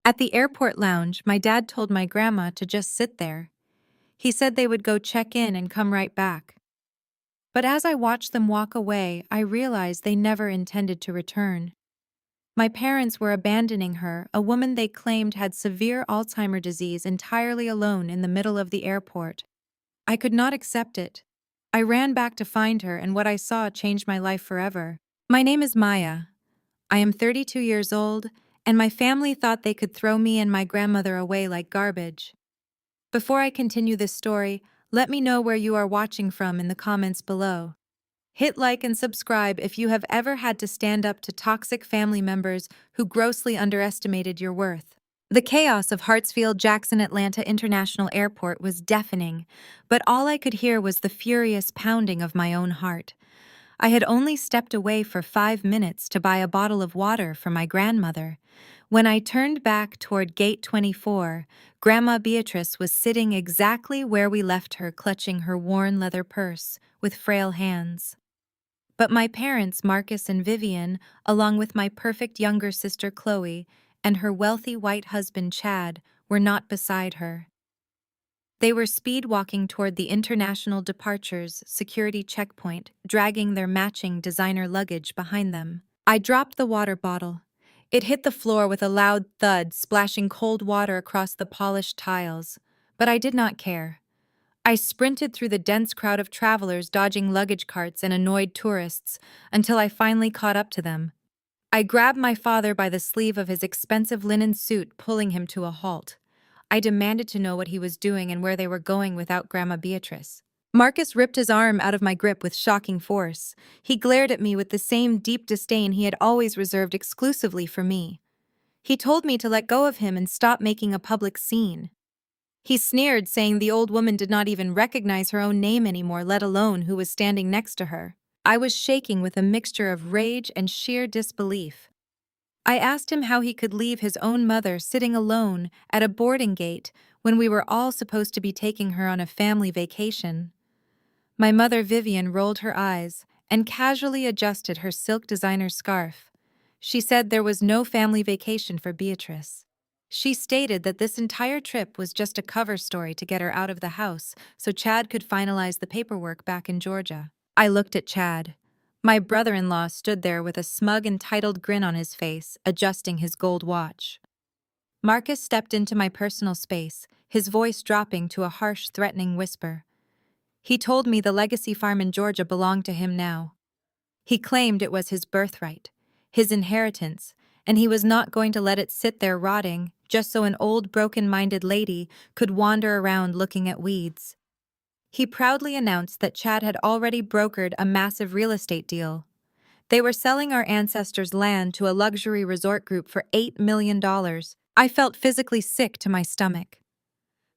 At the airport lounge, my dad told my grandma to just sit there. He said they would go check in and come right back. But as I watched them walk away, I realized they never intended to return. My parents were abandoning her, a woman they claimed had severe Alzheimer disease, entirely alone in the middle of the airport. I could not accept it. I ran back to find her, and what I saw changed my life forever. My name is Maya. I am 32 years old, and my family thought they could throw me and my grandmother away like garbage. Before I continue this story, let me know where you are watching from in the comments below. Hit like and subscribe if you have ever had to stand up to toxic family members who grossly underestimated your worth. The chaos of Hartsfield-Jackson Atlanta International Airport was deafening, but all I could hear was the furious pounding of my own heart. I had only stepped away for 5 minutes to buy a bottle of water for my grandmother. When I turned back toward Gate 24, Grandma Beatrice was sitting exactly where we left her, clutching her worn leather purse with frail hands. But my parents, Marcus and Vivian, along with my perfect younger sister Chloe and her wealthy white husband Chad, were not beside her. They were speed walking toward the International Departures security checkpoint, dragging their matching designer luggage behind them. I dropped the water bottle. It hit the floor with a loud thud, splashing cold water across the polished tiles. But I did not care. I sprinted through the dense crowd of travelers, dodging luggage carts and annoyed tourists, until I finally caught up to them. I grabbed my father by the sleeve of his expensive linen suit, pulling him to a halt. I demanded to know what he was doing and where they were going without Grandma Beatrice. Marcus ripped his arm out of my grip with shocking force. He glared at me with the same deep disdain he had always reserved exclusively for me. He told me to let go of him and stop making a public scene. He sneered, saying the old woman did not even recognize her own name anymore, let alone who was standing next to her. I was shaking with a mixture of rage and sheer disbelief. I asked him how he could leave his own mother sitting alone at a boarding gate when we were all supposed to be taking her on a family vacation. My mother Vivian rolled her eyes and casually adjusted her silk designer scarf. She said there was no family vacation for Beatrice. She stated that this entire trip was just a cover story to get her out of the house so Chad could finalize the paperwork back in Georgia. I looked at Chad. My brother-in-law stood there with a smug, entitled grin on his face, adjusting his gold watch. Marcus stepped into my personal space, his voice dropping to a harsh, threatening whisper. He told me the legacy farm in Georgia belonged to him now. He claimed it was his birthright, his inheritance, and he was not going to let it sit there rotting just so an old, broken-minded lady could wander around looking at weeds. He proudly announced that Chad had already brokered a massive real estate deal. They were selling our ancestors' land to a luxury resort group for $8 million. I felt physically sick to my stomach.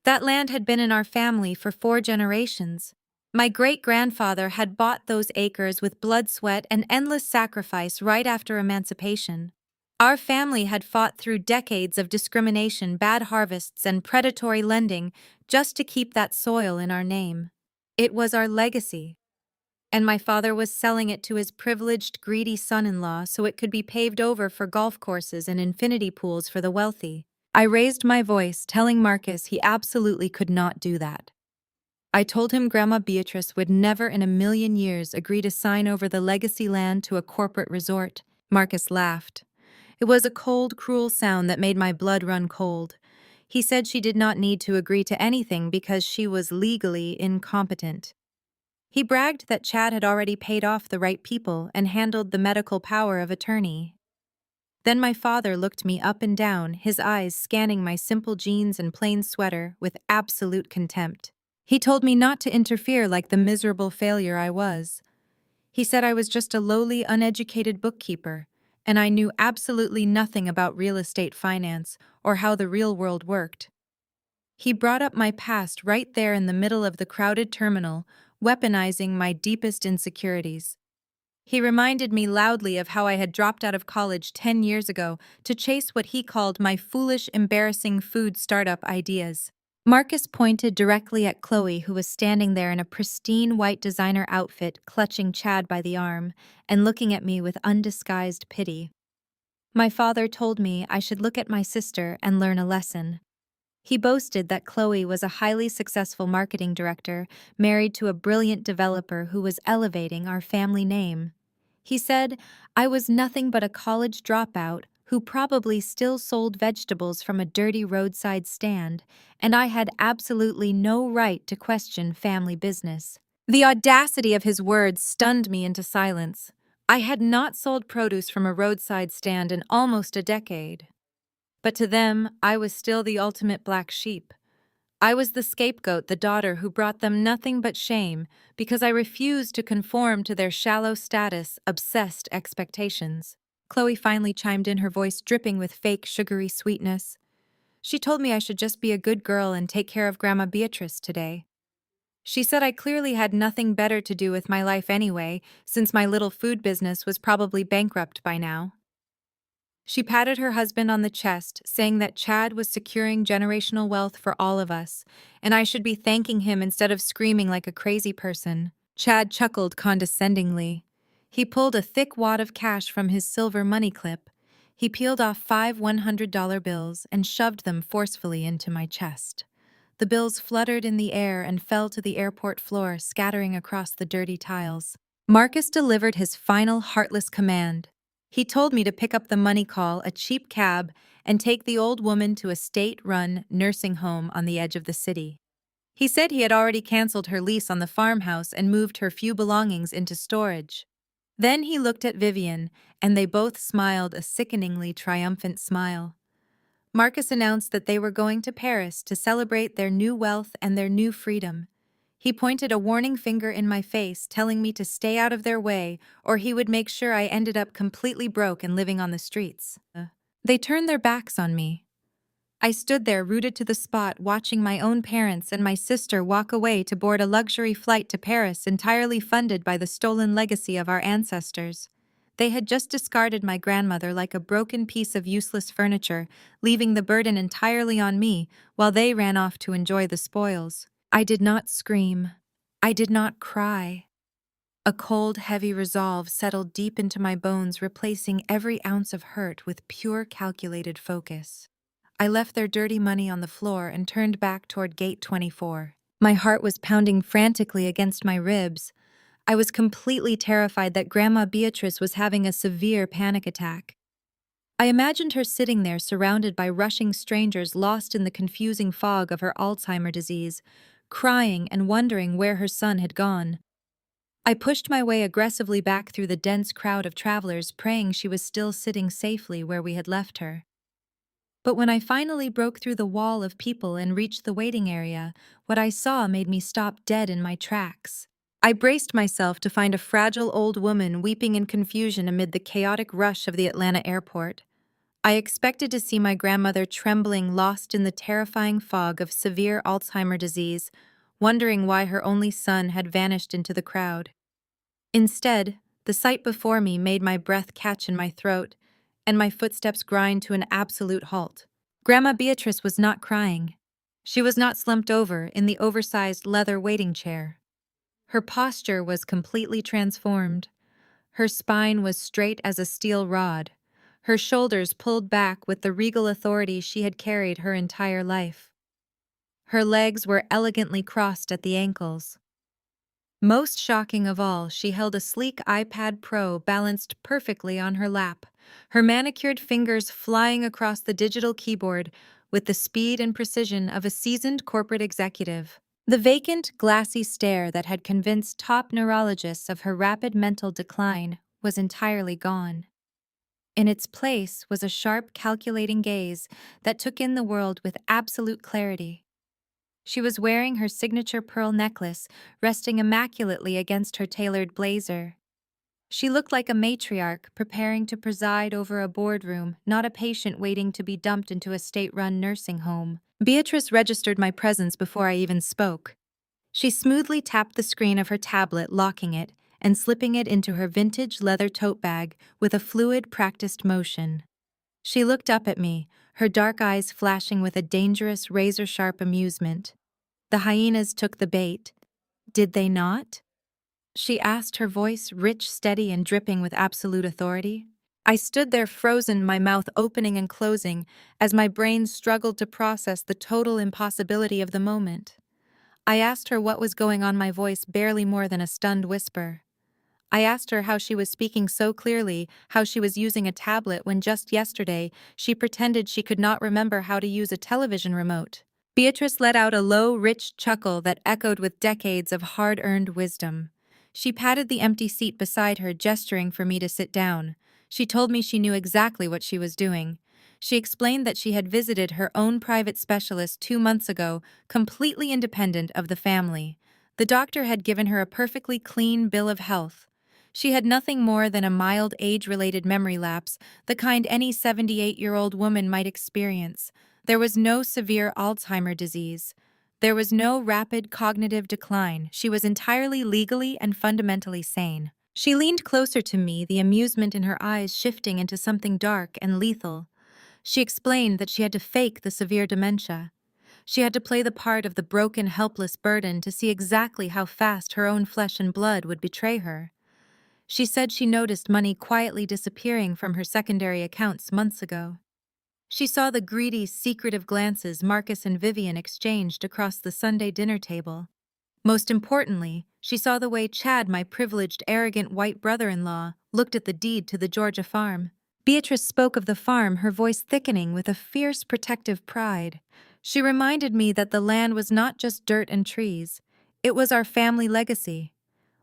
That land had been in our family for 4 generations. My great-grandfather had bought those acres with blood, sweat, and endless sacrifice right after emancipation. Our family had fought through decades of discrimination, bad harvests, and predatory lending just to keep that soil in our name. It was our legacy. And my father was selling it to his privileged, greedy son-in-law so it could be paved over for golf courses and infinity pools for the wealthy. I raised my voice, telling Marcus he absolutely could not do that. I told him Grandma Beatrice would never in a million years agree to sign over the legacy land to a corporate resort. Marcus laughed. It was a cold, cruel sound that made my blood run cold. He said she did not need to agree to anything because she was legally incompetent. He bragged that Chad had already paid off the right people and handled the medical power of attorney. Then my father looked me up and down, his eyes scanning my simple jeans and plain sweater with absolute contempt. He told me not to interfere like the miserable failure I was. He said I was just a lowly, uneducated bookkeeper, and I knew absolutely nothing about real estate finance or how the real world worked. He brought up my past right there in the middle of the crowded terminal, weaponizing my deepest insecurities. He reminded me loudly of how I had dropped out of college 10 years ago to chase what he called my foolish, embarrassing food startup ideas. Marcus pointed directly at Chloe, who was standing there in a pristine white designer outfit, clutching Chad by the arm and looking at me with undisguised pity. My father told me I should look at my sister and learn a lesson. He boasted that Chloe was a highly successful marketing director, married to a brilliant developer who was elevating our family name. He said I was nothing but a college dropout who probably still sold vegetables from a dirty roadside stand, and I had absolutely no right to question family business. The audacity of his words stunned me into silence. I had not sold produce from a roadside stand in almost a decade. But to them, I was still the ultimate black sheep. I was the scapegoat, the daughter who brought them nothing but shame because I refused to conform to their shallow status, obsessed expectations. Chloe finally chimed in, her voice dripping with fake sugary sweetness. She told me I should just be a good girl and take care of Grandma Beatrice today. She said I clearly had nothing better to do with my life anyway, since my little food business was probably bankrupt by now. She patted her husband on the chest, saying that Chad was securing generational wealth for all of us, and I should be thanking him instead of screaming like a crazy person. Chad chuckled condescendingly. He pulled a thick wad of cash from his silver money clip. He peeled off 5 $100 bills and shoved them forcefully into my chest. The bills fluttered in the air and fell to the airport floor, scattering across the dirty tiles. Marcus delivered his final heartless command. He told me to pick up the money call, a cheap cab, and take the old woman to a state-run nursing home on the edge of the city. He said he had already canceled her lease on the farmhouse and moved her few belongings into storage. Then he looked at Vivian, and they both smiled a sickeningly triumphant smile. Marcus announced that they were going to Paris to celebrate their new wealth and their new freedom. He pointed a warning finger in my face, telling me to stay out of their way, or he would make sure I ended up completely broke and living on the streets. They turned their backs on me. I stood there rooted to the spot, watching my own parents and my sister walk away to board a luxury flight to Paris entirely funded by the stolen legacy of our ancestors. They had just discarded my grandmother like a broken piece of useless furniture, leaving the burden entirely on me while they ran off to enjoy the spoils. I did not scream. I did not cry. A cold, heavy resolve settled deep into my bones, replacing every ounce of hurt with pure, calculated focus. I left their dirty money on the floor and turned back toward Gate 24. My heart was pounding frantically against my ribs. I was completely terrified that Grandma Beatrice was having a severe panic attack. I imagined her sitting there surrounded by rushing strangers lost in the confusing fog of her Alzheimer disease, crying and wondering where her son had gone. I pushed my way aggressively back through the dense crowd of travelers, praying she was still sitting safely where we had left her. But when I finally broke through the wall of people and reached the waiting area, what I saw made me stop dead in my tracks. I braced myself to find a fragile old woman weeping in confusion amid the chaotic rush of the Atlanta airport. I expected to see my grandmother trembling, lost in the terrifying fog of severe Alzheimer disease, wondering why her only son had vanished into the crowd. Instead, the sight before me made my breath catch in my throat and my footsteps grind to an absolute halt. Grandma Beatrice was not crying. She was not slumped over in the oversized leather waiting chair. Her posture was completely transformed. Her spine was straight as a steel rod, her shoulders pulled back with the regal authority she had carried her entire life. Her legs were elegantly crossed at the ankles. Most shocking of all, she held a sleek iPad Pro balanced perfectly on her lap, her manicured fingers flying across the digital keyboard with the speed and precision of a seasoned corporate executive. The vacant, glassy stare that had convinced top neurologists of her rapid mental decline was entirely gone. In its place was a sharp, calculating gaze that took in the world with absolute clarity. She was wearing her signature pearl necklace, resting immaculately against her tailored blazer. She looked like a matriarch preparing to preside over a boardroom, not a patient waiting to be dumped into a state-run nursing home. Beatrice registered my presence before I even spoke. She smoothly tapped the screen of her tablet, locking it, and slipping it into her vintage leather tote bag with a fluid, practiced motion. She looked up at me, her dark eyes flashing with a dangerous, razor-sharp amusement. The hyenas took the bait. Did they not? She asked, her voice rich, steady, and dripping with absolute authority. I stood there frozen, my mouth opening and closing, as my brain struggled to process the total impossibility of the moment. I asked her what was going on, my voice barely more than a stunned whisper. I asked her how she was speaking so clearly, how she was using a tablet when just yesterday she pretended she could not remember how to use a television remote. Beatrice let out a low, rich chuckle that echoed with decades of hard-earned wisdom. She patted the empty seat beside her, gesturing for me to sit down. She told me she knew exactly what she was doing. She explained that she had visited her own private specialist 2 months ago, completely independent of the family. The doctor had given her a perfectly clean bill of health. She had nothing more than a mild age-related memory lapse, the kind any 78-year-old woman might experience. There was no severe Alzheimer disease. There was no rapid cognitive decline. She was entirely legally and fundamentally sane. She leaned closer to me, the amusement in her eyes shifting into something dark and lethal. She explained that she had to fake the severe dementia. She had to play the part of the broken, helpless burden to see exactly how fast her own flesh and blood would betray her. She said she noticed money quietly disappearing from her secondary accounts months ago. She saw the greedy, secretive glances Marcus and Vivian exchanged across the Sunday dinner table. Most importantly, she saw the way Chad, my privileged, arrogant white brother-in-law, looked at the deed to the Georgia farm. Beatrice spoke of the farm, her voice thickening with a fierce, protective pride. She reminded me that the land was not just dirt and trees. It was our family legacy.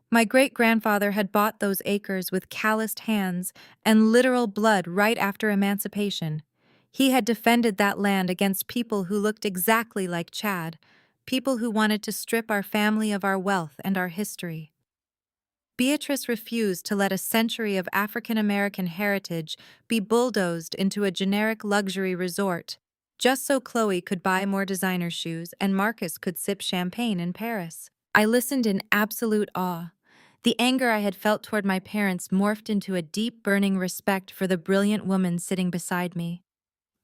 My great-grandfather had bought those acres with calloused hands and literal blood right after emancipation. He had defended that land against people who looked exactly like Chad, people who wanted to strip our family of our wealth and our history. Beatrice refused to let a century of African-American heritage be bulldozed into a generic luxury resort, just so Chloe could buy more designer shoes and Marcus could sip champagne in Paris. I listened in absolute awe. The anger I had felt toward my parents morphed into a deep, burning respect for the brilliant woman sitting beside me.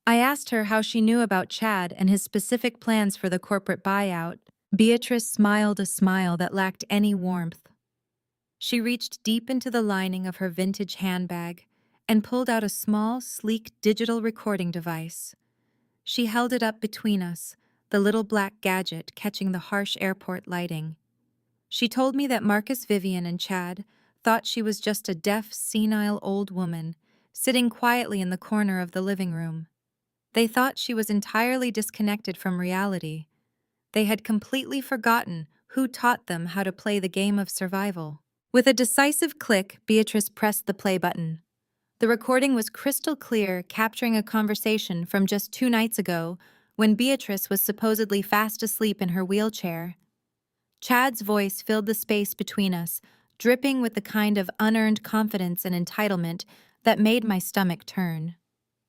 I asked her how she knew about Chad and his specific plans for the corporate buyout. Beatrice smiled a smile that lacked any warmth. She reached deep into the lining of her vintage handbag and pulled out a small, sleek digital recording device. She held it up between us, the little black gadget catching the harsh airport lighting. She told me that Marcus, Vivian, and Chad thought she was just a deaf, senile old woman sitting quietly in the corner of the living room. They thought she was entirely disconnected from reality. They had completely forgotten who taught them how to play the game of survival. With a decisive click, Beatrice pressed the play button. The recording was crystal clear, capturing a conversation from just 2 nights ago when Beatrice was supposedly fast asleep in her wheelchair. Chad's voice filled the space between us, dripping with the kind of unearned confidence and entitlement that made my stomach turn.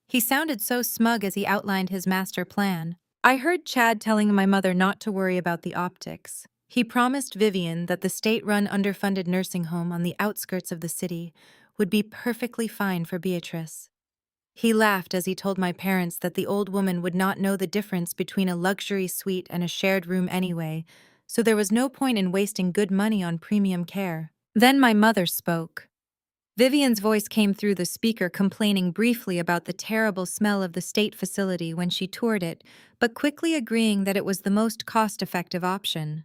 He sounded so smug as he outlined his master plan. I heard Chad telling my mother not to worry about the optics. He promised Vivian that the state-run underfunded nursing home on the outskirts of the city would be perfectly fine for Beatrice. He laughed as he told my parents that the old woman would not know the difference between a luxury suite and a shared room anyway, so there was no point in wasting good money on premium care. Then my mother spoke. Vivian's voice came through the speaker, complaining briefly about the terrible smell of the state facility when she toured it, but quickly agreeing that it was the most cost-effective option.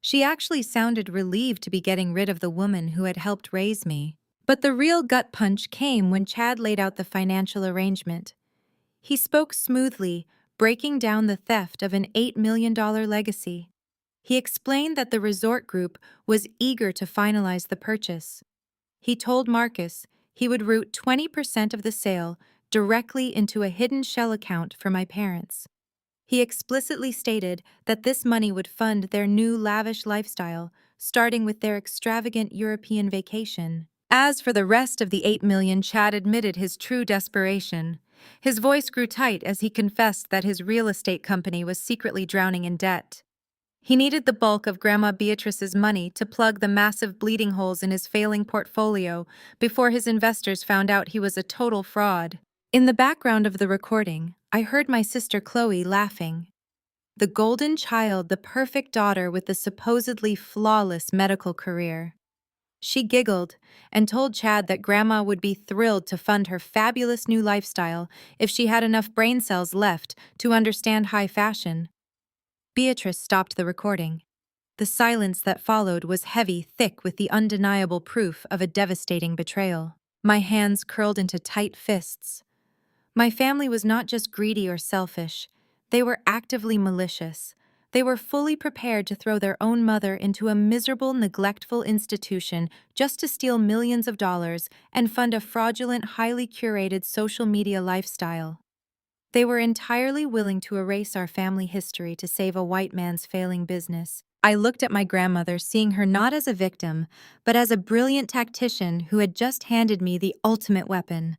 She actually sounded relieved to be getting rid of the woman who had helped raise me. But the real gut punch came when Chad laid out the financial arrangement. He spoke smoothly, breaking down the theft of an $8 million legacy. He explained that the resort group was eager to finalize the purchase. He told Marcus he would route 20% of the sale directly into a hidden shell account for my parents. He explicitly stated that this money would fund their new lavish lifestyle, starting with their extravagant European vacation. As for the rest of the $8 million, Chad admitted his true desperation. His voice grew tight as he confessed that his real estate company was secretly drowning in debt. He needed the bulk of Grandma Beatrice's money to plug the massive bleeding holes in his failing portfolio before his investors found out he was a total fraud. In the background of the recording, I heard my sister Chloe laughing. The golden child, the perfect daughter with the supposedly flawless medical career. She giggled and told Chad that Grandma would be thrilled to fund her fabulous new lifestyle if she had enough brain cells left to understand high fashion. Beatrice stopped the recording. The silence that followed was heavy, thick with the undeniable proof of a devastating betrayal. My hands curled into tight fists. My family was not just greedy or selfish, they were actively malicious. They were fully prepared to throw their own mother into a miserable, neglectful institution just to steal millions of dollars and fund a fraudulent, highly curated social media lifestyle. They were entirely willing to erase our family history to save a white man's failing business. I looked at my grandmother, seeing her not as a victim, but as a brilliant tactician who had just handed me the ultimate weapon.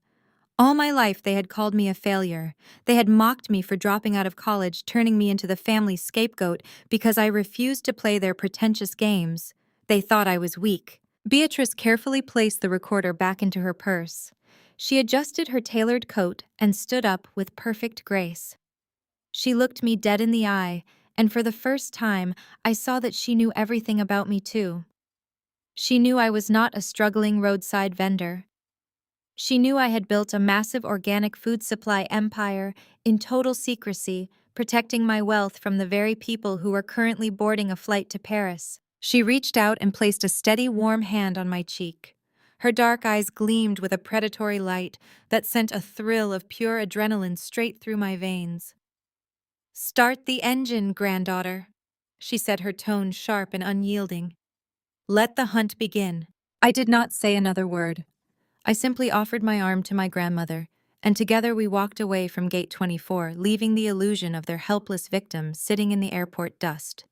All my life they had called me a failure. They had mocked me for dropping out of college, turning me into the family scapegoat because I refused to play their pretentious games. They thought I was weak. Beatrice carefully placed the recorder back into her purse. She adjusted her tailored coat and stood up with perfect grace. She looked me dead in the eye, and for the first time, I saw that she knew everything about me too. She knew I was not a struggling roadside vendor. She knew I had built a massive organic food supply empire in total secrecy, protecting my wealth from the very people who were currently boarding a flight to Paris. She reached out and placed a steady, warm hand on my cheek. Her dark eyes gleamed with a predatory light that sent a thrill of pure adrenaline straight through my veins. "Start the engine, granddaughter," she said, her tone sharp and unyielding. "Let the hunt begin." I did not say another word. I simply offered my arm to my grandmother, and together we walked away from Gate 24, leaving the illusion of their helpless victim sitting in the airport dust.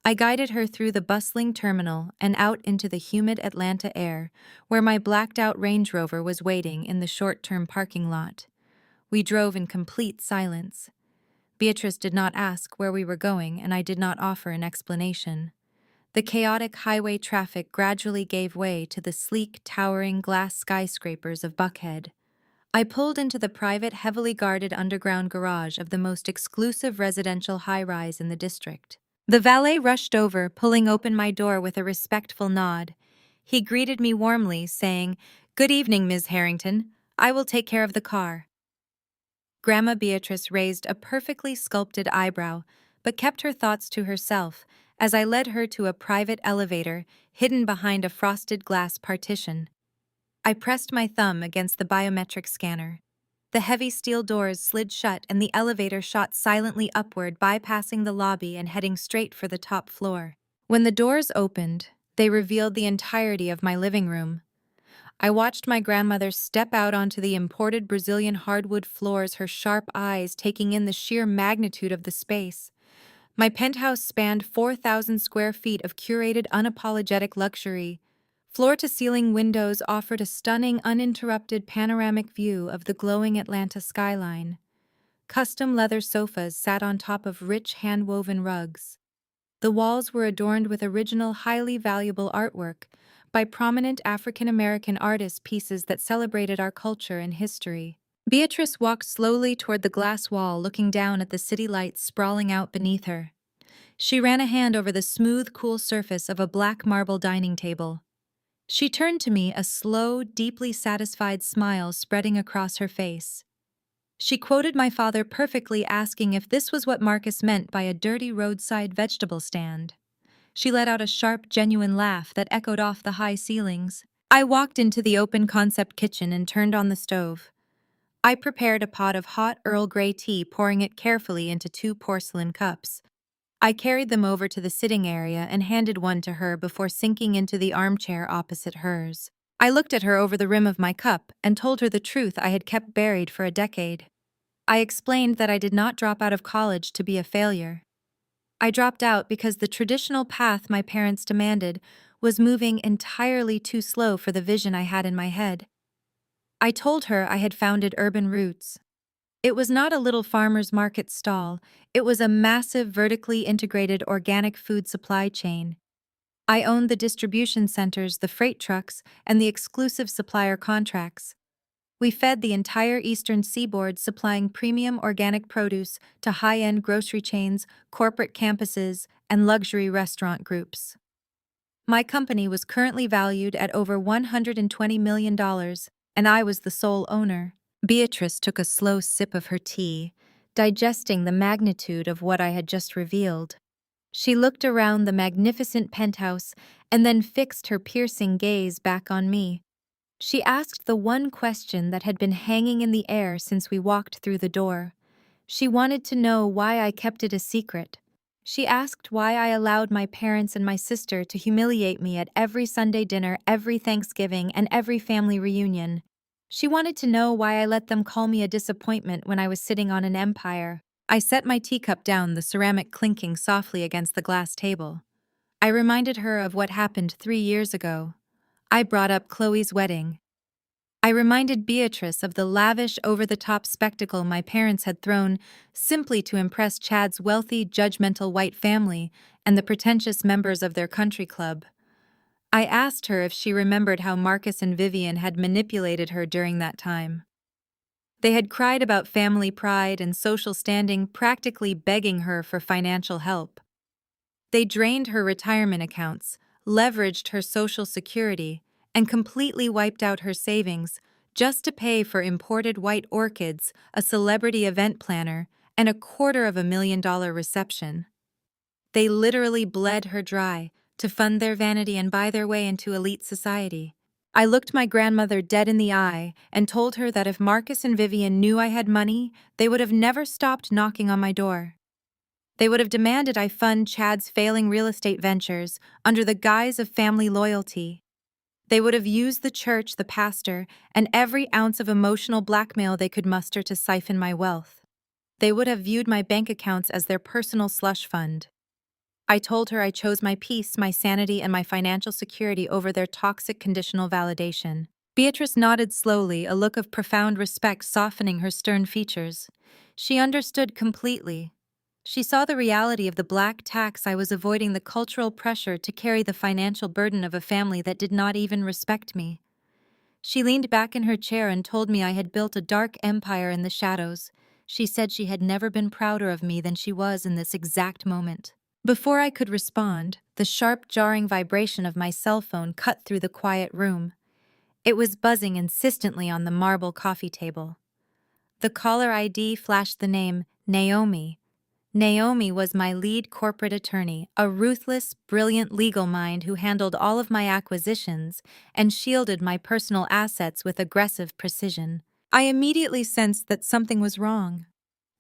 I guided her through the bustling terminal and out into the humid Atlanta air, where my blacked-out Range Rover was waiting in the short-term parking lot. We drove in complete silence. Beatrice did not ask where we were going, and I did not offer an explanation. The chaotic highway traffic gradually gave way to the sleek, towering glass skyscrapers of Buckhead. I pulled into the private, heavily guarded underground garage of the most exclusive residential high-rise in the district. The valet rushed over, pulling open my door with a respectful nod. He greeted me warmly, saying, "Good evening, Ms. Harrington. I will take care of the car." Grandma Beatrice raised a perfectly sculpted eyebrow, but kept her thoughts to herself as I led her to a private elevator hidden behind a frosted glass partition. I pressed my thumb against the biometric scanner. The heavy steel doors slid shut and the elevator shot silently upward, bypassing the lobby and heading straight for the top floor. When the doors opened, they revealed the entirety of my living room. I watched my grandmother step out onto the imported Brazilian hardwood floors, her sharp eyes taking in the sheer magnitude of the space. My penthouse spanned 4,000 square feet of curated, unapologetic luxury. Floor-to-ceiling windows offered a stunning, uninterrupted panoramic view of the glowing Atlanta skyline. Custom leather sofas sat on top of rich, hand-woven rugs. The walls were adorned with original, highly valuable artwork by prominent African-American artists, pieces that celebrated our culture and history. Beatrice walked slowly toward the glass wall, looking down at the city lights sprawling out beneath her. She ran a hand over the smooth, cool surface of a black marble dining table. She turned to me, a slow, deeply satisfied smile spreading across her face. She quoted my father perfectly, asking if this was what Marcus meant by a dirty roadside vegetable stand. She let out a sharp, genuine laugh that echoed off the high ceilings. I walked into the open-concept kitchen and turned on the stove. I prepared a pot of hot Earl Grey tea, pouring it carefully into 2 porcelain cups. I carried them over to the sitting area and handed one to her before sinking into the armchair opposite hers. I looked at her over the rim of my cup and told her the truth I had kept buried for a decade. I explained that I did not drop out of college to be a failure. I dropped out because the traditional path my parents demanded was moving entirely too slow for the vision I had in my head. I told her I had founded Urban Roots. It was not a little farmer's market stall, it was a massive vertically integrated organic food supply chain. I owned the distribution centers, the freight trucks, and the exclusive supplier contracts. We fed the entire eastern seaboard, supplying premium organic produce to high-end grocery chains, corporate campuses, and luxury restaurant groups. My company was currently valued at over $120 million, and I was the sole owner. Beatrice took a slow sip of her tea, digesting the magnitude of what I had just revealed. She looked around the magnificent penthouse and then fixed her piercing gaze back on me. She asked the one question that had been hanging in the air since we walked through the door. She wanted to know why I kept it a secret. She asked why I allowed my parents and my sister to humiliate me at every Sunday dinner, every Thanksgiving, and every family reunion. She wanted to know why I let them call me a disappointment when I was sitting on an empire. I set my teacup down, the ceramic clinking softly against the glass table. I reminded her of what happened 3 years ago. I brought up Chloe's wedding. I reminded Beatrice of the lavish, over-the-top spectacle my parents had thrown simply to impress Chad's wealthy, judgmental white family and the pretentious members of their country club. I asked her if she remembered how Marcus and Vivian had manipulated her during that time. They had cried about family pride and social standing, practically begging her for financial help. They drained her retirement accounts, leveraged her social security, and completely wiped out her savings just to pay for imported white orchids, a celebrity event planner, and $250,000 reception. They literally bled her dry to fund their vanity and buy their way into elite society. I looked my grandmother dead in the eye and told her that if Marcus and Vivian knew I had money, they would have never stopped knocking on my door. They would have demanded I fund Chad's failing real estate ventures under the guise of family loyalty. They would have used the church, the pastor, and every ounce of emotional blackmail they could muster to siphon my wealth. They would have viewed my bank accounts as their personal slush fund. I told her I chose my peace, my sanity, and my financial security over their toxic conditional validation. Beatrice nodded slowly, a look of profound respect softening her stern features. She understood completely. She saw the reality of the black tax I was avoiding, the cultural pressure to carry the financial burden of a family that did not even respect me. She leaned back in her chair and told me I had built a dark empire in the shadows. She said she had never been prouder of me than she was in this exact moment. Before I could respond, the sharp, jarring vibration of my cell phone cut through the quiet room. It was buzzing insistently on the marble coffee table. The caller ID flashed the name Naomi. Naomi was my lead corporate attorney, a ruthless, brilliant legal mind who handled all of my acquisitions and shielded my personal assets with aggressive precision. I immediately sensed that something was wrong.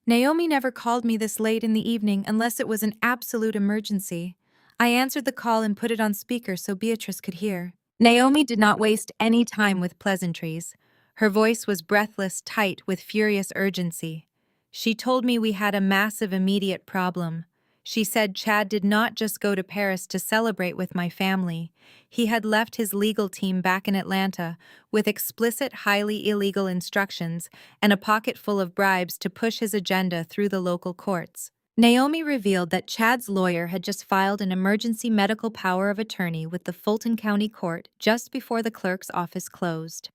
Naomi never called me this late in the evening unless it was an absolute emergency. I answered the call and put it on speaker so Beatrice could hear. Naomi did not waste any time with pleasantries. Her voice was breathless, tight with furious urgency. She told me we had a massive immediate problem. She said Chad did not just go to Paris to celebrate with my family. He had left his legal team back in Atlanta with explicit, highly illegal instructions and a pocket full of bribes to push his agenda through the local courts. Naomi revealed that Chad's lawyer had just filed an emergency medical power of attorney with the Fulton County Court just before the clerk's office closed.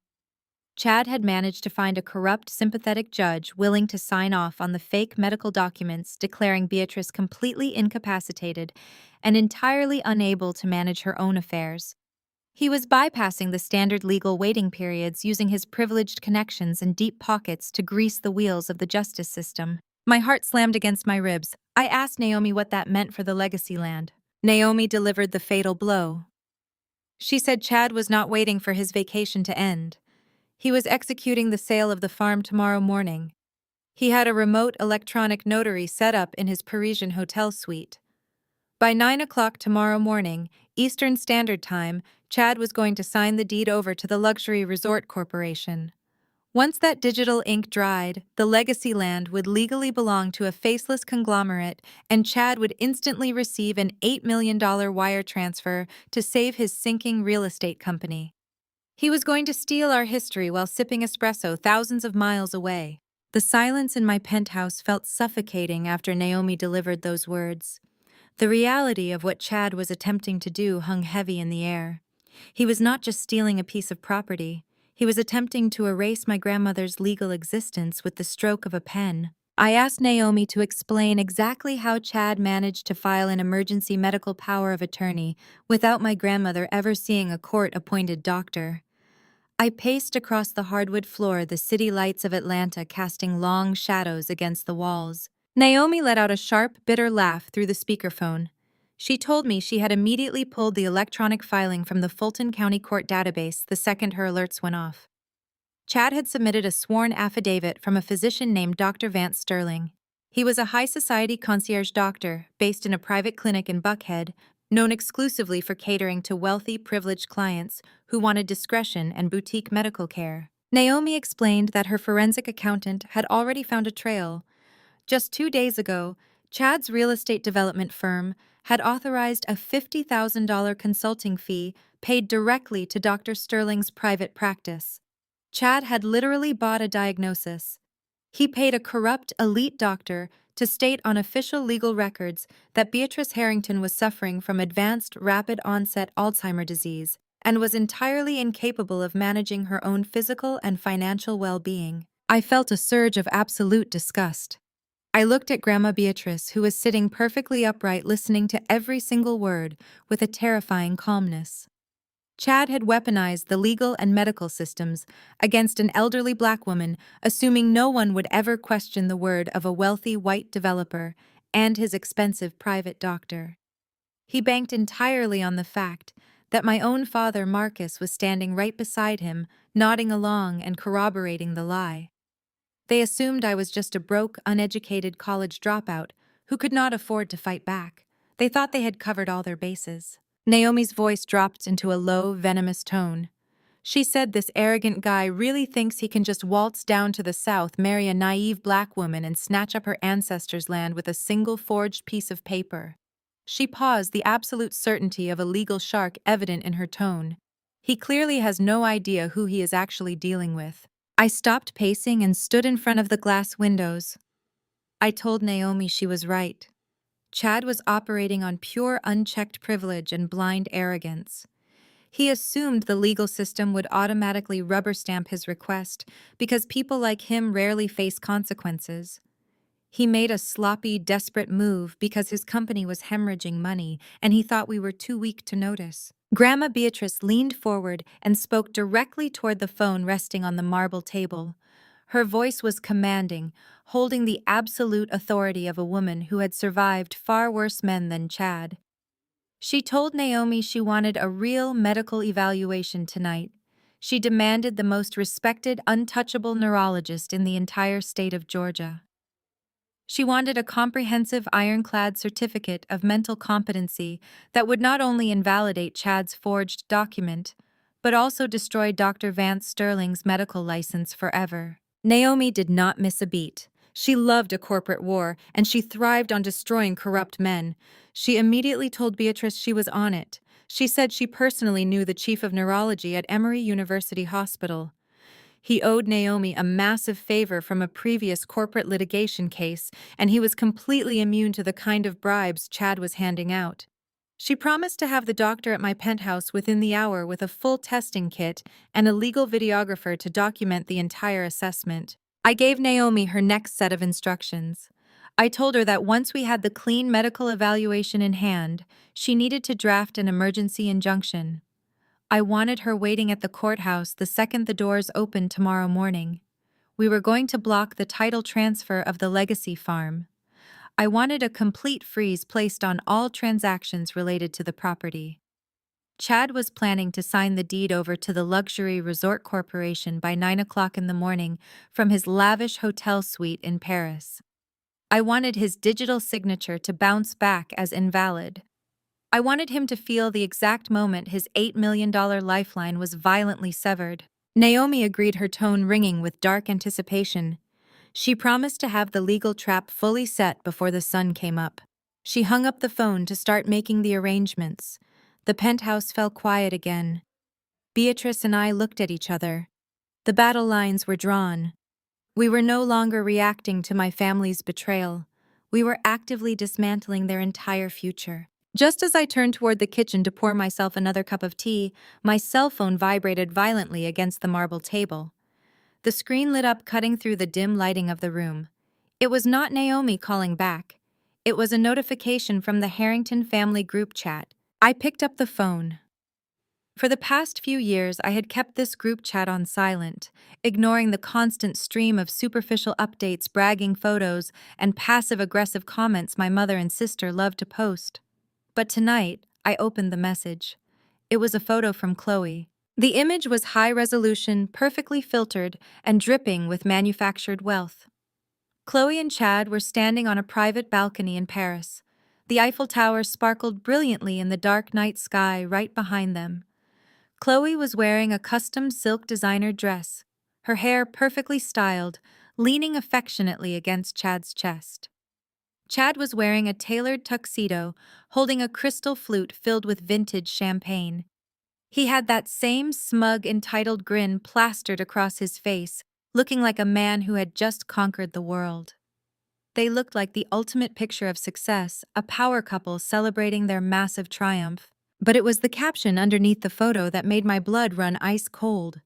Chad had managed to find a corrupt, sympathetic judge willing to sign off on the fake medical documents declaring Beatrice completely incapacitated and entirely unable to manage her own affairs. He was bypassing the standard legal waiting periods, using his privileged connections and deep pockets to grease the wheels of the justice system. My heart slammed against my ribs. I asked Naomi what that meant for the legacy land. Naomi delivered the fatal blow. She said Chad was not waiting for his vacation to end. He was executing the sale of the farm tomorrow morning. He had a remote electronic notary set up in his Parisian hotel suite. By 9 o'clock tomorrow morning, Eastern Standard Time, Chad was going to sign the deed over to the Luxury Resort Corporation. Once that digital ink dried, the legacy land would legally belong to a faceless conglomerate, and Chad would instantly receive an $8 million wire transfer to save his sinking real estate company. He was going to steal our history while sipping espresso thousands of miles away. The silence in my penthouse felt suffocating after Naomi delivered those words. The reality of what Chad was attempting to do hung heavy in the air. He was not just stealing a piece of property. He was attempting to erase my grandmother's legal existence with the stroke of a pen. I asked Naomi to explain exactly how Chad managed to file an emergency medical power of attorney without my grandmother ever seeing a court-appointed doctor. I paced across the hardwood floor, the city lights of Atlanta casting long shadows against the walls. Naomi let out a sharp, bitter laugh through the speakerphone. She told me she had immediately pulled the electronic filing from the Fulton County Court database the second her alerts went off. Chad had submitted a sworn affidavit from a physician named Dr. Vance Sterling. He was a high society concierge doctor based in a private clinic in Buckhead, known exclusively for catering to wealthy, privileged clients who wanted discretion and boutique medical care. Naomi explained that her forensic accountant had already found a trail. Just 2 days ago, Chad's real estate development firm had authorized a $50,000 consulting fee paid directly to Dr. Sterling's private practice. Chad had literally bought a diagnosis. He paid a corrupt elite doctor to state on official legal records that Beatrice Harrington was suffering from advanced rapid-onset Alzheimer disease and was entirely incapable of managing her own physical and financial well-being. I felt a surge of absolute disgust. I looked at Grandma Beatrice, who was sitting perfectly upright listening to every single word with a terrifying calmness. Chad had weaponized the legal and medical systems against an elderly black woman, assuming no one would ever question the word of a wealthy white developer and his expensive private doctor. He banked entirely on the fact that my own father, Marcus, was standing right beside him, nodding along and corroborating the lie. They assumed I was just a broke, uneducated college dropout who could not afford to fight back. They thought they had covered all their bases. Naomi's voice dropped into a low, venomous tone. She said this arrogant guy really thinks he can just waltz down to the south, marry a naive black woman, and snatch up her ancestors' land with a single forged piece of paper. She paused, the absolute certainty of a legal shark evident in her tone. He clearly has no idea who he is actually dealing with. I stopped pacing and stood in front of the glass windows. I told Naomi she was right. Chad was operating on pure unchecked privilege and blind arrogance. He assumed the legal system would automatically rubber stamp his request because people like him rarely face consequences. He made a sloppy, desperate move because his company was hemorrhaging money and he thought we were too weak to notice. Grandma Beatrice leaned forward and spoke directly toward the phone resting on the marble table. Her voice was commanding, holding the absolute authority of a woman who had survived far worse men than Chad. She told Naomi she wanted a real medical evaluation tonight. She demanded the most respected, untouchable neurologist in the entire state of Georgia. She wanted a comprehensive ironclad certificate of mental competency that would not only invalidate Chad's forged document, but also destroy Dr. Vance Sterling's medical license forever. Naomi did not miss a beat. She loved a corporate war, and she thrived on destroying corrupt men. She immediately told Beatrice she was on it. She said she personally knew the chief of neurology at Emory University Hospital. He owed Naomi a massive favor from a previous corporate litigation case, and he was completely immune to the kind of bribes Chad was handing out. She promised to have the doctor at my penthouse within the hour with a full testing kit and a legal videographer to document the entire assessment. I gave Naomi her next set of instructions. I told her that once we had the clean medical evaluation in hand, she needed to draft an emergency injunction. I wanted her waiting at the courthouse the second the doors opened tomorrow morning. We were going to block the title transfer of the legacy farm. I wanted a complete freeze placed on all transactions related to the property. Chad was planning to sign the deed over to the Luxury Resort Corporation by 9 o'clock in the morning from his lavish hotel suite in Paris. I wanted his digital signature to bounce back as invalid. I wanted him to feel the exact moment his $8 million lifeline was violently severed. Naomi agreed, her tone ringing with dark anticipation. She promised to have the legal trap fully set before the sun came up. She hung up the phone to start making the arrangements. The penthouse fell quiet again. Beatrice and I looked at each other. The battle lines were drawn. We were no longer reacting to my family's betrayal. We were actively dismantling their entire future. Just as I turned toward the kitchen to pour myself another cup of tea, my cell phone vibrated violently against the marble table. The screen lit up, cutting through the dim lighting of the room. It was not Naomi calling back. It was a notification from the Harrington family group chat. I picked up the phone. For the past few years, I had kept this group chat on silent, ignoring the constant stream of superficial updates, bragging photos, and passive-aggressive comments my mother and sister loved to post. But tonight, I opened the message. It was a photo from Chloe. The image was high-resolution, perfectly filtered, and dripping with manufactured wealth. Chloe and Chad were standing on a private balcony in Paris. The Eiffel Tower sparkled brilliantly in the dark night sky right behind them. Chloe was wearing a custom silk designer dress, her hair perfectly styled, leaning affectionately against Chad's chest. Chad was wearing a tailored tuxedo, holding a crystal flute filled with vintage champagne. He had that same smug, entitled grin plastered across his face, looking like a man who had just conquered the world. They looked like the ultimate picture of success, a power couple celebrating their massive triumph. But it was the caption underneath the photo that made my blood run ice cold.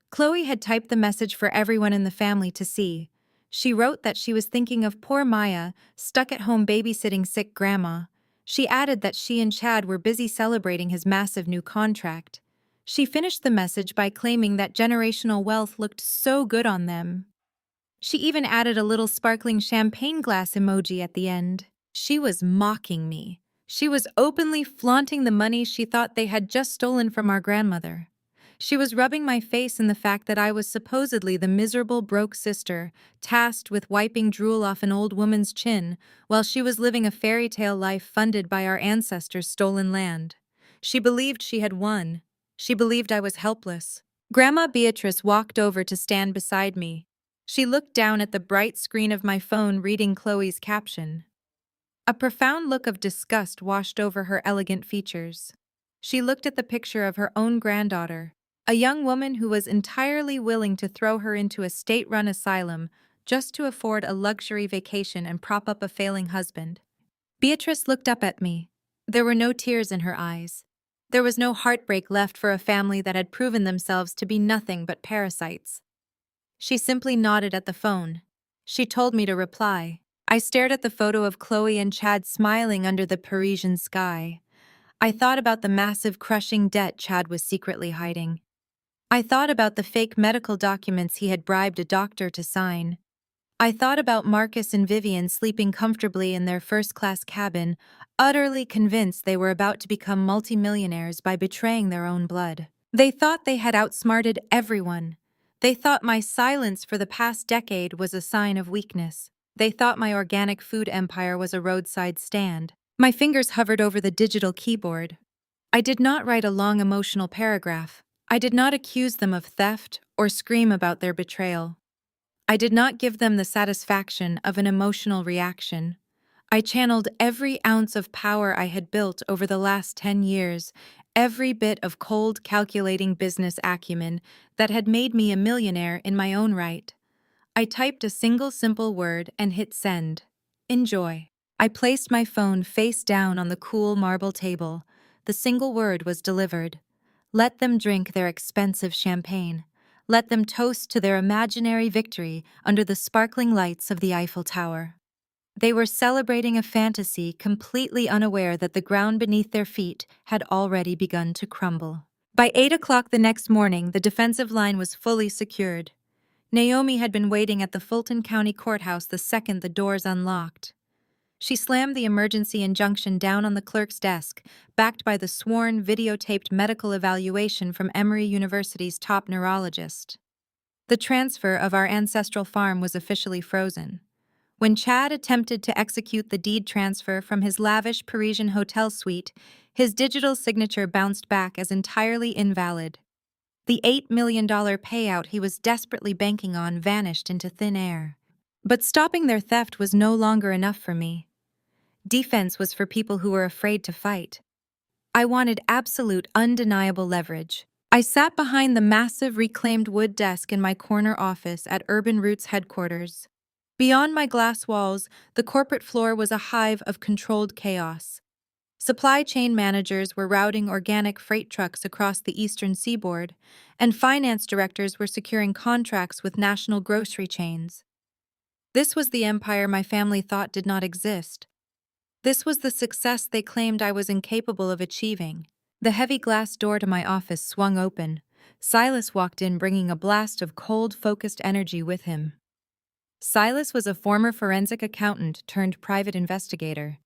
Chloe had typed the message for everyone in the family to see. She wrote that she was thinking of poor Maya, stuck at home babysitting sick grandma. She added that she and Chad were busy celebrating his massive new contract. She finished the message by claiming that generational wealth looked so good on them. She even added a little sparkling champagne glass emoji at the end. She was mocking me. She was openly flaunting the money she thought they had just stolen from our grandmother. She was rubbing my face in the fact that I was supposedly the miserable broke sister, tasked with wiping drool off an old woman's chin, while she was living a fairy tale life funded by our ancestors' stolen land. She believed she had won. She believed I was helpless. Grandma Beatrice walked over to stand beside me. She looked down at the bright screen of my phone reading Chloe's caption. A profound look of disgust washed over her elegant features. She looked at the picture of her own granddaughter, a young woman who was entirely willing to throw her into a state-run asylum just to afford a luxury vacation and prop up a failing husband. Beatrice looked up at me. There were no tears in her eyes. There was no heartbreak left for a family that had proven themselves to be nothing but parasites. She simply nodded at the phone. She told me to reply. I stared at the photo of Chloe and Chad smiling under the Parisian sky. I thought about the massive, crushing debt Chad was secretly hiding. I thought about the fake medical documents he had bribed a doctor to sign. I thought about Marcus and Vivian sleeping comfortably in their first-class cabin, utterly convinced they were about to become multimillionaires by betraying their own blood. They thought they had outsmarted everyone. They thought my silence for the past decade was a sign of weakness. They thought my organic food empire was a roadside stand. My fingers hovered over the digital keyboard. I did not write a long emotional paragraph. I did not accuse them of theft or scream about their betrayal. I did not give them the satisfaction of an emotional reaction. I channeled every ounce of power I had built over the last 10 years, every bit of cold, calculating business acumen that had made me a millionaire in my own right. I typed a single simple word and hit send. Enjoy. I placed my phone face down on the cool marble table. The single word was delivered. Let them drink their expensive champagne. Let them toast to their imaginary victory under the sparkling lights of the Eiffel Tower. They were celebrating a fantasy, completely unaware that the ground beneath their feet had already begun to crumble. By 8 o'clock the next morning, the defensive line was fully secured. Naomi had been waiting at the Fulton County Courthouse the second the doors unlocked. She slammed the emergency injunction down on the clerk's desk, backed by the sworn, videotaped medical evaluation from Emory University's top neurologist. The transfer of our ancestral farm was officially frozen. When Chad attempted to execute the deed transfer from his lavish Parisian hotel suite, his digital signature bounced back as entirely invalid. The $8 million payout he was desperately banking on vanished into thin air. But stopping their theft was no longer enough for me. Defense was for people who were afraid to fight. I wanted absolute, undeniable leverage. I sat behind the massive reclaimed wood desk in my corner office at Urban Roots headquarters. Beyond my glass walls, the corporate floor was a hive of controlled chaos. Supply chain managers were routing organic freight trucks across the eastern seaboard, and finance directors were securing contracts with national grocery chains. This was the empire my family thought did not exist. This was the success they claimed I was incapable of achieving. The heavy glass door to my office swung open. Silas walked in bringing a blast of cold, focused energy with him. Silas was a former forensic accountant turned private investigator.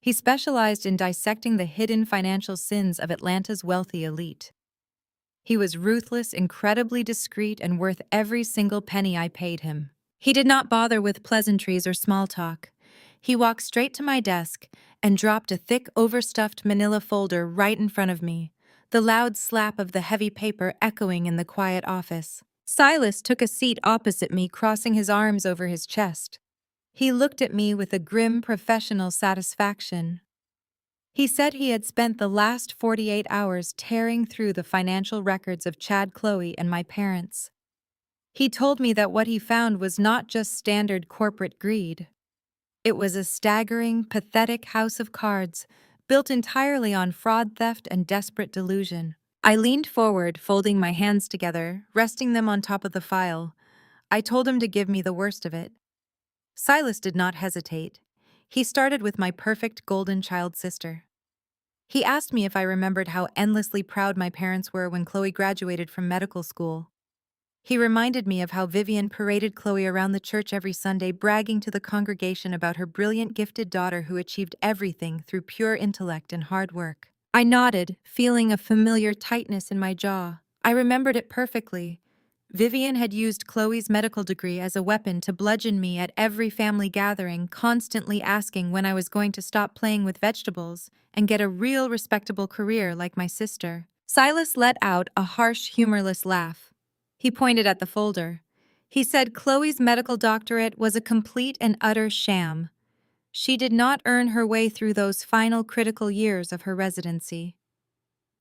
He specialized in dissecting the hidden financial sins of Atlanta's wealthy elite. He was ruthless, incredibly discreet, and worth every single penny I paid him. He did not bother with pleasantries or small talk. He walked straight to my desk and dropped a thick, overstuffed manila folder right in front of me, the loud slap of the heavy paper echoing in the quiet office. Silas took a seat opposite me, crossing his arms over his chest. He looked at me with a grim professional satisfaction. He said he had spent the last 48 hours tearing through the financial records of Chad, Chloe, and my parents. He told me that what he found was not just standard corporate greed. It was a staggering, pathetic house of cards, built entirely on fraud, theft, and desperate delusion. I leaned forward, folding my hands together, resting them on top of the file. I told him to give me the worst of it. Silas did not hesitate. He started with my perfect golden child sister. He asked me if I remembered how endlessly proud my parents were when Chloe graduated from medical school. He reminded me of how Vivian paraded Chloe around the church every Sunday, bragging to the congregation about her brilliant, gifted daughter who achieved everything through pure intellect and hard work. I nodded, feeling a familiar tightness in my jaw. I remembered it perfectly. Vivian had used Chloe's medical degree as a weapon to bludgeon me at every family gathering, constantly asking when I was going to stop playing with vegetables and get a real respectable career like my sister. Silas let out a harsh, humorless laugh. He pointed at the folder. He said Chloe's medical doctorate was a complete and utter sham. She did not earn her way through those final critical years of her residency.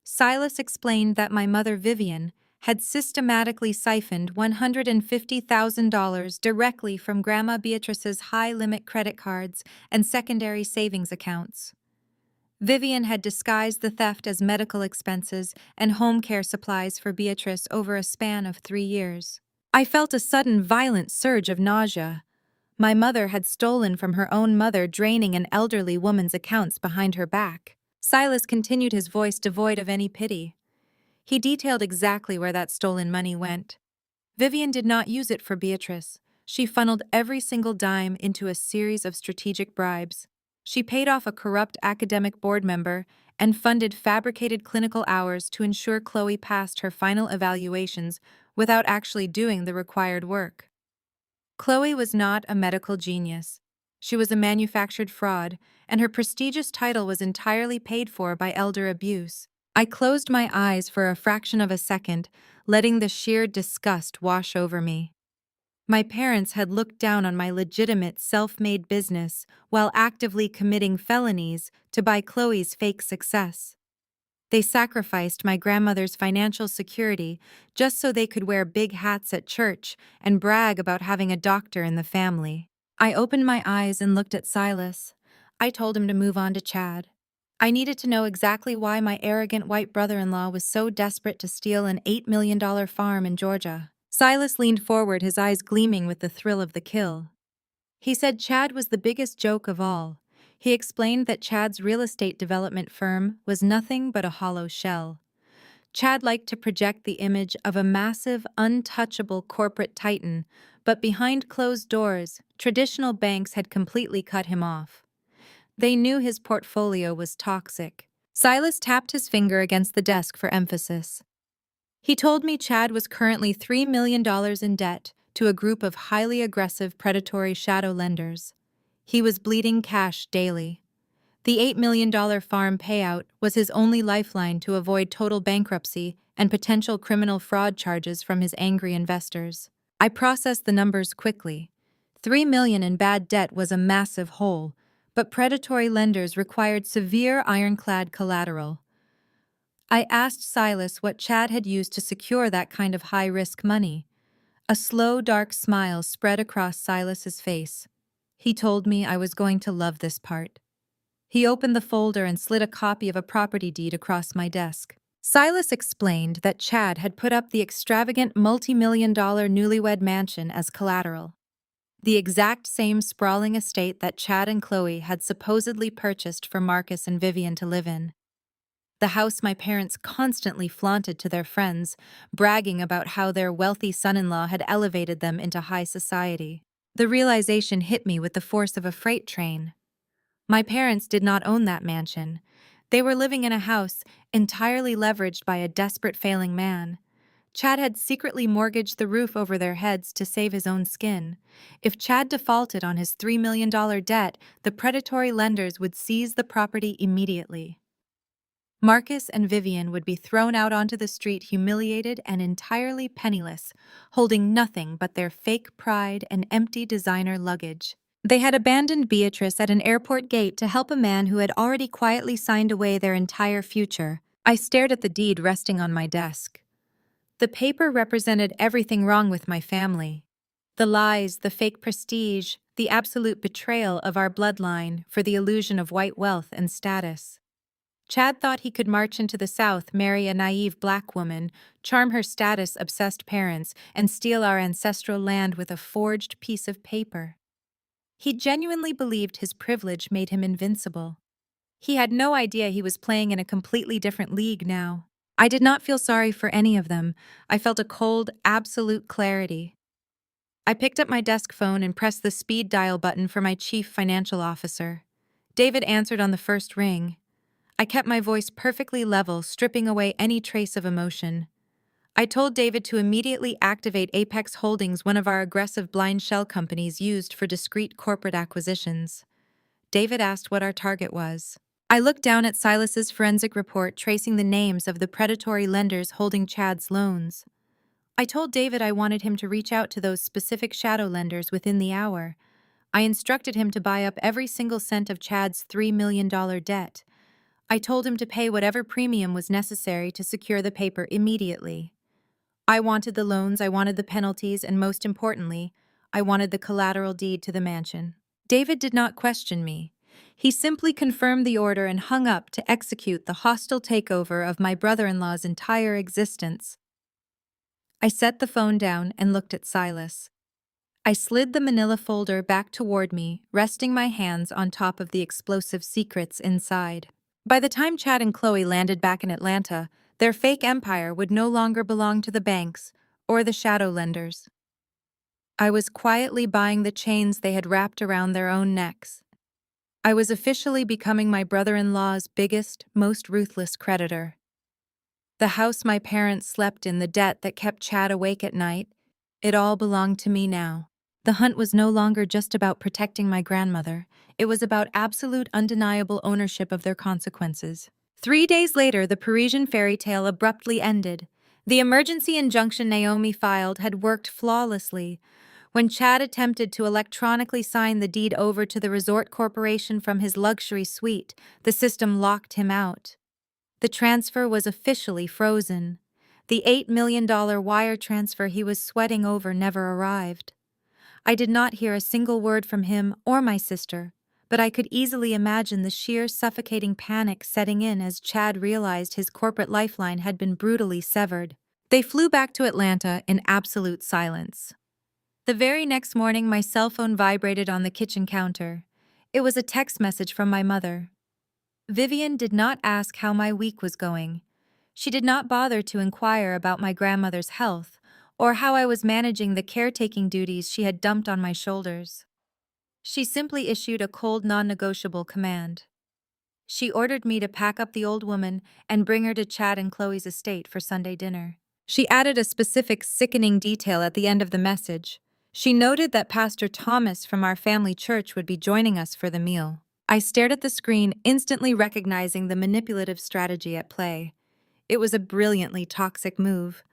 Silas explained that my mother, Vivian, had systematically siphoned $150,000 directly from Grandma Beatrice's high-limit credit cards and secondary savings accounts. Vivian had disguised the theft as medical expenses and home care supplies for Beatrice over a span of 3 years. I felt a sudden violent surge of nausea. My mother had stolen from her own mother, draining an elderly woman's accounts behind her back. Silas continued, his voice devoid of any pity. He detailed exactly where that stolen money went. Vivian did not use it for Beatrice. She funneled every single dime into a series of strategic bribes. She paid off a corrupt academic board member and funded fabricated clinical hours to ensure Chloe passed her final evaluations without actually doing the required work. Chloe was not a medical genius. She was a manufactured fraud, and her prestigious title was entirely paid for by elder abuse. I closed my eyes for a fraction of a second, letting the sheer disgust wash over me. My parents had looked down on my legitimate self-made business while actively committing felonies to buy Chloe's fake success. They sacrificed my grandmother's financial security just so they could wear big hats at church and brag about having a doctor in the family. I opened my eyes and looked at Silas. I told him to move on to Chad. I needed to know exactly why my arrogant white brother-in-law was so desperate to steal an $8 million farm in Georgia. Silas leaned forward, his eyes gleaming with the thrill of the kill. He said Chad was the biggest joke of all. He explained that Chad's real estate development firm was nothing but a hollow shell. Chad liked to project the image of a massive, untouchable corporate titan, but behind closed doors, traditional banks had completely cut him off. They knew his portfolio was toxic. Silas tapped his finger against the desk for emphasis. He told me Chad was currently $3 million in debt to a group of highly aggressive predatory shadow lenders. He was bleeding cash daily. The $8 million farm payout was his only lifeline to avoid total bankruptcy and potential criminal fraud charges from his angry investors. I processed the numbers quickly. $3 million in bad debt was a massive hole, but predatory lenders required severe ironclad collateral. I asked Silas what Chad had used to secure that kind of high-risk money. A slow, dark smile spread across Silas's face. He told me I was going to love this part. He opened the folder and slid a copy of a property deed across my desk. Silas explained that Chad had put up the extravagant multi-million-dollar newlywed mansion as collateral. The exact same sprawling estate that Chad and Chloe had supposedly purchased for Marcus and Vivian to live in. The house my parents constantly flaunted to their friends, bragging about how their wealthy son-in-law had elevated them into high society. The realization hit me with the force of a freight train. My parents did not own that mansion. They were living in a house entirely leveraged by a desperate failing man. Chad had secretly mortgaged the roof over their heads to save his own skin. If Chad defaulted on his $3 million debt, the predatory lenders would seize the property immediately. Marcus and Vivian would be thrown out onto the street humiliated and entirely penniless, holding nothing but their fake pride and empty designer luggage. They had abandoned Beatrice at an airport gate to help a man who had already quietly signed away their entire future. I stared at the deed resting on my desk. The paper represented everything wrong with my family. The lies, the fake prestige, the absolute betrayal of our bloodline for the illusion of white wealth and status. Chad thought he could march into the South, marry a naive black woman, charm her status-obsessed parents, and steal our ancestral land with a forged piece of paper. He genuinely believed his privilege made him invincible. He had no idea he was playing in a completely different league now. I did not feel sorry for any of them. I felt a cold, absolute clarity. I picked up my desk phone and pressed the speed dial button for my chief financial officer. David answered on the first ring. I kept my voice perfectly level, stripping away any trace of emotion. I told David to immediately activate Apex Holdings, one of our aggressive blind shell companies used for discrete corporate acquisitions. David asked what our target was. I looked down at Silas's forensic report tracing the names of the predatory lenders holding Chad's loans. I told David I wanted him to reach out to those specific shadow lenders within the hour. I instructed him to buy up every single cent of Chad's $3 million debt. I told him to pay whatever premium was necessary to secure the paper immediately. I wanted the loans, I wanted the penalties, and most importantly, I wanted the collateral deed to the mansion. David did not question me. He simply confirmed the order and hung up to execute the hostile takeover of my brother-in-law's entire existence. I set the phone down and looked at Silas. I slid the manila folder back toward me, resting my hands on top of the explosive secrets inside. By the time Chad and Chloe landed back in Atlanta, their fake empire would no longer belong to the banks or the shadow lenders. I was quietly buying the chains they had wrapped around their own necks. I was officially becoming my brother-in-law's biggest, most ruthless creditor. The house my parents slept in, the debt that kept Chad awake at night, it all belonged to me now. The hunt was no longer just about protecting my grandmother. It was about absolute, undeniable ownership of their consequences. 3 days later, the Parisian fairy tale abruptly ended. The emergency injunction Naomi filed had worked flawlessly. When Chad attempted to electronically sign the deed over to the resort corporation from his luxury suite, the system locked him out. The transfer was officially frozen. The $8 million wire transfer he was sweating over never arrived. I did not hear a single word from him or my sister, but I could easily imagine the sheer suffocating panic setting in as Chad realized his corporate lifeline had been brutally severed. They flew back to Atlanta in absolute silence. The very next morning, my cell phone vibrated on the kitchen counter. It was a text message from my mother. Vivian did not ask how my week was going. She did not bother to inquire about my grandmother's health or how I was managing the caretaking duties she had dumped on my shoulders. She simply issued a cold, non-negotiable command. She ordered me to pack up the old woman and bring her to Chad and Chloe's estate for Sunday dinner. She added a specific sickening detail at the end of the message. She noted that Pastor Thomas from our family church would be joining us for the meal. I stared at the screen, instantly recognizing the manipulative strategy at play. It was a brilliantly toxic move.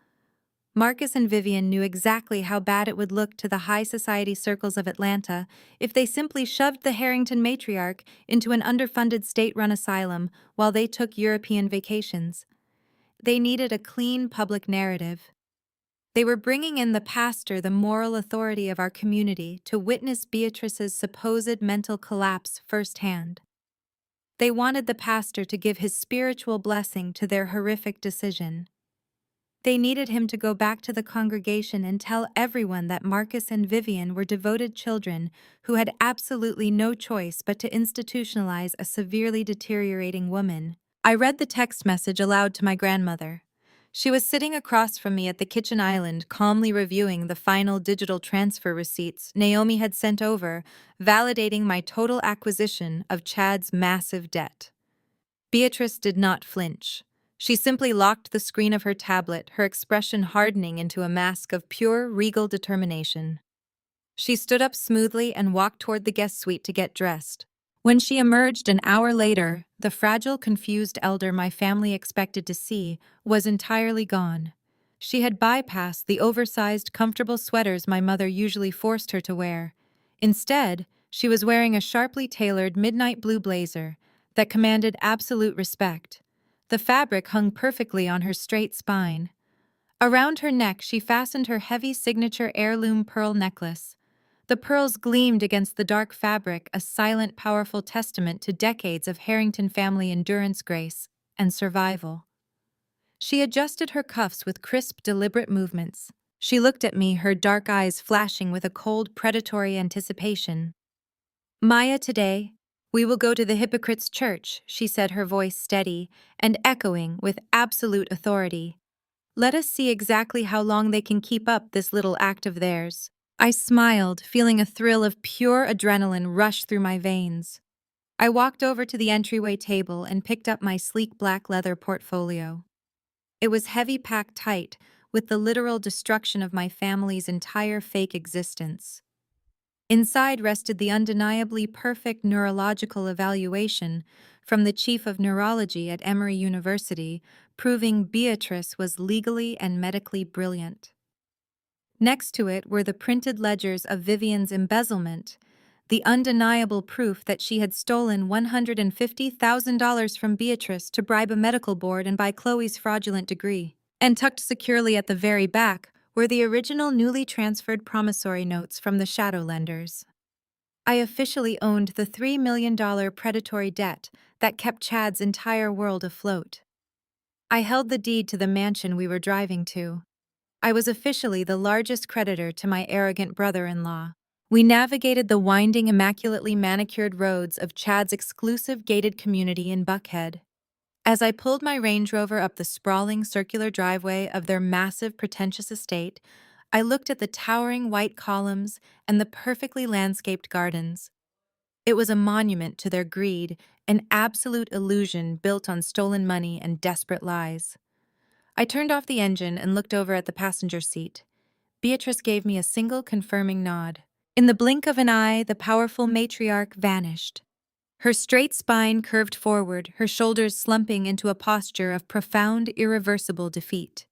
Marcus and Vivian knew exactly how bad it would look to the high society circles of Atlanta if they simply shoved the Harrington matriarch into an underfunded state-run asylum while they took European vacations. They needed a clean public narrative. They were bringing in the pastor, the moral authority of our community, to witness Beatrice's supposed mental collapse firsthand. They wanted the pastor to give his spiritual blessing to their horrific decision. They needed him to go back to the congregation and tell everyone that Marcus and Vivian were devoted children who had absolutely no choice but to institutionalize a severely deteriorating woman. I read the text message aloud to my grandmother. She was sitting across from me at the kitchen island, calmly reviewing the final digital transfer receipts Naomi had sent over, validating my total acquisition of Chad's massive debt. Beatrice did not flinch. She simply locked the screen of her tablet, her expression hardening into a mask of pure, regal determination. She stood up smoothly and walked toward the guest suite to get dressed. When she emerged an hour later, the fragile, confused elder my family expected to see was entirely gone. She had bypassed the oversized, comfortable sweaters my mother usually forced her to wear. Instead, she was wearing a sharply tailored midnight blue blazer that commanded absolute respect. The fabric hung perfectly on her straight spine. Around her neck, she fastened her heavy signature heirloom pearl necklace. The pearls gleamed against the dark fabric, a silent, powerful testament to decades of Harrington family endurance, grace, and survival. She adjusted her cuffs with crisp, deliberate movements. She looked at me, her dark eyes flashing with a cold, predatory anticipation. "Maya, today, we will go to the hypocrite's church," she said, her voice steady and echoing with absolute authority. "Let us see exactly how long they can keep up this little act of theirs." I smiled, feeling a thrill of pure adrenaline rush through my veins. I walked over to the entryway table and picked up my sleek black leather portfolio. It was heavy, packed tight, with the literal destruction of my family's entire fake existence. Inside rested the undeniably perfect neurological evaluation from the chief of neurology at Emory University, proving Beatrice was legally and medically brilliant. Next to it were the printed ledgers of Vivian's embezzlement, the undeniable proof that she had stolen $150,000 from Beatrice to bribe a medical board and buy Chloe's fraudulent degree. And tucked securely at the very back were the original newly transferred promissory notes from the shadow lenders. I officially owned the $3 million predatory debt that kept Chad's entire world afloat. I held the deed to the mansion we were driving to. I was officially the largest creditor to my arrogant brother-in-law. We navigated the winding, immaculately manicured roads of Chad's exclusive gated community in Buckhead. As I pulled my Range Rover up the sprawling circular driveway of their massive, pretentious estate, I looked at the towering white columns and the perfectly landscaped gardens. It was a monument to their greed, an absolute illusion built on stolen money and desperate lies. I turned off the engine and looked over at the passenger seat. Beatrice gave me a single confirming nod. In the blink of an eye, the powerful matriarch vanished. Her straight spine curved forward, her shoulders slumping into a posture of profound, irreversible defeat.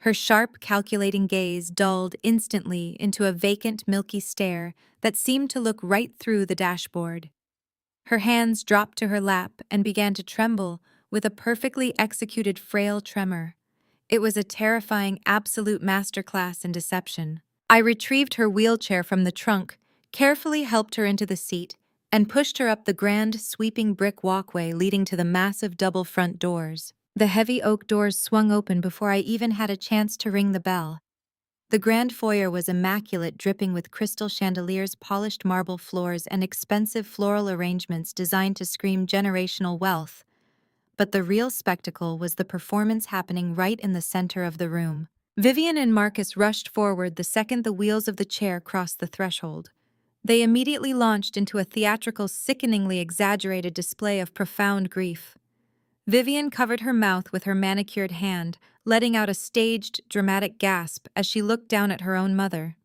Her sharp, calculating gaze dulled instantly into a vacant, milky stare that seemed to look right through the dashboard. Her hands dropped to her lap and began to tremble with a perfectly executed frail tremor. It was a terrifying, absolute masterclass in deception. I retrieved her wheelchair from the trunk, carefully helped her into the seat, and pushed her up the grand, sweeping brick walkway leading to the massive double front doors. The heavy oak doors swung open before I even had a chance to ring the bell. The grand foyer was immaculate, dripping with crystal chandeliers, polished marble floors, and expensive floral arrangements designed to scream generational wealth. But the real spectacle was the performance happening right in the center of the room. Vivian and Marcus rushed forward the second the wheels of the chair crossed the threshold. They immediately launched into a theatrical, sickeningly exaggerated display of profound grief. Vivian covered her mouth with her manicured hand, letting out a staged, dramatic gasp as she looked down at her own mother.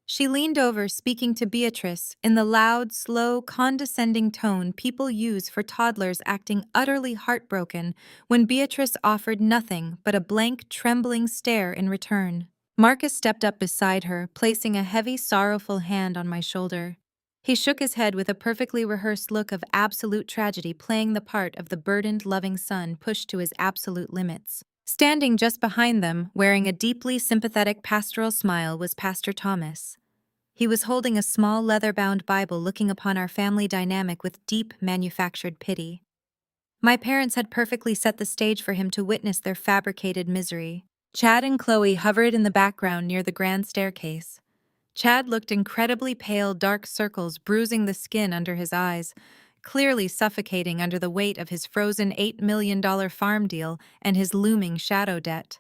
She leaned over, speaking to Beatrice in the loud, slow, condescending tone people use for toddlers acting utterly heartbroken when Beatrice offered nothing but a blank, trembling stare in return. Marcus stepped up beside her, placing a heavy, sorrowful hand on my shoulder. He shook his head with a perfectly rehearsed look of absolute tragedy, playing the part of the burdened, loving son pushed to his absolute limits. Standing just behind them, wearing a deeply sympathetic pastoral smile, was Pastor Thomas. He was holding a small leather-bound Bible, looking upon our family dynamic with deep, manufactured pity. My parents had perfectly set the stage for him to witness their fabricated misery. Chad and Chloe hovered in the background near the grand staircase. Chad looked incredibly pale, dark circles bruising the skin under his eyes, clearly suffocating under the weight of his frozen $8 million farm deal and his looming shadow debt.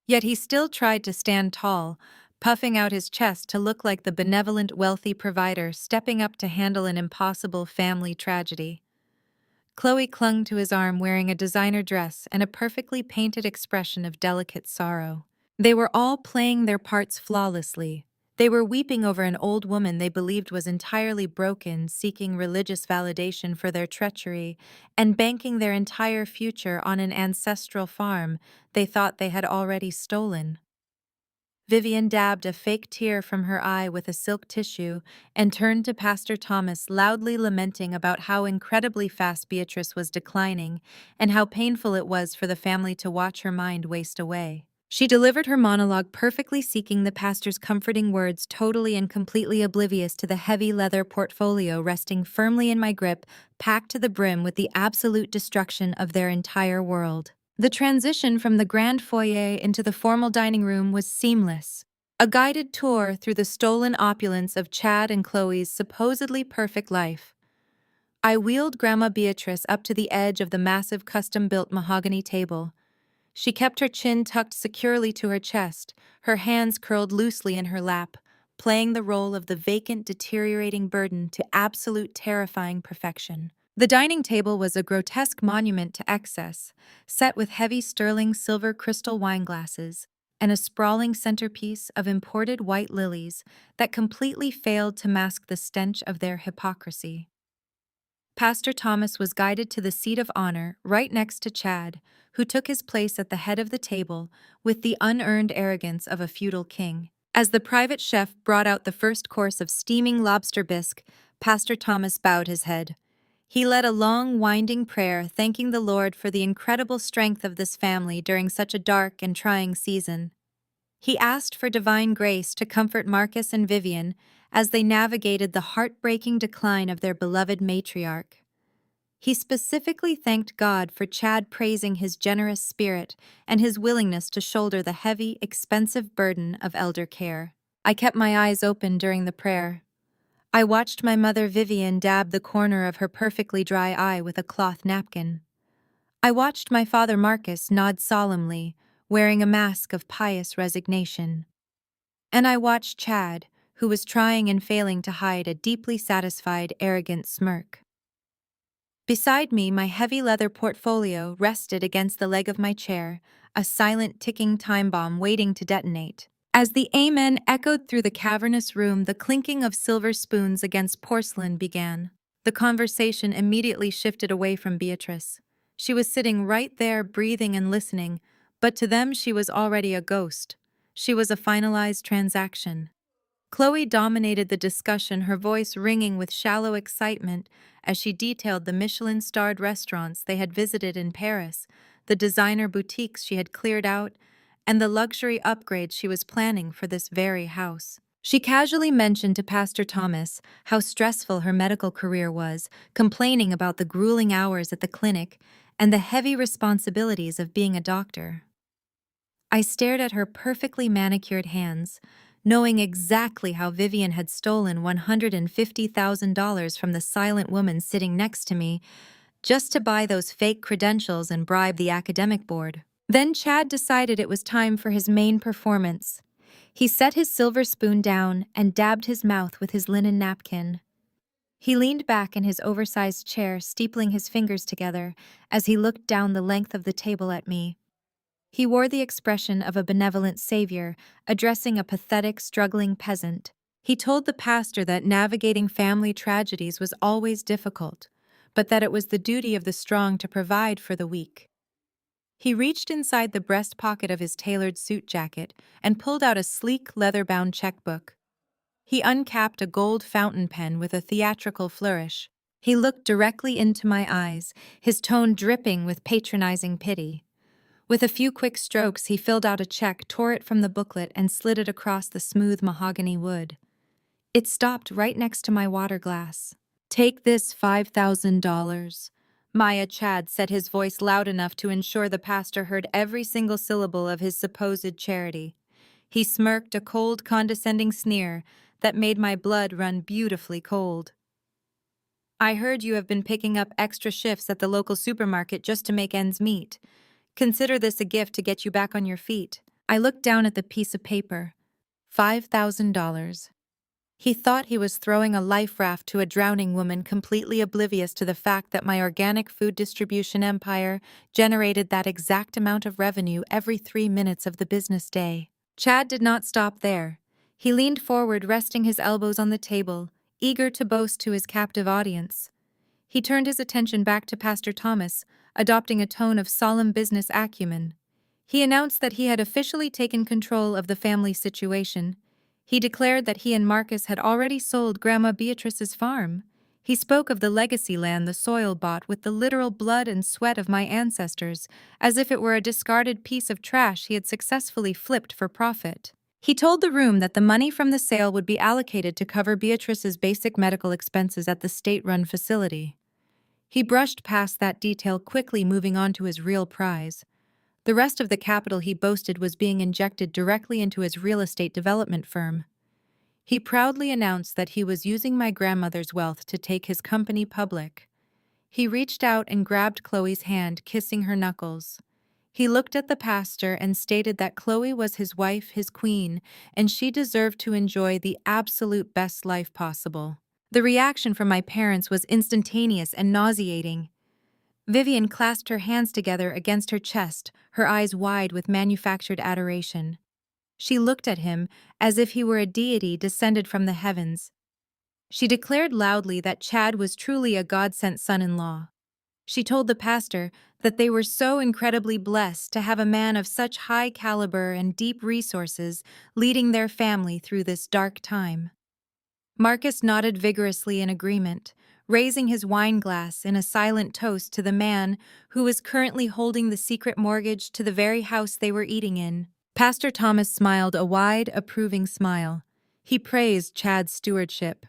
Yet he still tried to stand tall, puffing out his chest to look like the benevolent, wealthy provider stepping up to handle an impossible family tragedy. Chloe clung to his arm wearing a designer dress and a perfectly painted expression of delicate sorrow. They were all playing their parts flawlessly. They were weeping over an old woman they believed was entirely broken, seeking religious validation for their treachery, and banking their entire future on an ancestral farm they thought they had already stolen. Vivian dabbed a fake tear from her eye with a silk tissue and turned to Pastor Thomas, loudly lamenting about how incredibly fast Beatrice was declining and how painful it was for the family to watch her mind waste away. She delivered her monologue perfectly, seeking the pastor's comforting words, totally and completely oblivious to the heavy leather portfolio resting firmly in my grip, packed to the brim with the absolute destruction of their entire world. The transition from the grand foyer into the formal dining room was seamless. A guided tour through the stolen opulence of Chad and Chloe's supposedly perfect life. I wheeled Grandma Beatrice up to the edge of the massive custom-built mahogany table. She kept her chin tucked securely to her chest, her hands curled loosely in her lap, playing the role of the vacant, deteriorating burden to absolute terrifying perfection. The dining table was a grotesque monument to excess, set with heavy sterling silver crystal wine glasses and a sprawling centerpiece of imported white lilies that completely failed to mask the stench of their hypocrisy. Pastor Thomas was guided to the seat of honor right next to Chad, who took his place at the head of the table with the unearned arrogance of a feudal king. As the private chef brought out the first course of steaming lobster bisque, Pastor Thomas bowed his head. He led a long, winding prayer, thanking the Lord for the incredible strength of this family during such a dark and trying season. He asked for divine grace to comfort Marcus and Vivian as they navigated the heartbreaking decline of their beloved matriarch. He specifically thanked God for Chad praising his generous spirit and his willingness to shoulder the heavy, expensive burden of elder care. I kept my eyes open during the prayer. I watched my mother Vivian dab the corner of her perfectly dry eye with a cloth napkin. I watched my father Marcus nod solemnly, wearing a mask of pious resignation. And I watched Chad, who was trying and failing to hide a deeply satisfied, arrogant smirk. Beside me, my heavy leather portfolio rested against the leg of my chair, a silent ticking time bomb waiting to detonate. As the amen echoed through the cavernous room, the clinking of silver spoons against porcelain began. The conversation immediately shifted away from Beatrice. She was sitting right there, breathing and listening, but to them she was already a ghost. She was a finalized transaction. Chloe dominated the discussion, her voice ringing with shallow excitement as she detailed the Michelin-starred restaurants they had visited in Paris, the designer boutiques she had cleared out, and the luxury upgrades she was planning for this very house. She casually mentioned to Pastor Thomas how stressful her medical career was, complaining about the grueling hours at the clinic and the heavy responsibilities of being a doctor. I stared at her perfectly manicured hands, knowing exactly how Vivian had stolen $150,000 from the silent woman sitting next to me just to buy those fake credentials and bribe the academic board. Then Chad decided it was time for his main performance. He set his silver spoon down and dabbed his mouth with his linen napkin. He leaned back in his oversized chair, steepling his fingers together as he looked down the length of the table at me. He wore the expression of a benevolent savior, addressing a pathetic, struggling peasant. He told the pastor that navigating family tragedies was always difficult, but that it was the duty of the strong to provide for the weak. He reached inside the breast pocket of his tailored suit jacket and pulled out a sleek, leather-bound checkbook. He uncapped a gold fountain pen with a theatrical flourish. He looked directly into my eyes, his tone dripping with patronizing pity. With a few quick strokes, he filled out a check, tore it from the booklet, and slid it across the smooth mahogany wood. It stopped right next to my water glass. "Take this $5,000. Chad said, his voice loud enough to ensure the pastor heard every single syllable of his supposed charity. He smirked a cold, condescending sneer that made my blood run beautifully cold. I heard you have been picking up extra shifts at the local supermarket just to make ends meet. Consider this a gift to get you back on your feet. I looked down at the piece of paper. $5,000. He thought he was throwing a life raft to a drowning woman, completely oblivious to the fact that my organic food distribution empire generated that exact amount of revenue every 3 minutes of the business day. Chad did not stop there. He leaned forward, resting his elbows on the table, eager to boast to his captive audience. He turned his attention back to Pastor Thomas, adopting a tone of solemn business acumen. He announced that he had officially taken control of the family situation. He declared that he and Marcus had already sold Grandma Beatrice's farm. He spoke of the legacy land the soil bought with the literal blood and sweat of my ancestors, as if it were a discarded piece of trash he had successfully flipped for profit. He told the room that the money from the sale would be allocated to cover Beatrice's basic medical expenses at the state-run facility. He brushed past that detail, quickly moving on to his real prize. The rest of the capital he boasted was being injected directly into his real estate development firm. He proudly announced that he was using my grandmother's wealth to take his company public. He reached out and grabbed Chloe's hand, kissing her knuckles. He looked at the pastor and stated that Chloe was his wife, his queen, and she deserved to enjoy the absolute best life possible. The reaction from my parents was instantaneous and nauseating. Vivian clasped her hands together against her chest, her eyes wide with manufactured adoration. She looked at him as if he were a deity descended from the heavens. She declared loudly that Chad was truly a God-sent son-in-law. She told the pastor that they were so incredibly blessed to have a man of such high caliber and deep resources leading their family through this dark time. Marcus nodded vigorously in agreement, raising his wine glass in a silent toast to the man who was currently holding the secret mortgage to the very house they were eating in. Pastor Thomas smiled a wide, approving smile. He praised Chad's stewardship.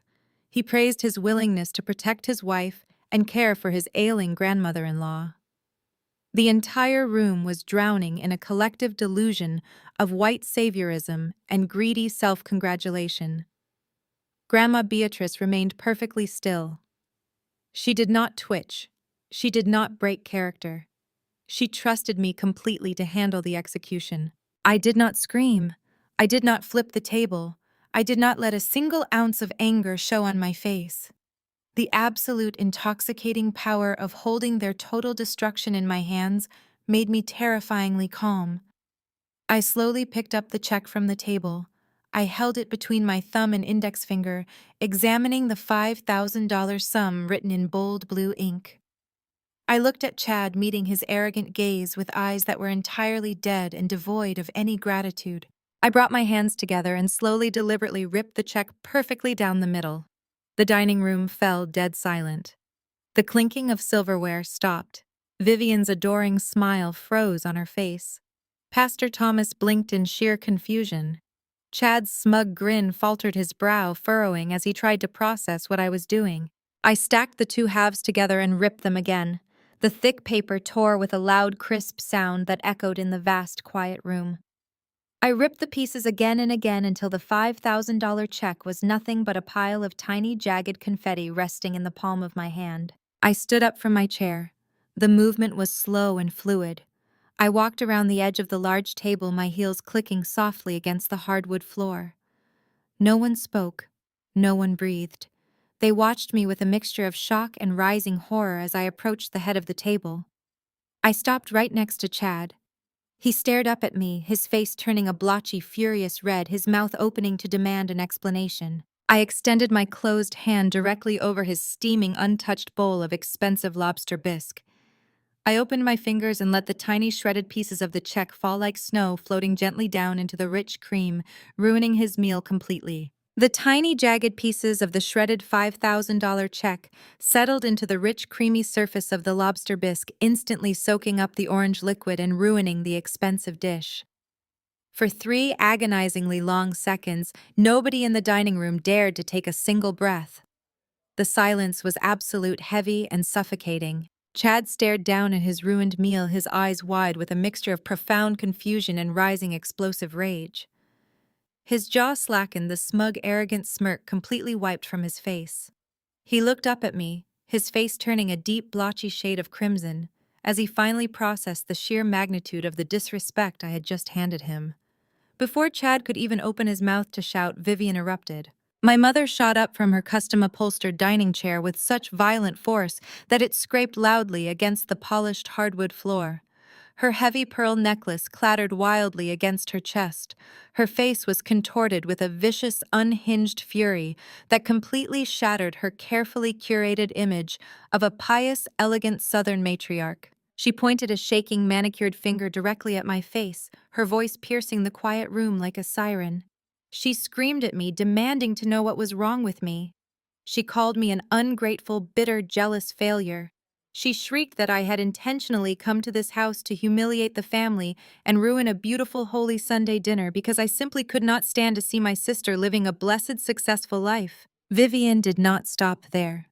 He praised his willingness to protect his wife and care for his ailing grandmother-in-law. The entire room was drowning in a collective delusion of white saviorism and greedy self-congratulation. Grandma Beatrice remained perfectly still. She did not twitch. She did not break character. She trusted me completely to handle the execution. I did not scream. I did not flip the table. I did not let a single ounce of anger show on my face. The absolute intoxicating power of holding their total destruction in my hands made me terrifyingly calm. I slowly picked up the check from the table. I held it between my thumb and index finger, examining the $5,000 sum written in bold blue ink. I looked at Chad, meeting his arrogant gaze with eyes that were entirely dead and devoid of any gratitude. I brought my hands together and slowly, deliberately ripped the check perfectly down the middle. The dining room fell dead silent. The clinking of silverware stopped. Vivian's adoring smile froze on her face. Pastor Thomas blinked in sheer confusion. Chad's smug grin faltered, his brow furrowing as he tried to process what I was doing. I stacked the two halves together and ripped them again. The thick paper tore with a loud, crisp sound that echoed in the vast, quiet room. I ripped the pieces again and again until the $5,000 check was nothing but a pile of tiny, jagged confetti resting in the palm of my hand. I stood up from my chair. The movement was slow and fluid. I walked around the edge of the large table, my heels clicking softly against the hardwood floor. No one spoke. No one breathed. They watched me with a mixture of shock and rising horror as I approached the head of the table. I stopped right next to Chad. He stared up at me, his face turning a blotchy, furious red, his mouth opening to demand an explanation. I extended my closed hand directly over his steaming, untouched bowl of expensive lobster bisque. I opened my fingers and let the tiny shredded pieces of the check fall like snow, floating gently down into the rich cream, ruining his meal completely. The tiny, jagged pieces of the shredded $5,000 check settled into the rich, creamy surface of the lobster bisque, instantly soaking up the orange liquid and ruining the expensive dish. For 3 agonizingly long seconds, nobody in the dining room dared to take a single breath. The silence was absolute, heavy, and suffocating. Chad stared down at his ruined meal, his eyes wide with a mixture of profound confusion and rising explosive rage. His jaw slackened, the smug, arrogant smirk completely wiped from his face. He looked up at me, his face turning a deep, blotchy shade of crimson, as he finally processed the sheer magnitude of the disrespect I had just handed him. Before Chad could even open his mouth to shout, Vivian erupted. My mother shot up from her custom-upholstered dining chair with such violent force that it scraped loudly against the polished hardwood floor. Her heavy pearl necklace clattered wildly against her chest. Her face was contorted with a vicious, unhinged fury that completely shattered her carefully curated image of a pious, elegant Southern matriarch. She pointed a shaking, manicured finger directly at my face, her voice piercing the quiet room like a siren. She screamed at me, demanding to know what was wrong with me. She called me an ungrateful, bitter, jealous failure. She shrieked that I had intentionally come to this house to humiliate the family and ruin a beautiful Holy Sunday dinner because I simply could not stand to see my sister living a blessed, successful life. Vivian did not stop there.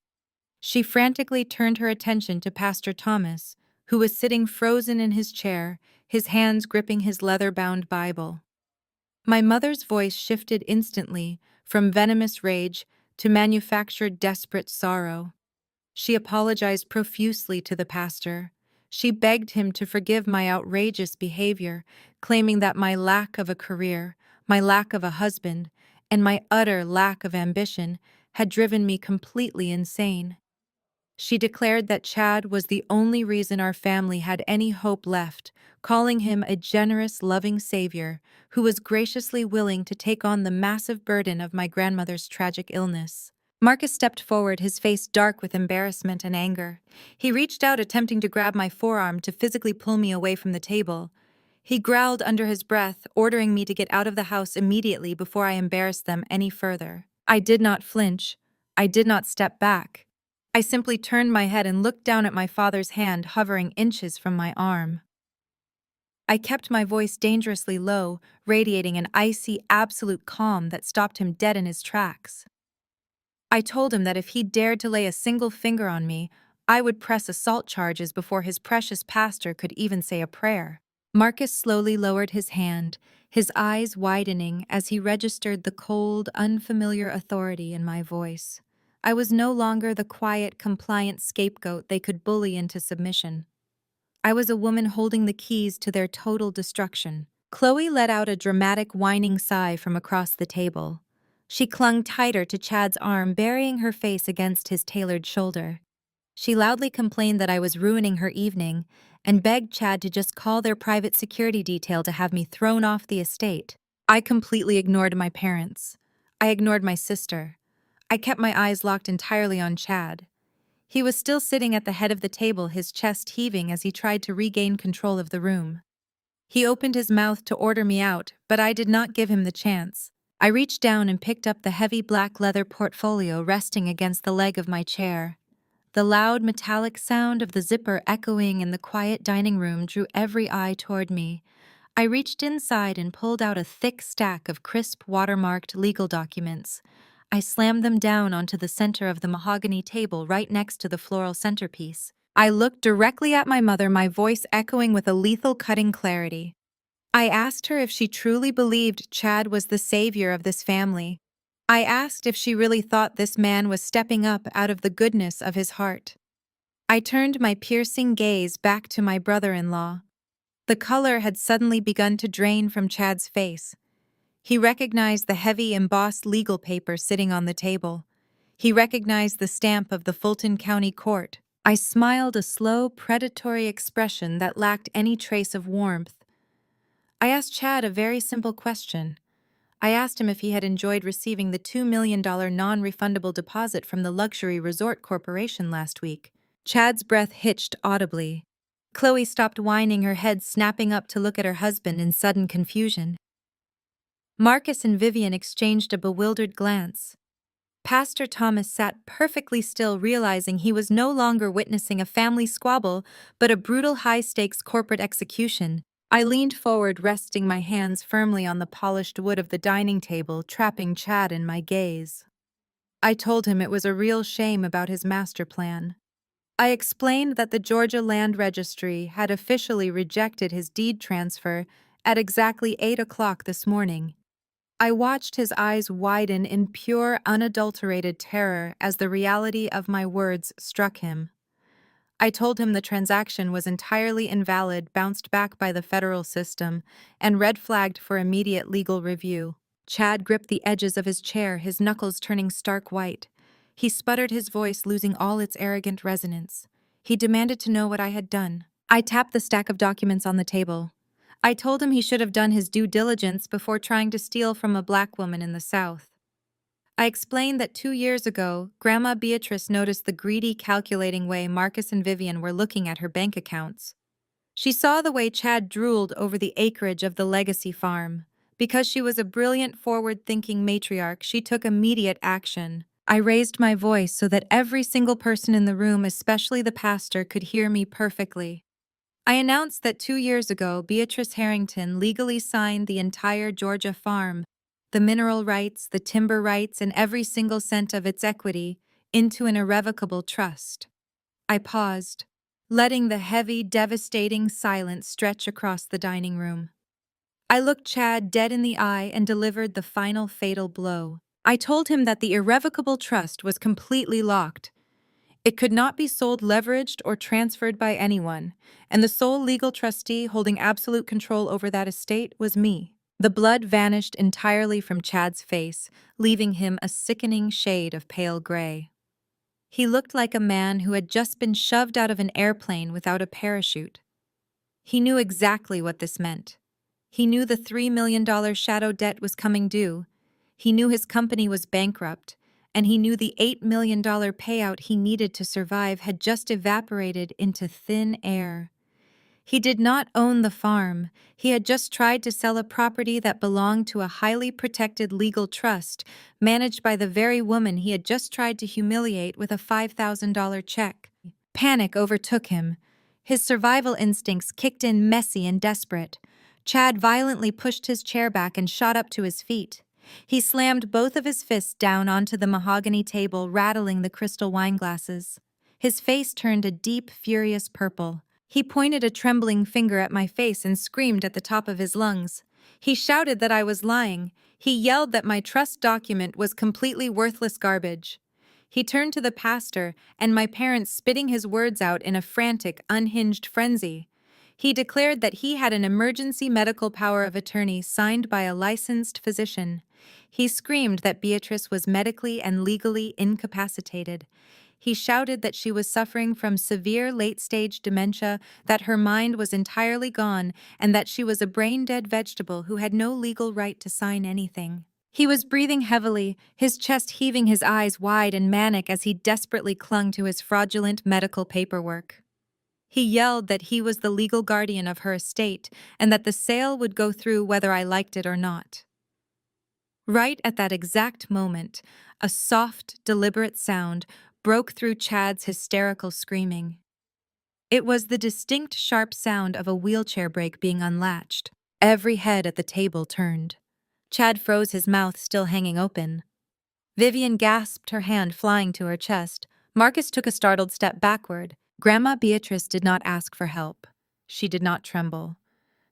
She frantically turned her attention to Pastor Thomas, who was sitting frozen in his chair, his hands gripping his leather-bound Bible. My mother's voice shifted instantly from venomous rage to manufactured desperate sorrow. She apologized profusely to the pastor. She begged him to forgive my outrageous behavior, claiming that my lack of a career, my lack of a husband, and my utter lack of ambition had driven me completely insane. She declared that Chad was the only reason our family had any hope left, calling him a generous, loving savior who was graciously willing to take on the massive burden of my grandmother's tragic illness. Marcus stepped forward, his face dark with embarrassment and anger. He reached out, attempting to grab my forearm to physically pull me away from the table. He growled under his breath, ordering me to get out of the house immediately before I embarrassed them any further. I did not flinch. I did not step back. I simply turned my head and looked down at my father's hand hovering inches from my arm. I kept my voice dangerously low, radiating an icy, absolute calm that stopped him dead in his tracks. I told him that if he dared to lay a single finger on me, I would press assault charges before his precious pastor could even say a prayer. Marcus slowly lowered his hand, his eyes widening as he registered the cold, unfamiliar authority in my voice. I was no longer the quiet, compliant scapegoat they could bully into submission. I was a woman holding the keys to their total destruction. Chloe let out a dramatic, whining sigh from across the table. She clung tighter to Chad's arm, burying her face against his tailored shoulder. She loudly complained that I was ruining her evening and begged Chad to just call their private security detail to have me thrown off the estate. I completely ignored my parents. I ignored my sister. I kept my eyes locked entirely on Chad. He was still sitting at the head of the table, his chest heaving as he tried to regain control of the room. He opened his mouth to order me out, but I did not give him the chance. I reached down and picked up the heavy black leather portfolio resting against the leg of my chair. The loud metallic sound of the zipper echoing in the quiet dining room drew every eye toward me. I reached inside and pulled out a thick stack of crisp, watermarked legal documents. I slammed them down onto the center of the mahogany table right next to the floral centerpiece. I looked directly at my mother, my voice echoing with a lethal cutting clarity. I asked her if she truly believed Chad was the savior of this family. I asked if she really thought this man was stepping up out of the goodness of his heart. I turned my piercing gaze back to my brother-in-law. The color had suddenly begun to drain from Chad's face. He recognized the heavy, embossed legal paper sitting on the table. He recognized the stamp of the Fulton County Court. I smiled, a slow, predatory expression that lacked any trace of warmth. I asked Chad a very simple question. I asked him if he had enjoyed receiving the $2 million non-refundable deposit from the Luxury Resort Corporation last week. Chad's breath hitched audibly. Chloe stopped whining, her head snapping up to look at her husband in sudden confusion. Marcus and Vivian exchanged a bewildered glance. Pastor Thomas sat perfectly still, realizing he was no longer witnessing a family squabble, but a brutal high-stakes corporate execution. I leaned forward, resting my hands firmly on the polished wood of the dining table, trapping Chad in my gaze. I told him it was a real shame about his master plan. I explained that the Georgia Land Registry had officially rejected his deed transfer at exactly 8 o'clock this morning. I watched his eyes widen in pure, unadulterated terror as the reality of my words struck him. I told him the transaction was entirely invalid, bounced back by the federal system, and red flagged for immediate legal review. Chad gripped the edges of his chair, his knuckles turning stark white. He sputtered, his voice losing all its arrogant resonance. He demanded to know what I had done. I tapped the stack of documents on the table. I told him he should have done his due diligence before trying to steal from a black woman in the South. I explained that 2 years ago, Grandma Beatrice noticed the greedy, calculating way Marcus and Vivian were looking at her bank accounts. She saw the way Chad drooled over the acreage of the legacy farm. Because she was a brilliant, forward-thinking matriarch, she took immediate action. I raised my voice so that every single person in the room, especially the pastor, could hear me perfectly. I announced that 2 years ago, Beatrice Harrington legally signed the entire Georgia farm, the mineral rights, the timber rights, and every single cent of its equity, into an irrevocable trust. I paused, letting the heavy, devastating silence stretch across the dining room. I looked Chad dead in the eye and delivered the final fatal blow. I told him that the irrevocable trust was completely locked. It could not be sold, leveraged, or transferred by anyone, and the sole legal trustee holding absolute control over that estate was me. The blood vanished entirely from Chad's face, leaving him a sickening shade of pale gray. He looked like a man who had just been shoved out of an airplane without a parachute. He knew exactly what this meant. He knew the $3 million shadow debt was coming due. He knew his company was bankrupt, and he knew the $8 million payout he needed to survive had just evaporated into thin air. He did not own the farm. He had just tried to sell a property that belonged to a highly protected legal trust, managed by the very woman he had just tried to humiliate with a $5,000 check. Panic overtook him. His survival instincts kicked in, messy and desperate. Chad violently pushed his chair back and shot up to his feet. He slammed both of his fists down onto the mahogany table, rattling the crystal wine glasses. His face turned a deep, furious purple. He pointed a trembling finger at my face and screamed at the top of his lungs. He shouted that I was lying. He yelled that my trust document was completely worthless garbage. He turned to the pastor and my parents, spitting his words out in a frantic, unhinged frenzy. He declared that he had an emergency medical power of attorney signed by a licensed physician. He screamed that Beatrice was medically and legally incapacitated. He shouted that she was suffering from severe late-stage dementia, that her mind was entirely gone, and that she was a brain-dead vegetable who had no legal right to sign anything. He was breathing heavily, his chest heaving, his eyes wide and manic as he desperately clung to his fraudulent medical paperwork. He yelled that he was the legal guardian of her estate and that the sale would go through whether I liked it or not. Right at that exact moment, a soft, deliberate sound broke through Chad's hysterical screaming. It was the distinct, sharp sound of a wheelchair brake being unlatched. Every head at the table turned. Chad froze, his mouth still hanging open. Vivian gasped, her hand flying to her chest. Marcus took a startled step backward. Grandma Beatrice did not ask for help. She did not tremble.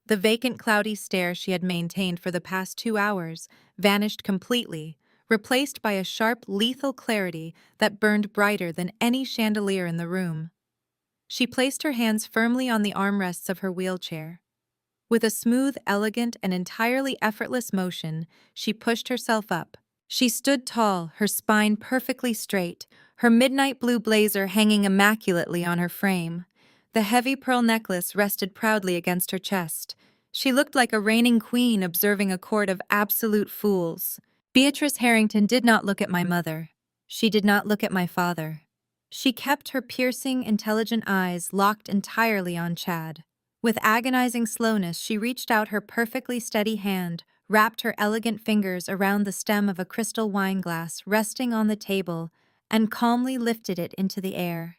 The vacant, cloudy stare she had maintained for the past 2 hours vanished completely, replaced by a sharp, lethal clarity that burned brighter than any chandelier in the room. She placed her hands firmly on the armrests of her wheelchair. With a smooth, elegant, and entirely effortless motion, she pushed herself up. She stood tall, her spine perfectly straight, her midnight blue blazer hanging immaculately on her frame. The heavy pearl necklace rested proudly against her chest. She looked like a reigning queen observing a court of absolute fools. Beatrice Harrington did not look at my mother. She did not look at my father. She kept her piercing, intelligent eyes locked entirely on Chad. With agonizing slowness, she reached out her perfectly steady hand, wrapped her elegant fingers around the stem of a crystal wine glass resting on the table, and calmly lifted it into the air.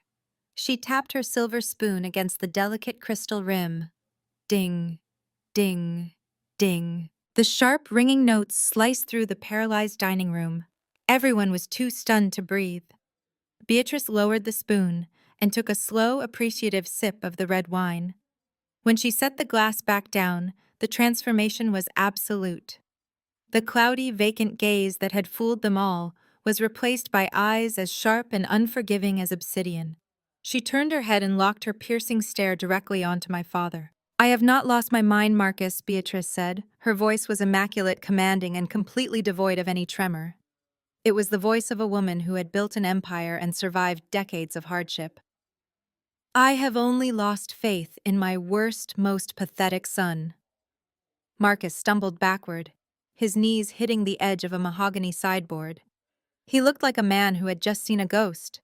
She tapped her silver spoon against the delicate crystal rim. Ding, ding, ding. The sharp, ringing notes sliced through the paralyzed dining room. Everyone was too stunned to breathe. Beatrice lowered the spoon, and took a slow, appreciative sip of the red wine. When she set the glass back down, the transformation was absolute. The cloudy, vacant gaze that had fooled them all was replaced by eyes as sharp and unforgiving as obsidian. She turned her head and locked her piercing stare directly onto my father. "I have not lost my mind, Marcus," Beatrice said. Her voice was immaculate, commanding, and completely devoid of any tremor. It was the voice of a woman who had built an empire and survived decades of hardship. "I have only lost faith in my worst, most pathetic son." Marcus stumbled backward, his knees hitting the edge of a mahogany sideboard. He looked like a man who had just seen a ghost.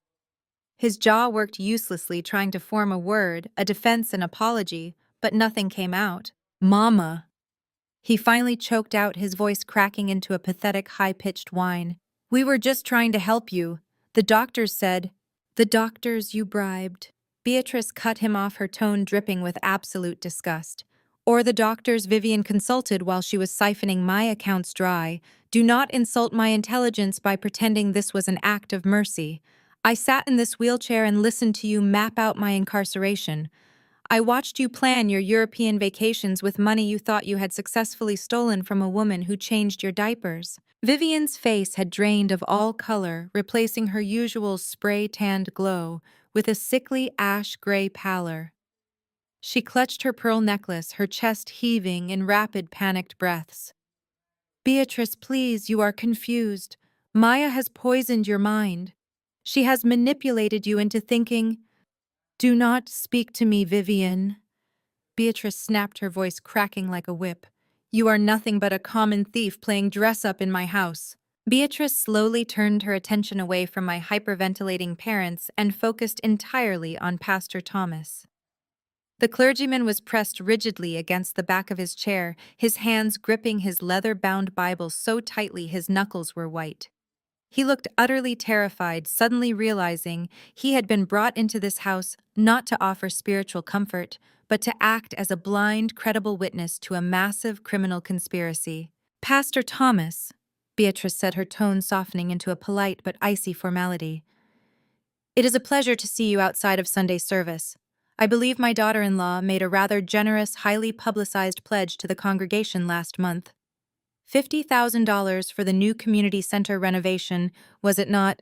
His jaw worked uselessly trying to form a word, a defense, an apology, but nothing came out. "Mama." He finally choked out, his voice cracking into a pathetic, high-pitched whine. "We were just trying to help you. The doctors said—" "The doctors you bribed." Beatrice cut him off, her tone dripping with absolute disgust. "Or the doctors Vivian consulted while she was siphoning my accounts dry. Do not insult my intelligence by pretending this was an act of mercy. I sat in this wheelchair and listened to you map out my incarceration. I watched you plan your European vacations with money you thought you had successfully stolen from a woman who changed your diapers." Vivian's face had drained of all color, replacing her usual spray-tanned glow with a sickly ash-gray pallor. She clutched her pearl necklace, her chest heaving in rapid, panicked breaths. "Beatrice, please, you are confused. Maya has poisoned your mind. She has manipulated you into thinking—" "Do not speak to me, Vivian." Beatrice snapped, her voice cracking like a whip. "You are nothing but a common thief playing dress-up in my house." Beatrice slowly turned her attention away from my hyperventilating parents and focused entirely on Pastor Thomas. The clergyman was pressed rigidly against the back of his chair, his hands gripping his leather-bound Bible so tightly his knuckles were white. He looked utterly terrified, suddenly realizing he had been brought into this house not to offer spiritual comfort, but to act as a blind, credible witness to a massive criminal conspiracy. "Pastor Thomas," Beatrice said, her tone softening into a polite but icy formality, "it is a pleasure to see you outside of Sunday service. I believe my daughter-in-law made a rather generous, highly publicized pledge to the congregation last month. $50,000 for the new community center renovation, was it not?"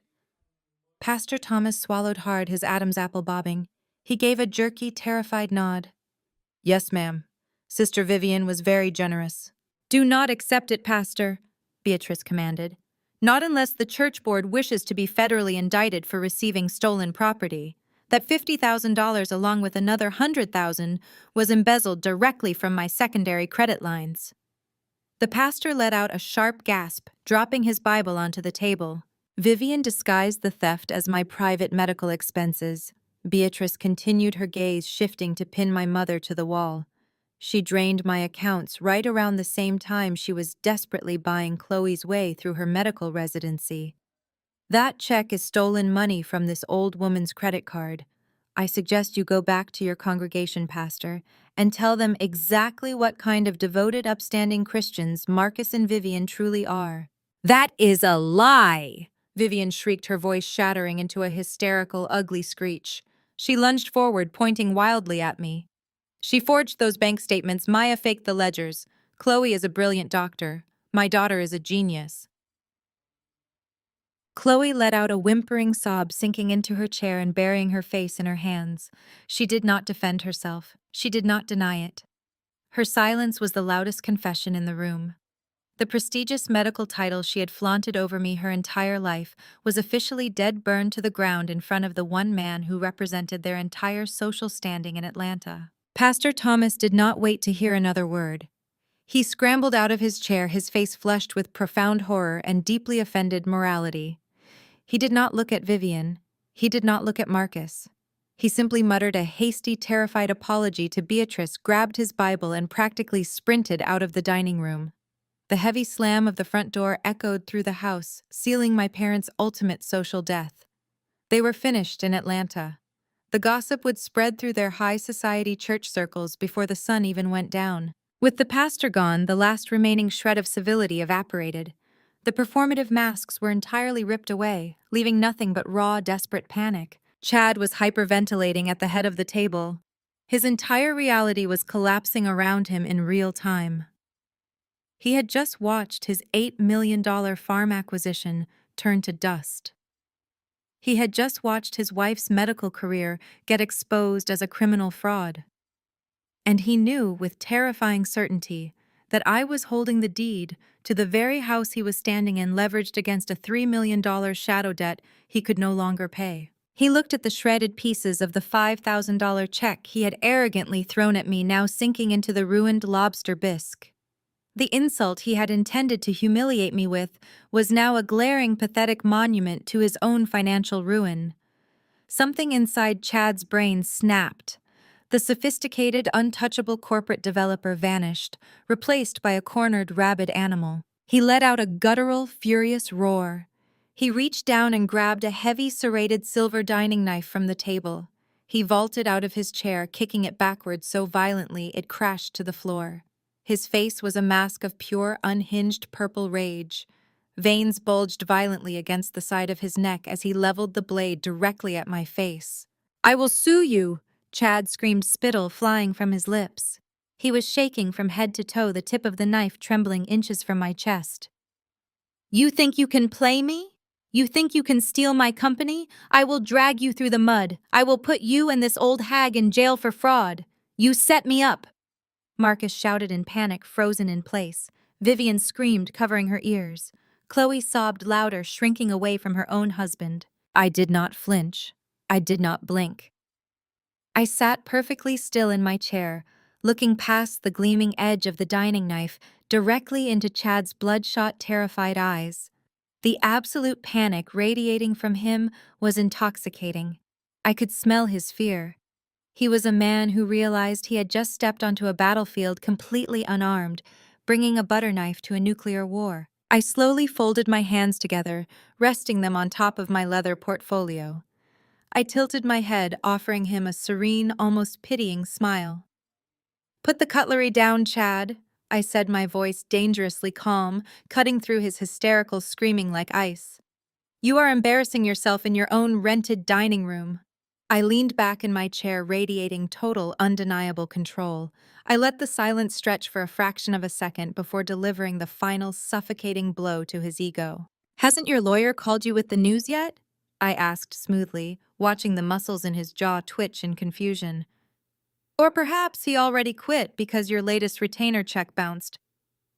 Pastor Thomas swallowed hard, his Adam's apple bobbing. He gave a jerky, terrified nod. "Yes, ma'am. Sister Vivian was very generous." "Do not accept it, Pastor," Beatrice commanded. "Not unless the church board wishes to be federally indicted for receiving stolen property. That $50,000 along with another $100,000 was embezzled directly from my secondary credit lines." The pastor let out a sharp gasp, dropping his Bible onto the table. "Vivian disguised the theft as my private medical expenses." Beatrice continued, her gaze shifting to pin my mother to the wall. "She drained my accounts right around the same time she was desperately buying Chloe's way through her medical residency. That check is stolen money from this old woman's credit card. I suggest you go back to your congregation, Pastor, and tell them exactly what kind of devoted, upstanding Christians Marcus and Vivian truly are." "That is a lie!" Vivian shrieked, her voice shattering into a hysterical, ugly screech. She lunged forward, pointing wildly at me. "She forged those bank statements. Maya faked the ledgers. Chloe is a brilliant doctor. My daughter is a genius." Chloe let out a whimpering sob, sinking into her chair and burying her face in her hands. She did not defend herself. She did not deny it. Her silence was the loudest confession in the room. The prestigious medical title she had flaunted over me her entire life was officially dead burned to the ground in front of the one man who represented their entire social standing in Atlanta. Pastor Thomas did not wait to hear another word. He scrambled out of his chair, his face flushed with profound horror and deeply offended morality. He did not look at Vivian. He did not look at Marcus. He simply muttered a hasty, terrified apology to Beatrice, grabbed his Bible, and practically sprinted out of the dining room. The heavy slam of the front door echoed through the house, sealing my parents' ultimate social death. They were finished in Atlanta. The gossip would spread through their high society church circles before the sun even went down. With the pastor gone, the last remaining shred of civility evaporated. The performative masks were entirely ripped away, leaving nothing but raw, desperate panic. Chad was hyperventilating at the head of the table. His entire reality was collapsing around him in real time. He had just watched his $8 million farm acquisition turn to dust. He had just watched his wife's medical career get exposed as a criminal fraud. And he knew with terrifying certainty that I was holding the deed to the very house he was standing in, leveraged against a $3 million shadow debt he could no longer pay. He looked at the shredded pieces of the $5,000 check he had arrogantly thrown at me, now sinking into the ruined lobster bisque. The insult he had intended to humiliate me with was now a glaring, pathetic monument to his own financial ruin. Something inside Chad's brain snapped. The sophisticated, untouchable corporate developer vanished, replaced by a cornered, rabid animal. He let out a guttural, furious roar. He reached down and grabbed a heavy, serrated silver dining knife from the table. He vaulted out of his chair, kicking it backwards so violently it crashed to the floor. His face was a mask of pure, unhinged purple rage. Veins bulged violently against the side of his neck as he leveled the blade directly at my face. "I will sue you!" Chad screamed, spittle flying from his lips. He was shaking from head to toe, the tip of the knife trembling inches from my chest. "You think you can play me? You think you can steal my company? I will drag you through the mud. I will put you and this old hag in jail for fraud. You set me up!" Marcus shouted in panic, frozen in place. Vivian screamed, covering her ears. Chloe sobbed louder, shrinking away from her own husband. I did not flinch. I did not blink. I sat perfectly still in my chair, looking past the gleaming edge of the dining knife directly into Chad's bloodshot, terrified eyes. The absolute panic radiating from him was intoxicating. I could smell his fear. He was a man who realized he had just stepped onto a battlefield completely unarmed, bringing a butter knife to a nuclear war. I slowly folded my hands together, resting them on top of my leather portfolio. I tilted my head, offering him a serene, almost pitying smile. "Put the cutlery down, Chad," I said, my voice dangerously calm, cutting through his hysterical screaming like ice. "You are embarrassing yourself in your own rented dining room." I leaned back in my chair, radiating total, undeniable control. I let the silence stretch for a fraction of a second before delivering the final, suffocating blow to his ego. "Hasn't your lawyer called you with the news yet?" I asked smoothly, watching the muscles in his jaw twitch in confusion. "Or perhaps he already quit because your latest retainer check bounced.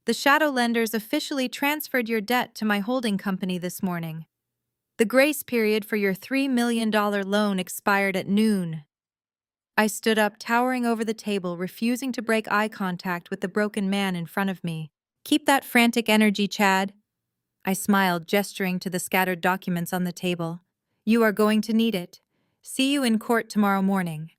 The shadow lenders officially transferred your debt to my holding company this morning. The grace period for your $3 million loan expired at noon." I stood up, towering over the table, refusing to break eye contact with the broken man in front of me. "Keep that frantic energy, Chad." I smiled, gesturing to the scattered documents on the table. "You are going to need it. See you in court tomorrow morning."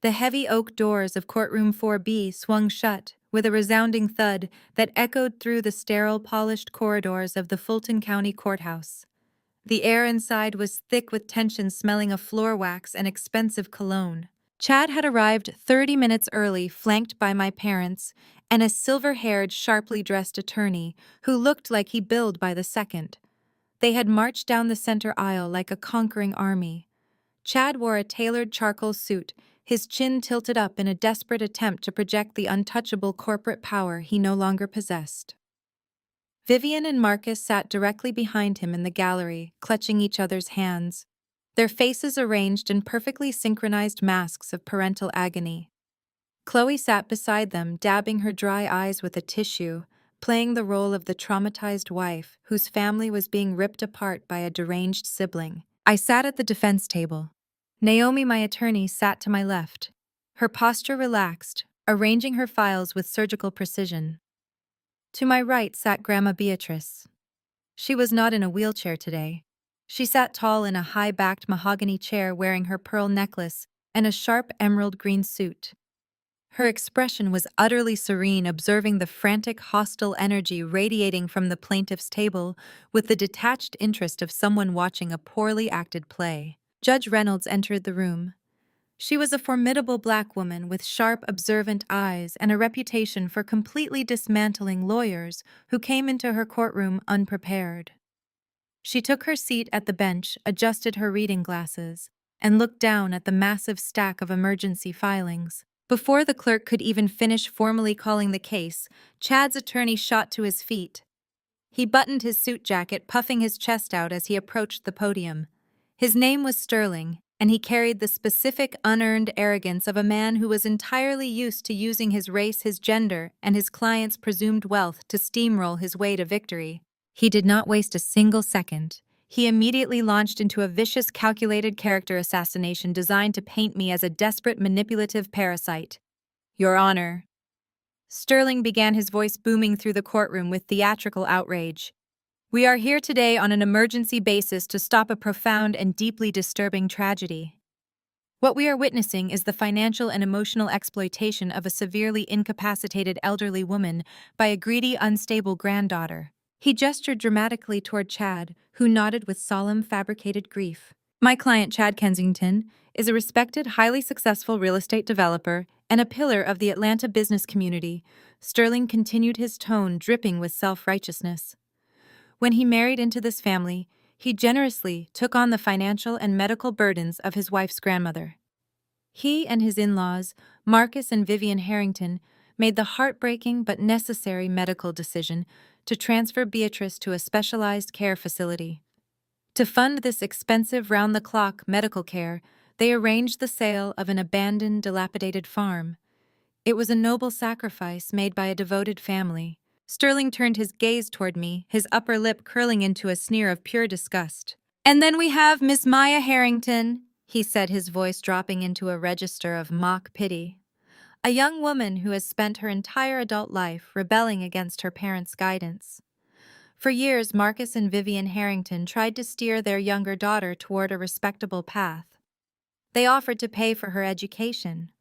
The heavy oak doors of courtroom 4B swung shut with a resounding thud that echoed through the sterile, polished corridors of the Fulton County Courthouse. The air inside was thick with tension, smelling of floor wax and expensive cologne. Chad had arrived 30 minutes early, flanked by my parents and a silver-haired, sharply dressed attorney who looked like he billed by the second. They had marched down the center aisle like a conquering army. Chad wore a tailored charcoal suit, his chin tilted up in a desperate attempt to project the untouchable corporate power he no longer possessed. Vivian and Marcus sat directly behind him in the gallery, clutching each other's hands, their faces arranged in perfectly synchronized masks of parental agony. Chloe sat beside them, dabbing her dry eyes with a tissue, playing the role of the traumatized wife whose family was being ripped apart by a deranged sibling. I sat at the defense table. Naomi, my attorney, sat to my left, her posture relaxed, arranging her files with surgical precision. To my right sat Grandma Beatrice. She was not in a wheelchair today. She sat tall in a high-backed mahogany chair, wearing her pearl necklace and a sharp emerald green suit. Her expression was utterly serene, observing the frantic, hostile energy radiating from the plaintiff's table with the detached interest of someone watching a poorly acted play. Judge Reynolds entered the room. She was a formidable black woman with sharp, observant eyes and a reputation for completely dismantling lawyers who came into her courtroom unprepared. She took her seat at the bench, adjusted her reading glasses. and looked down at the massive stack of emergency filings. Before the clerk could even finish formally calling the case, Chad's attorney shot to his feet. He buttoned his suit jacket, puffing his chest out as he approached the podium. His name was Sterling, and he carried the specific, unearned arrogance of a man who was entirely used to using his race, his gender, and his client's presumed wealth to steamroll his way to victory. He did not waste a single second. He immediately launched into a vicious, calculated character assassination designed to paint me as a desperate, manipulative parasite. Your Honor. Sterling began, his voice booming through the courtroom with theatrical outrage. We are here today on an emergency basis to stop a profound and deeply disturbing tragedy. What we are witnessing is the financial and emotional exploitation of a severely incapacitated elderly woman by a greedy, unstable granddaughter. He gestured dramatically toward Chad, who nodded with solemn, fabricated grief. My client, Chad Kensington, is a respected, highly successful real estate developer and a pillar of the Atlanta business community. Sterling continued, his tone dripping with self-righteousness. When he married into this family, he generously took on the financial and medical burdens of his wife's grandmother. He and his in-laws, Marcus and Vivian Harrington, made the heartbreaking but necessary medical decision to transfer Beatrice to a specialized care facility. To fund this expensive round-the-clock medical care, they arranged the sale of an abandoned, dilapidated farm. It was a noble sacrifice made by a devoted family. Sterling turned his gaze toward me, his upper lip curling into a sneer of pure disgust. And then we have Miss Maya Harrington, he said, his voice dropping into a register of mock pity. A young woman who has spent her entire adult life rebelling against her parents' guidance. For years, Marcus and Vivian Harrington tried to steer their younger daughter toward a respectable path. They offered to pay for her education.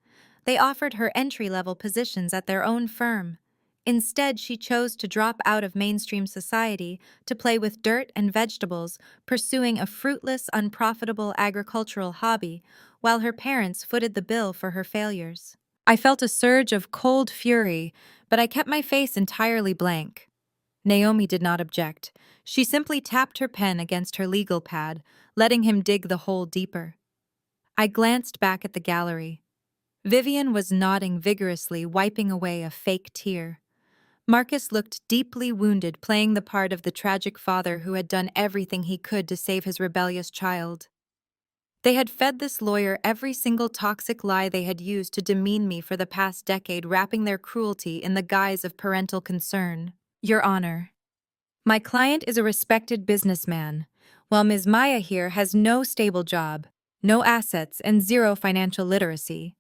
They offered her entry-level positions at their own firm. Instead, she chose to drop out of mainstream society to play with dirt and vegetables, pursuing a fruitless, unprofitable agricultural hobby, while her parents footed the bill for her failures. I felt a surge of cold fury, but I kept my face entirely blank. Naomi did not object. She simply tapped her pen against her legal pad, letting him dig the hole deeper. I glanced back at the gallery. Vivian was nodding vigorously, wiping away a fake tear. Marcus looked deeply wounded, playing the part of the tragic father who had done everything he could to save his rebellious child. They had fed this lawyer every single toxic lie they had used to demean me for the past decade, wrapping their cruelty in the guise of parental concern. Your Honor, my client is a respected businessman, while Ms. Maya here has no stable job, no assets, and zero financial literacy.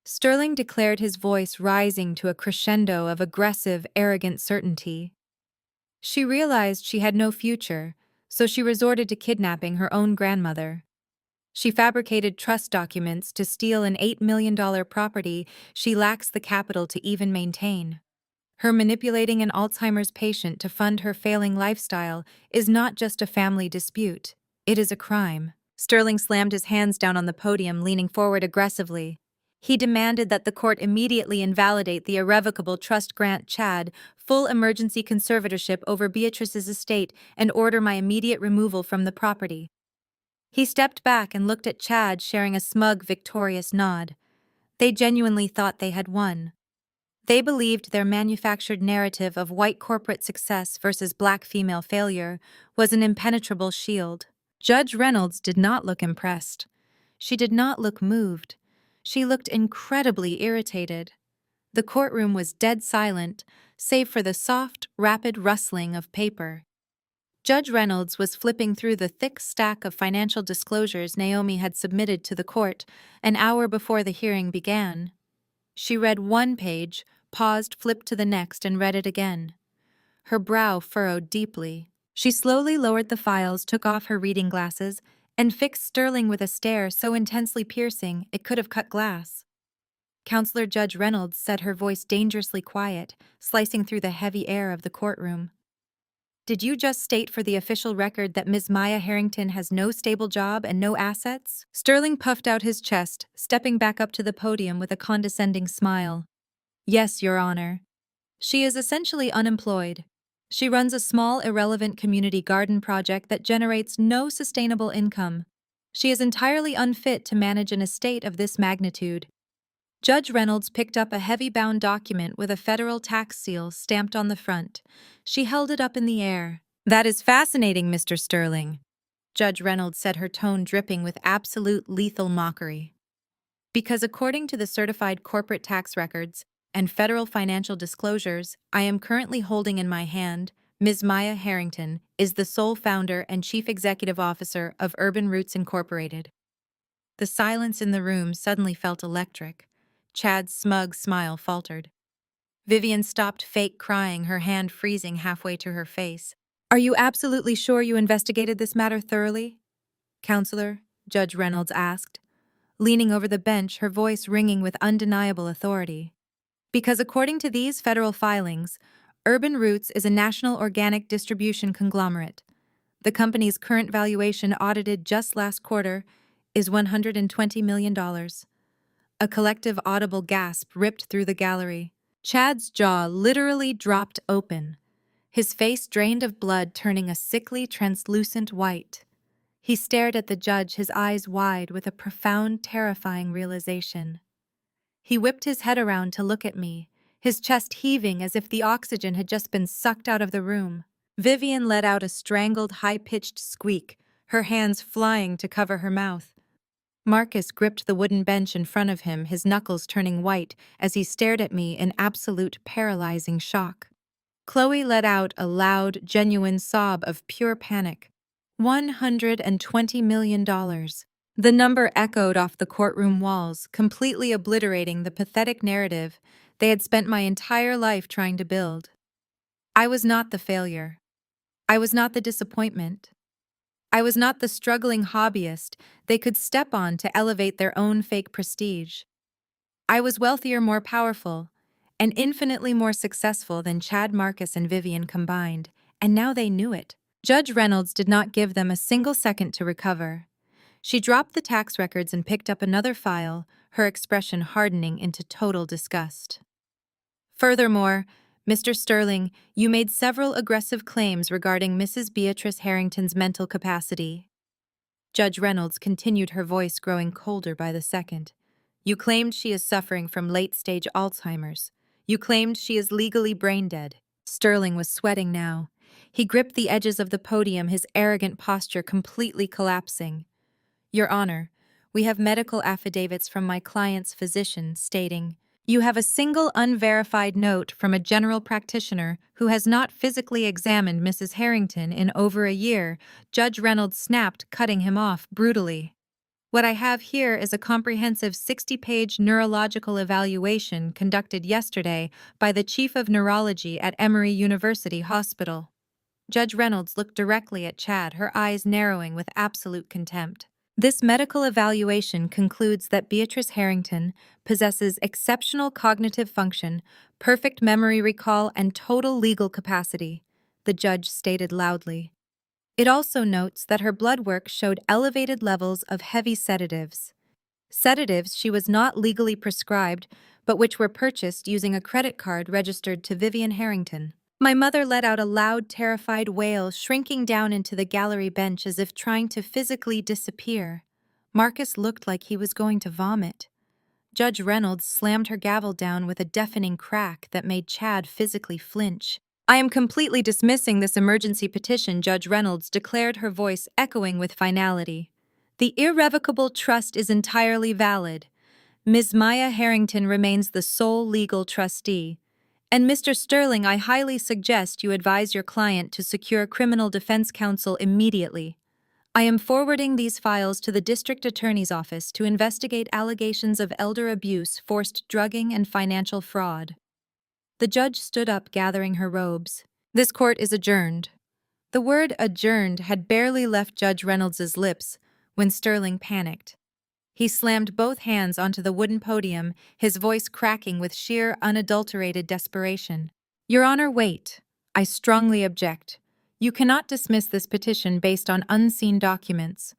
Sterling declared, his voice rising to a crescendo of aggressive, arrogant certainty. She realized she had no future, so she resorted to kidnapping her own grandmother. She fabricated trust documents to steal an $8 million property she lacks the capital to even maintain. Her manipulating an Alzheimer's patient to fund her failing lifestyle is not just a family dispute, it is a crime. Sterling slammed his hands down on the podium, leaning forward aggressively. He demanded that the court immediately invalidate the irrevocable trust grant Chad full emergency conservatorship over Beatrice's estate and order my immediate removal from the property. He stepped back and looked at Chad, sharing a smug, victorious nod. They genuinely thought they had won. They believed their manufactured narrative of white corporate success versus black female failure was an impenetrable shield. Judge Reynolds did not look impressed. She did not look moved. She looked incredibly irritated. The courtroom was dead silent, save for the soft, rapid rustling of paper. Judge Reynolds was flipping through the thick stack of financial disclosures Naomi had submitted to the court an hour before the hearing began. She read one page, paused, flipped to the next, and read it again. Her brow furrowed deeply. She slowly lowered the files, took off her reading glasses, and fixed Sterling with a stare so intensely piercing it could have cut glass. Counselor Judge Reynolds said, her voice dangerously quiet, slicing through the heavy air of the courtroom. Did you just state for the official record that Ms. Maya Harrington has no stable job and no assets? Sterling puffed out his chest, stepping back up to the podium with a condescending smile. Yes, Your Honor. She is essentially unemployed. She runs a small, irrelevant community garden project that generates no sustainable income. She is entirely unfit to manage an estate of this magnitude. Judge Reynolds picked up a heavy-bound document with a federal tax seal stamped on the front. She held it up in the air. "That is fascinating, Mr. Sterling," Judge Reynolds said, her tone dripping with absolute lethal mockery. "Because according to the certified corporate tax records and federal financial disclosures I am currently holding in my hand, Ms. Maya Harrington is the sole founder and chief executive officer of Urban Roots Incorporated." The silence in the room suddenly felt electric. Chad's smug smile faltered. Vivian stopped fake crying, her hand freezing halfway to her face. "Are you absolutely sure you investigated this matter thoroughly, Counselor?" Judge Reynolds asked, leaning over the bench, her voice ringing with undeniable authority. "Because according to these federal filings, Urban Roots is a national organic distribution conglomerate. The company's current valuation, audited just last quarter, is $120 million. A collective audible gasp ripped through the gallery. Chad's jaw literally dropped open, his face drained of blood, turning a sickly, translucent white. He stared at the judge, his eyes wide with a profound, terrifying realization. He whipped his head around to look at me, his chest heaving as if the oxygen had just been sucked out of the room. Vivian let out a strangled, high-pitched squeak, her hands flying to cover her mouth. Marcus gripped the wooden bench in front of him, his knuckles turning white as he stared at me in absolute paralyzing shock. Chloe let out a loud, genuine sob of pure panic. $120 million. The number echoed off the courtroom walls, completely obliterating the pathetic narrative they had spent my entire life trying to build. I was not the failure. I was not the disappointment. I was not the struggling hobbyist they could step on to elevate their own fake prestige. I was wealthier, more powerful, and infinitely more successful than Chad, Marcus, and Vivian combined, and now they knew it. Judge Reynolds did not give them a single second to recover. She dropped the tax records and picked up another file, her expression hardening into total disgust. "Furthermore, Mr. Sterling, you made several aggressive claims regarding Mrs. Beatrice Harrington's mental capacity." Judge Reynolds continued, her voice growing colder by the second. "You claimed she is suffering from late-stage Alzheimer's. You claimed she is legally brain-dead." Sterling was sweating now. He gripped the edges of the podium, his arrogant posture completely collapsing. "Your Honor, we have medical affidavits from my client's physician stating, you have a single unverified note from a general practitioner who has not physically examined Mrs. Harrington in over a year." Judge Reynolds snapped, cutting him off brutally. "What I have here is a comprehensive 60-page neurological evaluation conducted yesterday by the chief of neurology at Emory University Hospital." Judge Reynolds looked directly at Chad, her eyes narrowing with absolute contempt. "This medical evaluation concludes that Beatrice Harrington possesses exceptional cognitive function, perfect memory recall, and total legal capacity," the judge stated loudly. It also notes that her blood work showed elevated levels of heavy sedatives. Sedatives she was not legally prescribed, but which were purchased using a credit card registered to Vivian Harrington. My mother let out a loud, terrified wail, shrinking down into the gallery bench as if trying to physically disappear. Marcus looked like he was going to vomit. Judge Reynolds slammed her gavel down with a deafening crack that made Chad physically flinch. "I am completely dismissing this emergency petition," Judge Reynolds declared, her voice echoing with finality. "The irrevocable trust is entirely valid. Ms. Maya Harrington remains the sole legal trustee. And Mr. Sterling, I highly suggest you advise your client to secure criminal defense counsel immediately. I am forwarding these files to the district attorney's office to investigate allegations of elder abuse, forced drugging, and financial fraud." The judge stood up, gathering her robes. "This court is adjourned." The word adjourned had barely left Judge Reynolds's lips when Sterling panicked. He slammed both hands onto the wooden podium, his voice cracking with sheer, unadulterated desperation. "Your Honor, wait. I strongly object. You cannot dismiss this petition based on unseen documents.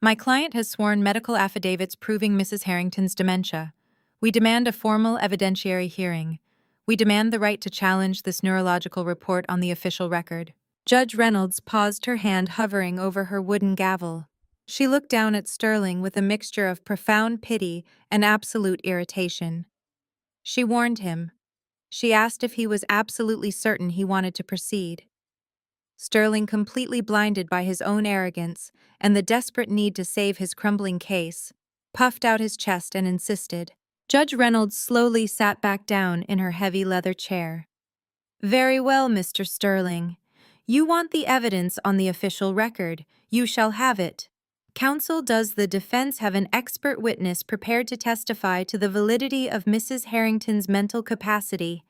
My client has sworn medical affidavits proving Mrs. Harrington's dementia. We demand a formal evidentiary hearing. We demand the right to challenge this neurological report on the official record." Judge Reynolds paused, her hand hovering over her wooden gavel. She looked down at Sterling with a mixture of profound pity and absolute irritation. She warned him. She asked if he was absolutely certain he wanted to proceed. Sterling, completely blinded by his own arrogance and the desperate need to save his crumbling case, puffed out his chest and insisted. Judge Reynolds slowly sat back down in her heavy leather chair. "Very well, Mr. Sterling. You want the evidence on the official record. You shall have it. Counsel, does the defense have an expert witness prepared to testify to the validity of Mrs. Harrington's mental capacity?"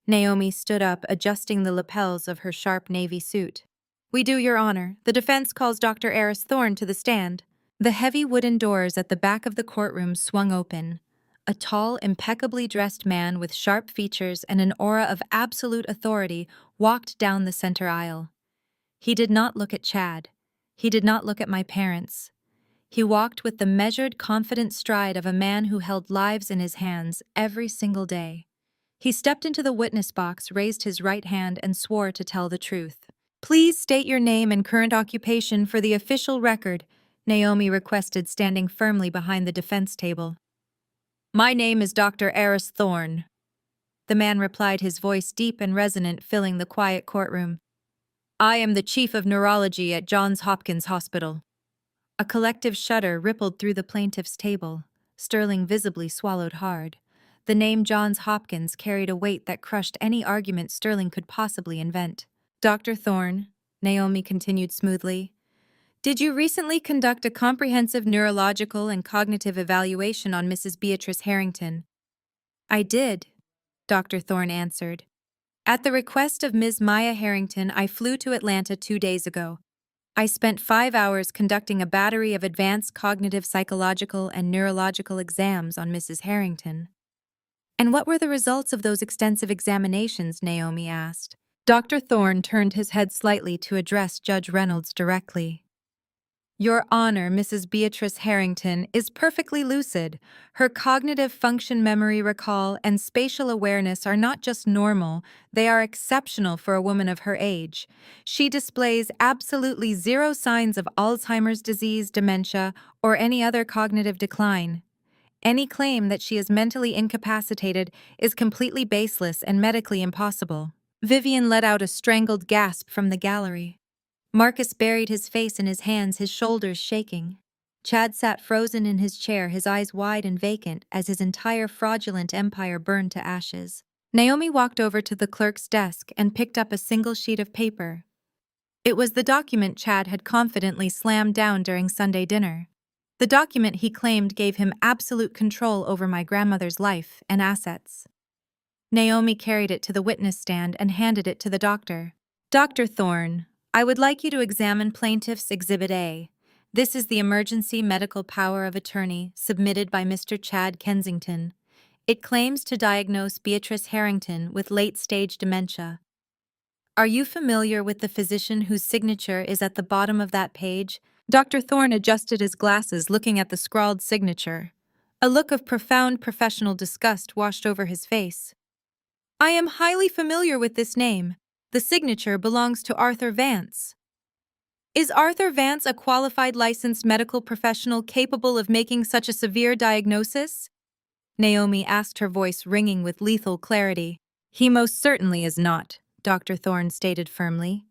Naomi stood up, adjusting the lapels of her sharp navy suit. "We do, Your Honor. The defense calls Dr. Eris Thorne to the stand." The heavy wooden doors at the back of the courtroom swung open. A tall, impeccably dressed man with sharp features and an aura of absolute authority walked down the center aisle. He did not look at Chad. He did not look at my parents. He walked with the measured, confident stride of a man who held lives in his hands every single day. He stepped into the witness box, raised his right hand, and swore to tell the truth. "Please state your name and current occupation for the official record," Naomi requested, standing firmly behind the defense table. "My name is Dr. Eris Thorne," the man replied, his voice deep and resonant, filling the quiet courtroom. "I am the chief of neurology at Johns Hopkins Hospital." A collective shudder rippled through the plaintiff's table. Sterling visibly swallowed hard. The name Johns Hopkins carried a weight that crushed any argument Sterling could possibly invent. "Dr. Thorne," Naomi continued smoothly, "did you recently conduct a comprehensive neurological and cognitive evaluation on Mrs. Beatrice Harrington?" "I did," Dr. Thorne answered. "At the request of Ms. Maya Harrington, I flew to Atlanta 2 days ago. I spent 5 hours conducting a battery of advanced cognitive, psychological, and neurological exams on Mrs. Harrington." "And what were the results of those extensive examinations?" Naomi asked. Dr. Thorne turned his head slightly to address Judge Reynolds directly. "Your Honor, Mrs. Beatrice Harrington is perfectly lucid. Her cognitive function, memory recall, and spatial awareness are not just normal, they are exceptional for a woman of her age. She displays absolutely zero signs of Alzheimer's disease, dementia, or any other cognitive decline. Any claim that she is mentally incapacitated is completely baseless and medically impossible." Vivian let out a strangled gasp from the gallery. Marcus buried his face in his hands, his shoulders shaking. Chad sat frozen in his chair, his eyes wide and vacant, as his entire fraudulent empire burned to ashes. Naomi walked over to the clerk's desk and picked up a single sheet of paper. It was the document Chad had confidently slammed down during Sunday dinner. The document he claimed gave him absolute control over my grandmother's life and assets. Naomi carried it to the witness stand and handed it to the doctor. "Dr. Thorne, I would like you to examine Plaintiff's Exhibit A. This is the emergency medical power of attorney submitted by Mr. Chad Kensington. It claims to diagnose Beatrice Harrington with late-stage dementia. Are you familiar with the physician whose signature is at the bottom of that page?" Dr. Thorne adjusted his glasses, looking at the scrawled signature. A look of profound professional disgust washed over his face. "I am highly familiar with this name. The signature belongs to Arthur Vance." "Is Arthur Vance a qualified licensed medical professional capable of making such a severe diagnosis?" Naomi asked, her voice ringing with lethal clarity. "He most certainly is not," Dr. Thorne stated firmly.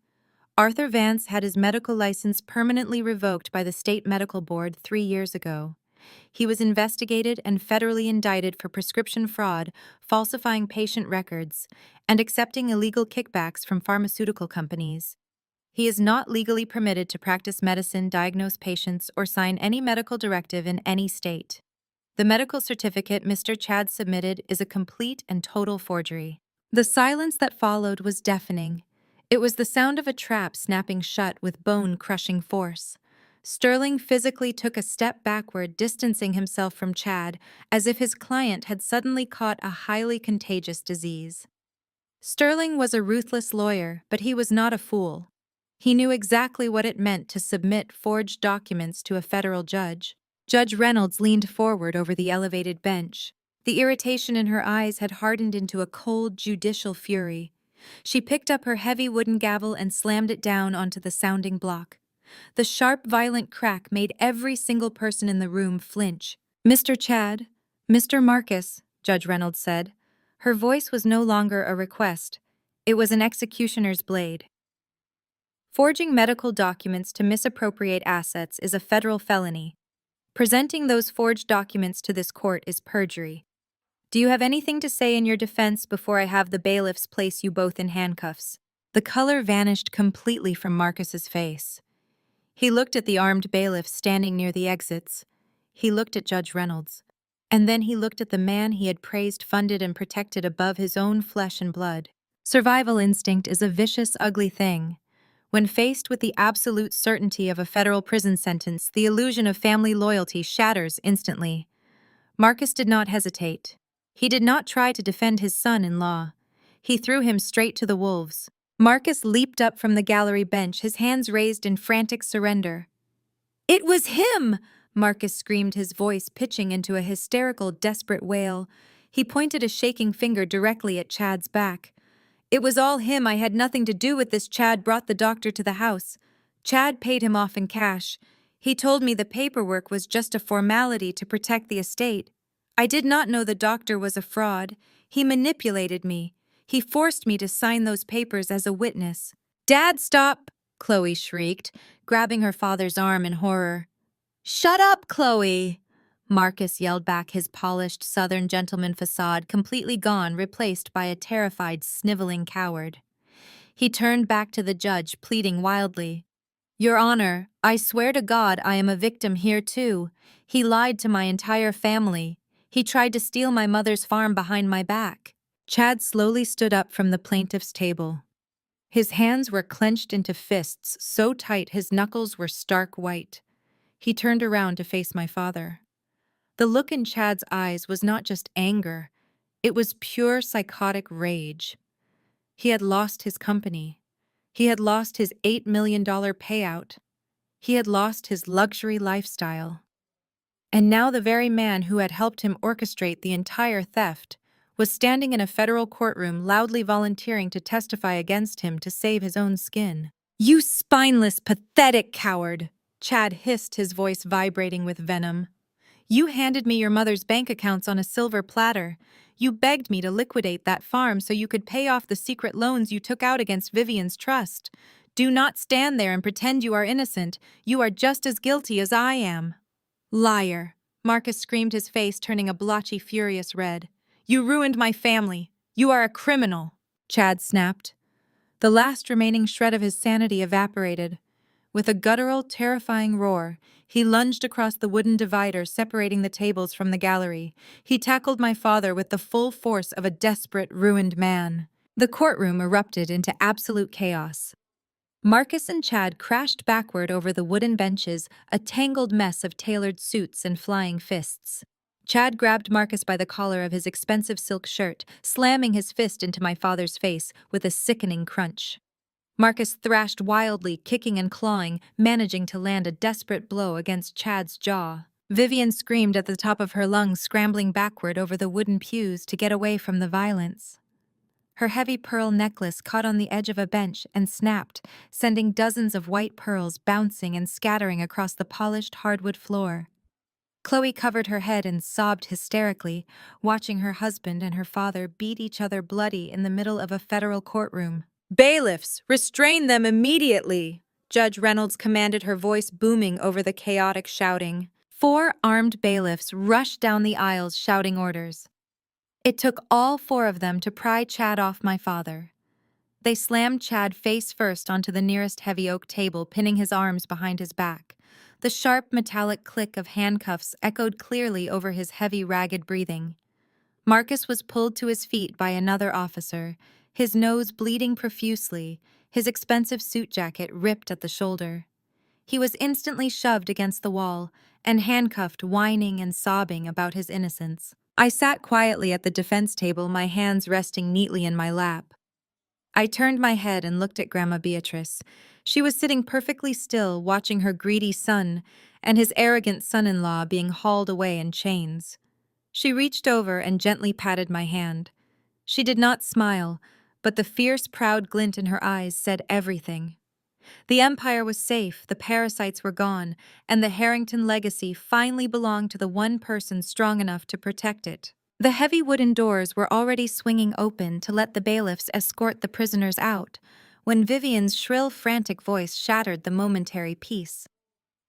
Arthur Vance had his medical license permanently revoked by the state medical board 3 years ago. He was investigated and federally indicted for prescription fraud, falsifying patient records, and accepting illegal kickbacks from pharmaceutical companies. He is not legally permitted to practice medicine, diagnose patients, or sign any medical directive in any state. The medical certificate Mr. Chad submitted is a complete and total forgery. The silence that followed was deafening. It was the sound of a trap snapping shut with bone-crushing force. Sterling physically took a step backward, distancing himself from Chad, as if his client had suddenly caught a highly contagious disease. Sterling was a ruthless lawyer, but he was not a fool. He knew exactly what it meant to submit forged documents to a federal judge. Judge Reynolds leaned forward over the elevated bench. The irritation in her eyes had hardened into a cold, judicial fury. She picked up her heavy wooden gavel and slammed it down onto the sounding block. The sharp, violent crack made every single person in the room flinch. "Mr. Chad, Mr. Marcus," Judge Reynolds said. Her voice was no longer a request. It was an executioner's blade. Forging medical documents to misappropriate assets is a federal felony. Presenting those forged documents to this court is perjury. Do you have anything to say in your defense before I have the bailiffs place you both in handcuffs? The color vanished completely from Marcus's face. He looked at the armed bailiff standing near the exits. He looked at Judge Reynolds. And then he looked at the man he had praised, funded, and protected above his own flesh and blood. Survival instinct is a vicious, ugly thing. When faced with the absolute certainty of a federal prison sentence, the illusion of family loyalty shatters instantly. Marcus did not hesitate. He did not try to defend his son-in-law. He threw him straight to the wolves. Marcus leaped up from the gallery bench, his hands raised in frantic surrender. "It was him!" Marcus screamed, his voice pitching into a hysterical, desperate wail. He pointed a shaking finger directly at Chad's back. "It was all him. I had nothing to do with this. Chad brought the doctor to the house. Chad paid him off in cash. He told me the paperwork was just a formality to protect the estate. I did not know the doctor was a fraud. He manipulated me. He forced me to sign those papers as a witness." "Dad, stop!" Chloe shrieked, grabbing her father's arm in horror. "Shut up, Chloe!" Marcus yelled back, his polished Southern gentleman facade completely gone, replaced by a terrified, sniveling coward. He turned back to the judge, pleading wildly. "Your Honor, I swear to God I am a victim here too. He lied to my entire family. He tried to steal my mother's farm behind my back." Chad slowly stood up from the plaintiff's table. His hands were clenched into fists so tight his knuckles were stark white. He turned around to face my father. The look in Chad's eyes was not just anger, it was pure psychotic rage. He had lost his company. He had lost his $8 million payout. He had lost his luxury lifestyle. And now the very man who had helped him orchestrate the entire theft was standing in a federal courtroom loudly volunteering to testify against him to save his own skin. "You spineless, pathetic coward!" Chad hissed, his voice vibrating with venom. "You handed me your mother's bank accounts on a silver platter. You begged me to liquidate that farm so you could pay off the secret loans you took out against Vivian's trust. Do not stand there and pretend you are innocent. You are just as guilty as I am." "Liar!" Marcus screamed, his face turning a blotchy, furious red. "You ruined my family. You are a criminal!" Chad snapped. The last remaining shred of his sanity evaporated. With a guttural, terrifying roar, he lunged across the wooden divider separating the tables from the gallery. He tackled my father with the full force of a desperate, ruined man. The courtroom erupted into absolute chaos. Marcus and Chad crashed backward over the wooden benches, a tangled mess of tailored suits and flying fists. Chad grabbed Marcus by the collar of his expensive silk shirt, slamming his fist into my father's face with a sickening crunch. Marcus thrashed wildly, kicking and clawing, managing to land a desperate blow against Chad's jaw. Vivian screamed at the top of her lungs, scrambling backward over the wooden pews to get away from the violence. Her heavy pearl necklace caught on the edge of a bench and snapped, sending dozens of white pearls bouncing and scattering across the polished hardwood floor. Chloe covered her head and sobbed hysterically, watching her husband and her father beat each other bloody in the middle of a federal courtroom. "Bailiffs, restrain them immediately!" Judge Reynolds commanded, her voice booming over the chaotic shouting. 4 armed bailiffs rushed down the aisles shouting orders. It took all 4 of them to pry Chad off my father. They slammed Chad face first onto the nearest heavy oak table, pinning his arms behind his back. The sharp metallic click of handcuffs echoed clearly over his heavy, ragged breathing. Marcus was pulled to his feet by another officer, his nose bleeding profusely, his expensive suit jacket ripped at the shoulder. He was instantly shoved against the wall and handcuffed, whining and sobbing about his innocence. I sat quietly at the defense table, my hands resting neatly in my lap. I turned my head and looked at Grandma Beatrice. She was sitting perfectly still, watching her greedy son and his arrogant son-in-law being hauled away in chains. She reached over and gently patted my hand. She did not smile, but the fierce, proud glint in her eyes said everything. The empire was safe, the parasites were gone, and the Harrington legacy finally belonged to the one person strong enough to protect it. The heavy wooden doors were already swinging open to let the bailiffs escort the prisoners out, when Vivian's shrill, frantic voice shattered the momentary peace.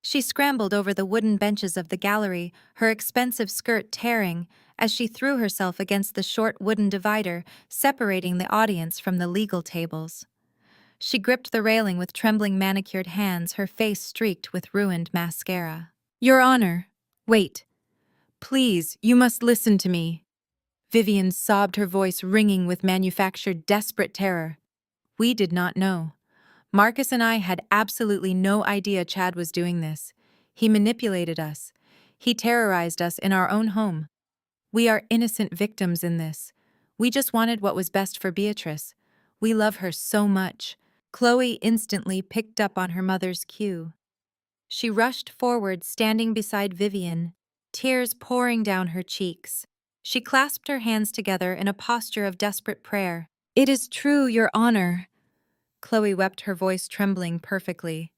She scrambled over the wooden benches of the gallery, her expensive skirt tearing, as she threw herself against the short wooden divider separating the audience from the legal tables. She gripped the railing with trembling manicured hands, her face streaked with ruined mascara. "Your Honor, wait. Please, you must listen to me." Vivian sobbed, her voice ringing with manufactured desperate terror. "We did not know. Marcus and I had absolutely no idea Chad was doing this. He manipulated us. He terrorized us in our own home. We are innocent victims in this. We just wanted what was best for Beatrice. We love her so much." Chloe instantly picked up on her mother's cue. She rushed forward, standing beside Vivian, tears pouring down her cheeks. She clasped her hands together in a posture of desperate prayer. "It is true, Your Honor." Chloe wept, her voice trembling perfectly.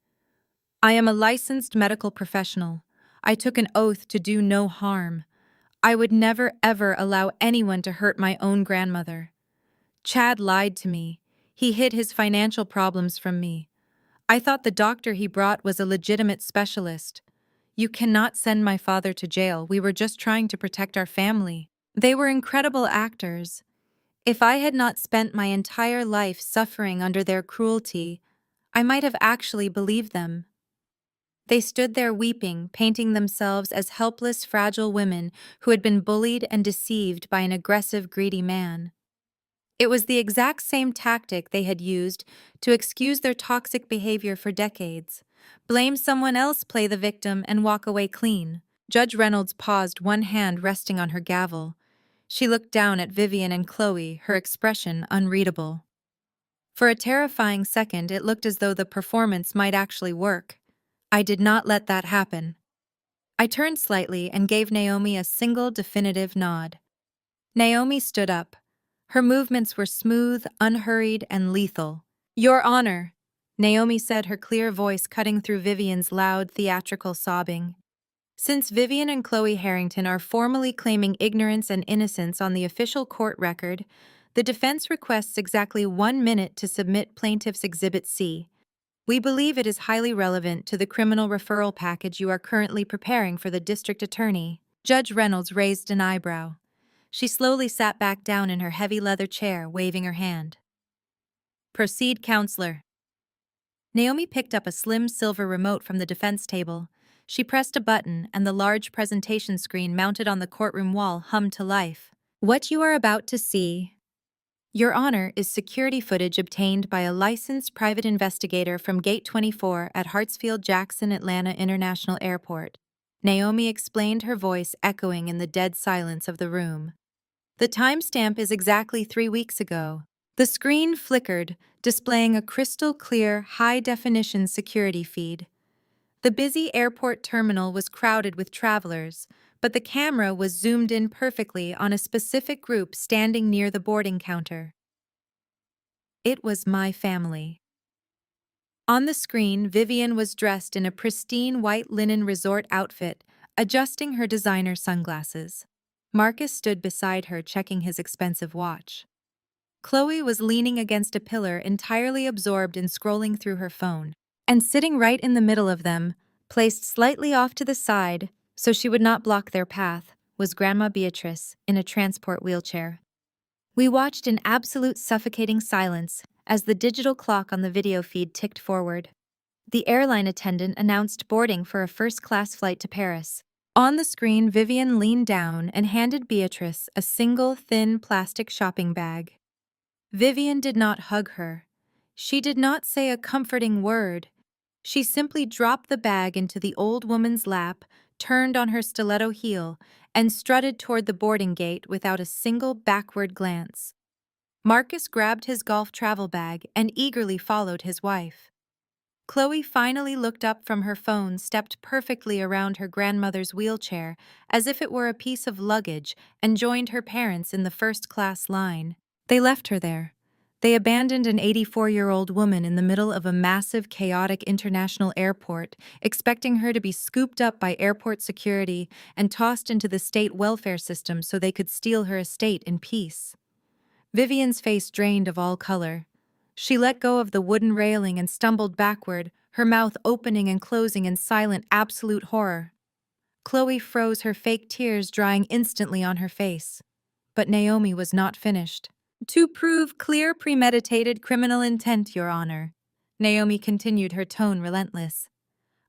"I am a licensed medical professional. I took an oath to do no harm. I would never ever allow anyone to hurt my own grandmother. Chad lied to me. He hid his financial problems from me. I thought the doctor he brought was a legitimate specialist. You cannot send my father to jail. We were just trying to protect our family." They were incredible actors. If I had not spent my entire life suffering under their cruelty, I might have actually believed them. They stood there weeping, painting themselves as helpless, fragile women who had been bullied and deceived by an aggressive, greedy man. It was the exact same tactic they had used to excuse their toxic behavior for decades. Blame someone else, play the victim, and walk away clean. Judge Reynolds paused, one hand resting on her gavel. She looked down at Vivian and Chloe, her expression unreadable. For a terrifying second, it looked as though the performance might actually work. "I did not let that happen." I turned slightly and gave Naomi a single definitive nod. Naomi stood up. Her movements were smooth, unhurried, and lethal. "Your Honor," Naomi said, her clear voice cutting through Vivian's loud, theatrical sobbing. "Since Vivian and Chloe Harrington are formally claiming ignorance and innocence on the official court record, the defense requests exactly 1 minute to submit Plaintiff's Exhibit C. We believe it is highly relevant to the criminal referral package you are currently preparing for the district attorney." Judge Reynolds raised an eyebrow. She slowly sat back down in her heavy leather chair, waving her hand. "Proceed, counselor." Naomi picked up a slim silver remote from the defense table. She pressed a button, and the large presentation screen mounted on the courtroom wall hummed to life. "What you are about to see, Your Honor, is security footage obtained by a licensed private investigator from Gate 24 at Hartsfield-Jackson Atlanta International Airport," Naomi explained, her voice echoing in the dead silence of the room. "The timestamp is exactly 3 weeks ago." The screen flickered, displaying a crystal-clear, high-definition security feed. The busy airport terminal was crowded with travelers, but the camera was zoomed in perfectly on a specific group standing near the boarding counter. It was my family. On the screen, Vivian was dressed in a pristine white linen resort outfit, adjusting her designer sunglasses. Marcus stood beside her, checking his expensive watch. Chloe was leaning against a pillar, entirely absorbed in scrolling through her phone. And sitting right in the middle of them, placed slightly off to the side so she would not block their path, was Grandma Beatrice in a transport wheelchair. We watched in absolute suffocating silence as the digital clock on the video feed ticked forward. The airline attendant announced boarding for a first-class flight to Paris. On the screen, Vivian leaned down and handed Beatrice a single thin plastic shopping bag. Vivian did not hug her. She did not say a comforting word. She simply dropped the bag into the old woman's lap, turned on her stiletto heel, and strutted toward the boarding gate without a single backward glance. Marcus grabbed his golf travel bag and eagerly followed his wife. Chloe finally looked up from her phone, stepped perfectly around her grandmother's wheelchair as if it were a piece of luggage, and joined her parents in the first-class line. They left her there, They abandoned an 84-year-old woman in the middle of a massive, chaotic international airport, expecting her to be scooped up by airport security and tossed into the state welfare system so they could steal her estate in peace. Vivian's face drained of all color. She let go of the wooden railing and stumbled backward, her mouth opening and closing in silent, absolute horror. Chloe froze, her fake tears drying instantly on her face. But Naomi was not finished. To prove clear, premeditated criminal intent, Your Honor, Naomi continued, her tone relentless.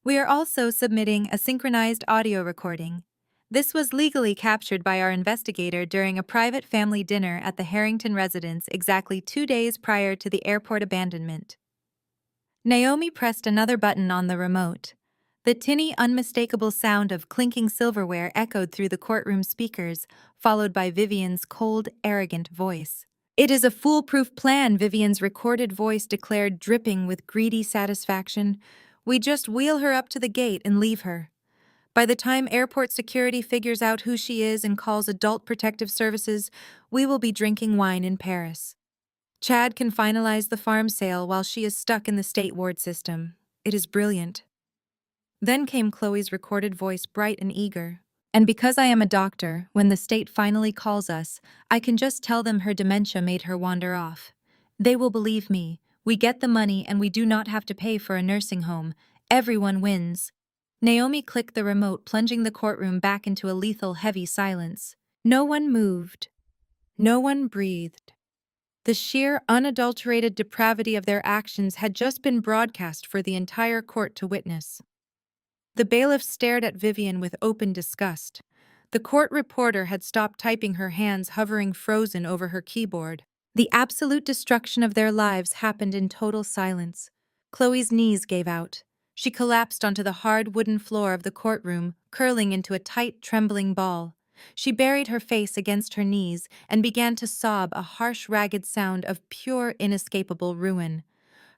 We are also submitting a synchronized audio recording. This was legally captured by our investigator during a private family dinner at the Harrington residence exactly 2 days prior to the airport abandonment. Naomi pressed another button on the remote. The tinny, unmistakable sound of clinking silverware echoed through the courtroom speakers, followed by Vivian's cold, arrogant voice. It is a foolproof plan, Vivian's recorded voice declared, dripping with greedy satisfaction. We just wheel her up to the gate and leave her. By the time airport security figures out who she is and calls Adult Protective Services, we will be drinking wine in Paris. Chad can finalize the farm sale while she is stuck in the state ward system. It is brilliant. Then came Chloe's recorded voice, bright and eager. And because I am a doctor, when the state finally calls us, I can just tell them her dementia made her wander off. They will believe me. We get the money and we do not have to pay for a nursing home. Everyone wins. Naomi clicked the remote, plunging the courtroom back into a lethal, heavy silence. No one moved. No one breathed. The sheer, unadulterated depravity of their actions had just been broadcast for the entire court to witness. The bailiff stared at Vivian with open disgust. The court reporter had stopped typing, her hands hovering frozen over her keyboard. The absolute destruction of their lives happened in total silence. Chloe's knees gave out. She collapsed onto the hard wooden floor of the courtroom, curling into a tight, trembling ball. She buried her face against her knees and began to sob, a harsh, ragged sound of pure, inescapable ruin.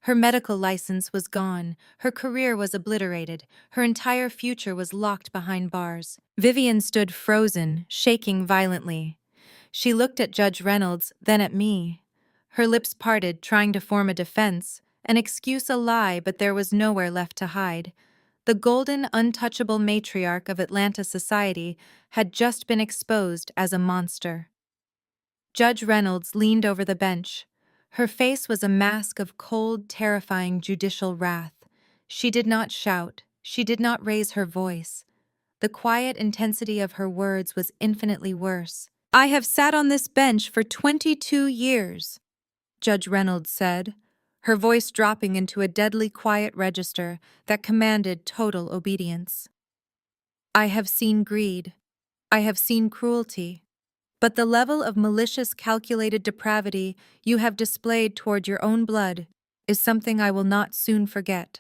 Her medical license was gone, her career was obliterated, her entire future was locked behind bars. Vivian stood frozen, shaking violently. She looked at Judge Reynolds, then at me. Her lips parted, trying to form a defense, an excuse, a lie, but there was nowhere left to hide. The golden, untouchable matriarch of Atlanta society had just been exposed as a monster. Judge Reynolds leaned over the bench. Her face was a mask of cold, terrifying judicial wrath. She did not shout. She did not raise her voice. The quiet intensity of her words was infinitely worse. I have sat on this bench for 22 years, Judge Reynolds said, her voice dropping into a deadly quiet register that commanded total obedience. I have seen greed. I have seen cruelty. But the level of malicious, calculated depravity you have displayed toward your own blood is something I will not soon forget.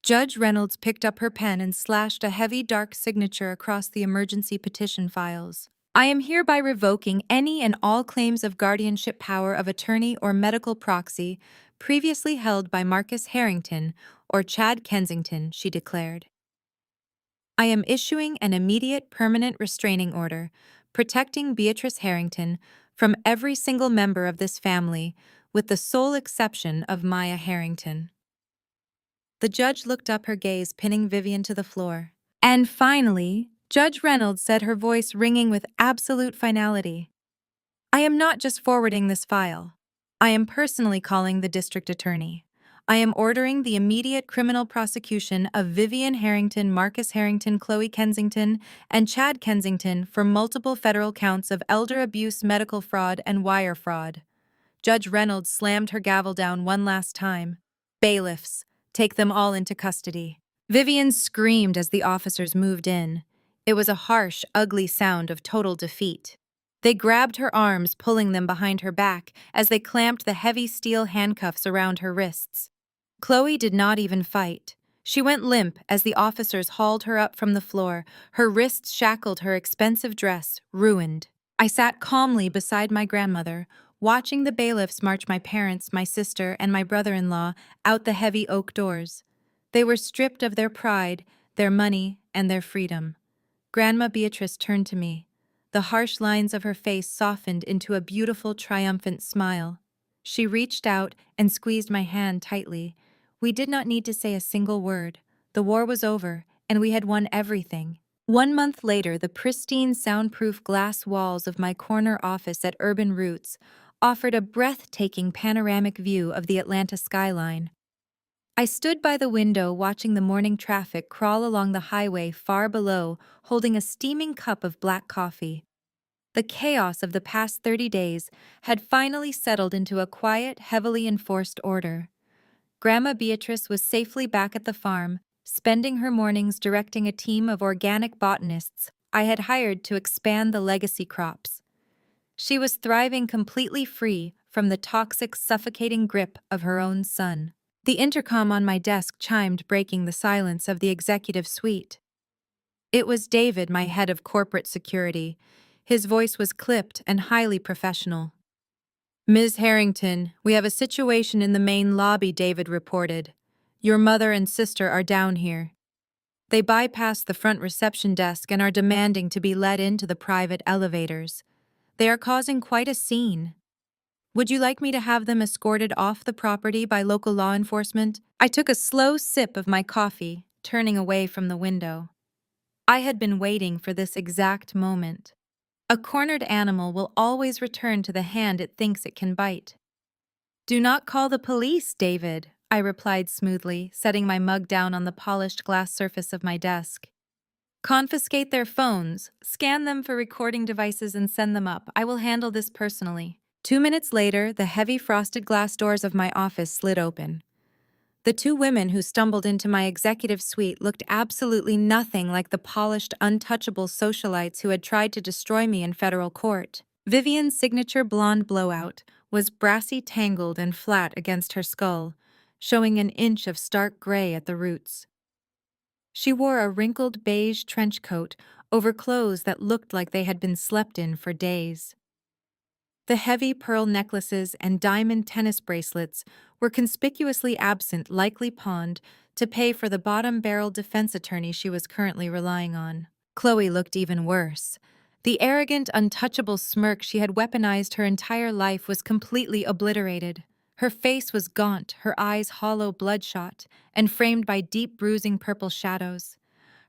Judge Reynolds picked up her pen and slashed a heavy, dark signature across the emergency petition files. I am hereby revoking any and all claims of guardianship power of attorney or medical proxy previously held by Marcus Harrington or Chad Kensington, she declared. I am issuing an immediate permanent restraining order protecting Beatrice Harrington from every single member of this family, with the sole exception of Maya Harrington. The judge looked up, her gaze pinning Vivian to the floor. And finally, Judge Reynolds said, her voice ringing with absolute finality, I am not just forwarding this file. I am personally calling the district attorney. I am ordering the immediate criminal prosecution of Vivian Harrington, Marcus Harrington, Chloe Kensington, and Chad Kensington for multiple federal counts of elder abuse, medical fraud, and wire fraud. Judge Reynolds slammed her gavel down one last time. Bailiffs, take them all into custody. Vivian screamed as the officers moved in. It was a harsh, ugly sound of total defeat. They grabbed her arms, pulling them behind her back as they clamped the heavy steel handcuffs around her wrists. Chloe did not even fight. She went limp as the officers hauled her up from the floor, her wrists shackled, her expensive dress ruined. I sat calmly beside my grandmother, watching the bailiffs march my parents, my sister, and my brother-in-law out the heavy oak doors. They were stripped of their pride, their money, and their freedom. Grandma Beatrice turned to me. The harsh lines of her face softened into a beautiful, triumphant smile. She reached out and squeezed my hand tightly. We did not need to say a single word. The war was over, and we had won everything. 1 month later, the pristine, soundproof glass walls of my corner office at Urban Roots offered a breathtaking panoramic view of the Atlanta skyline. I stood by the window watching the morning traffic crawl along the highway far below, holding a steaming cup of black coffee. The chaos of the past 30 days had finally settled into a quiet, heavily enforced order. Grandma Beatrice was safely back at the farm, spending her mornings directing a team of organic botanists I had hired to expand the legacy crops. She was thriving completely free from the toxic, suffocating grip of her own son. The intercom on my desk chimed, breaking the silence of the executive suite. It was David, my head of corporate security. His voice was clipped and highly professional. "Ms. Harrington, we have a situation in the main lobby," David reported. "Your mother and sister are down here. They bypassed the front reception desk and are demanding to be let into the private elevators. They are causing quite a scene. Would you like me to have them escorted off the property by local law enforcement?" I took a slow sip of my coffee, turning away from the window. I had been waiting for this exact moment. A cornered animal will always return to the hand it thinks it can bite. "Do not call the police, David," I replied smoothly, setting my mug down on the polished glass surface of my desk. "Confiscate their phones, scan them for recording devices, and send them up. I will handle this personally." 2 minutes later, the heavy frosted glass doors of my office slid open. The two women who stumbled into my executive suite looked absolutely nothing like the polished, untouchable socialites who had tried to destroy me in federal court. Vivian's signature blonde blowout was brassy, tangled, and flat against her skull, showing an inch of stark gray at the roots. She wore a wrinkled beige trench coat over clothes that looked like they had been slept in for days. The heavy pearl necklaces and diamond tennis bracelets were conspicuously absent, likely pawned to pay for the bottom-barrel defense attorney she was currently relying on. Chloe looked even worse. The arrogant, untouchable smirk she had weaponized her entire life was completely obliterated. Her face was gaunt, her eyes hollow, bloodshot, and framed by deep, bruising purple shadows.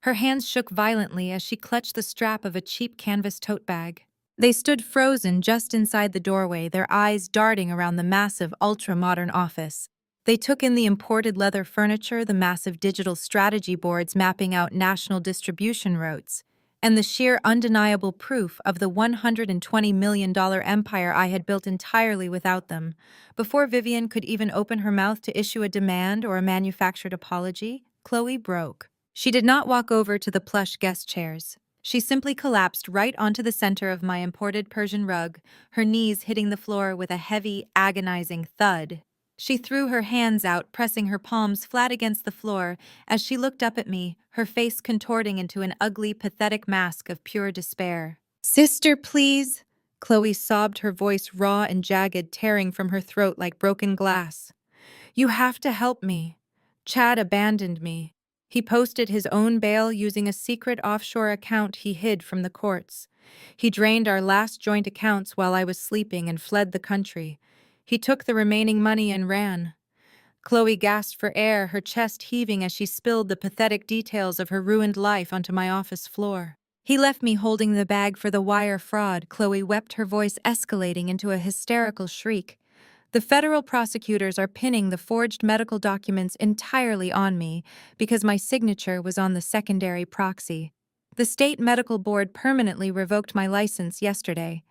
Her hands shook violently as she clutched the strap of a cheap canvas tote bag. They stood frozen just inside the doorway, their eyes darting around the massive, ultra-modern office. They took in the imported leather furniture, the massive digital strategy boards mapping out national distribution routes, and the sheer undeniable proof of the $120 million empire I had built entirely without them. Before Vivian could even open her mouth to issue a demand or a manufactured apology, Chloe broke. She did not walk over to the plush guest chairs. She simply collapsed right onto the center of my imported Persian rug, her knees hitting the floor with a heavy, agonizing thud. She threw her hands out, pressing her palms flat against the floor as she looked up at me, her face contorting into an ugly, pathetic mask of pure despair. "Sister, please," Chloe sobbed, her voice raw and jagged, tearing from her throat like broken glass. "You have to help me. Chad abandoned me. He posted his own bail using a secret offshore account he hid from the courts. He drained our last joint accounts while I was sleeping and fled the country. He took the remaining money and ran." Chloe gasped for air, her chest heaving as she spilled the pathetic details of her ruined life onto my office floor. "He left me holding the bag for the wire fraud," Chloe wept, her voice escalating into a hysterical shriek. "The federal prosecutors are pinning the forged medical documents entirely on me because my signature was on the secondary proxy. The state medical board permanently revoked my license yesterday.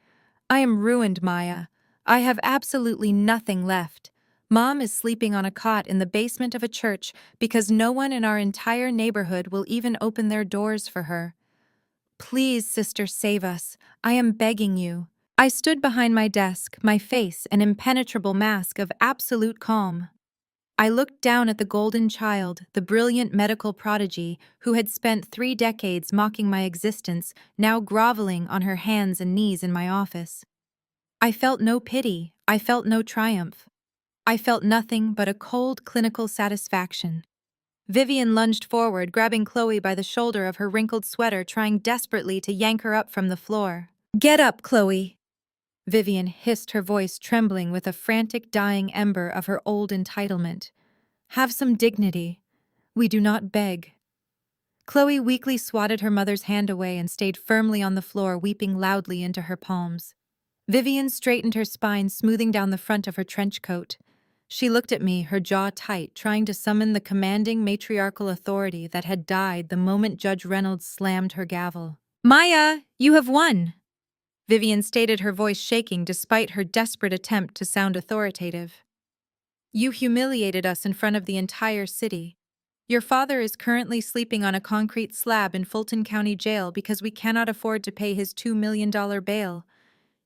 I am ruined, Maya. I have absolutely nothing left. Mom is sleeping on a cot in the basement of a church because no one in our entire neighborhood will even open their doors for her. Please, sister, save us. I am begging you." I stood behind my desk, my face an impenetrable mask of absolute calm. I looked down at the golden child, the brilliant medical prodigy who had spent 3 decades mocking my existence, now groveling on her hands and knees in my office. I felt no pity, I felt no triumph. I felt nothing but a cold, clinical satisfaction. Vivian lunged forward, grabbing Chloe by the shoulder of her wrinkled sweater, trying desperately to yank her up from the floor. "Get up, Chloe!" Vivian hissed, her voice trembling with a frantic dying ember of her old entitlement. Have some dignity. We do not beg. Chloe weakly swatted her mother's hand away and stayed firmly on the floor, weeping loudly into her palms. Vivian straightened her spine, smoothing down the front of her trench coat. She looked at me, her jaw tight, trying to summon the commanding matriarchal authority that had died the moment Judge Reynolds slammed her gavel. Maya, you have won! Vivian stated, her voice shaking despite her desperate attempt to sound authoritative. You humiliated us in front of the entire city. Your father is currently sleeping on a concrete slab in Fulton County Jail because we cannot afford to pay his $2 million bail.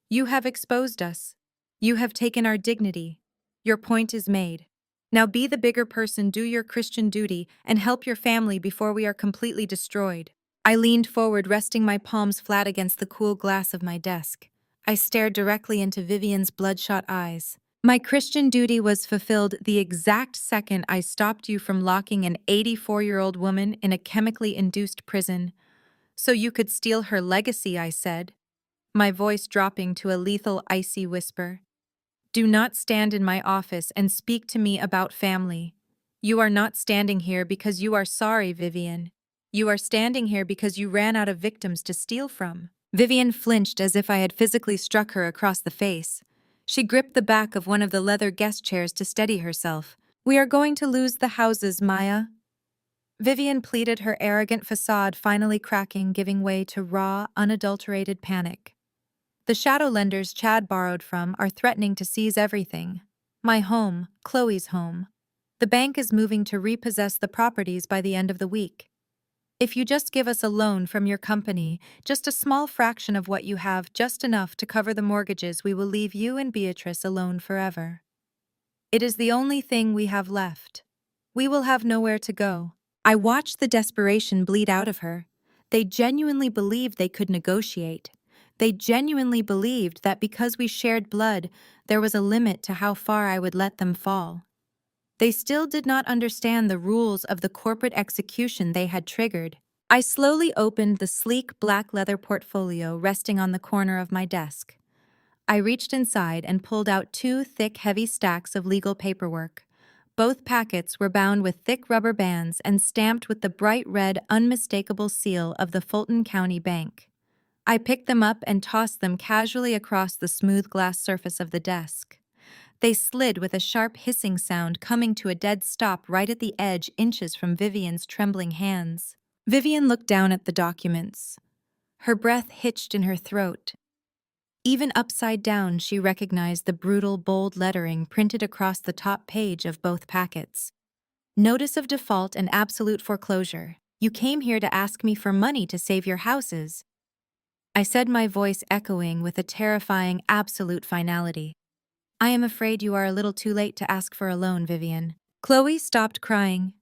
You have exposed us. You have taken our dignity. Your point is made. Now be the bigger person, do your Christian duty, and help your family before we are completely destroyed. I leaned forward, resting my palms flat against the cool glass of my desk. I stared directly into Vivian's bloodshot eyes. My Christian duty was fulfilled the exact second I stopped you from locking an 84-year-old woman in a chemically induced prison. So you could steal her legacy, I said, my voice dropping to a lethal, icy whisper. Do not stand in my office and speak to me about family. You are not standing here because you are sorry, Vivian. You are standing here because you ran out of victims to steal from. Vivian flinched as if I had physically struck her across the face. She gripped the back of one of the leather guest chairs to steady herself. We are going to lose the houses, Maya. Vivian pleaded, her arrogant facade finally cracking, giving way to raw, unadulterated panic. The shadow lenders Chad borrowed from are threatening to seize everything. My home, Chloe's home. The bank is moving to repossess the properties by the end of the week. If you just give us a loan from your company, just a small fraction of what you have, just enough to cover the mortgages, we will leave you and Beatrice alone forever. It is the only thing we have left. We will have nowhere to go. I watched the desperation bleed out of her. They genuinely believed they could negotiate. They genuinely believed that because we shared blood, there was a limit to how far I would let them fall. They still did not understand the rules of the corporate execution they had triggered. I slowly opened the sleek black leather portfolio resting on the corner of my desk. I reached inside and pulled out two thick, heavy stacks of legal paperwork. Both packets were bound with thick rubber bands and stamped with the bright red, unmistakable seal of the Fulton County Bank. I picked them up and tossed them casually across the smooth glass surface of the desk. They slid with a sharp hissing sound, coming to a dead stop right at the edge, inches from Vivian's trembling hands. Vivian looked down at the documents. Her breath hitched in her throat. Even upside down, she recognized the brutal, bold lettering printed across the top page of both packets. Notice of default and absolute foreclosure. You came here to ask me for money to save your houses. I said, my voice echoing with a terrifying, absolute finality. I am afraid you are a little too late to ask for a loan, Vivian. Chloe stopped crying.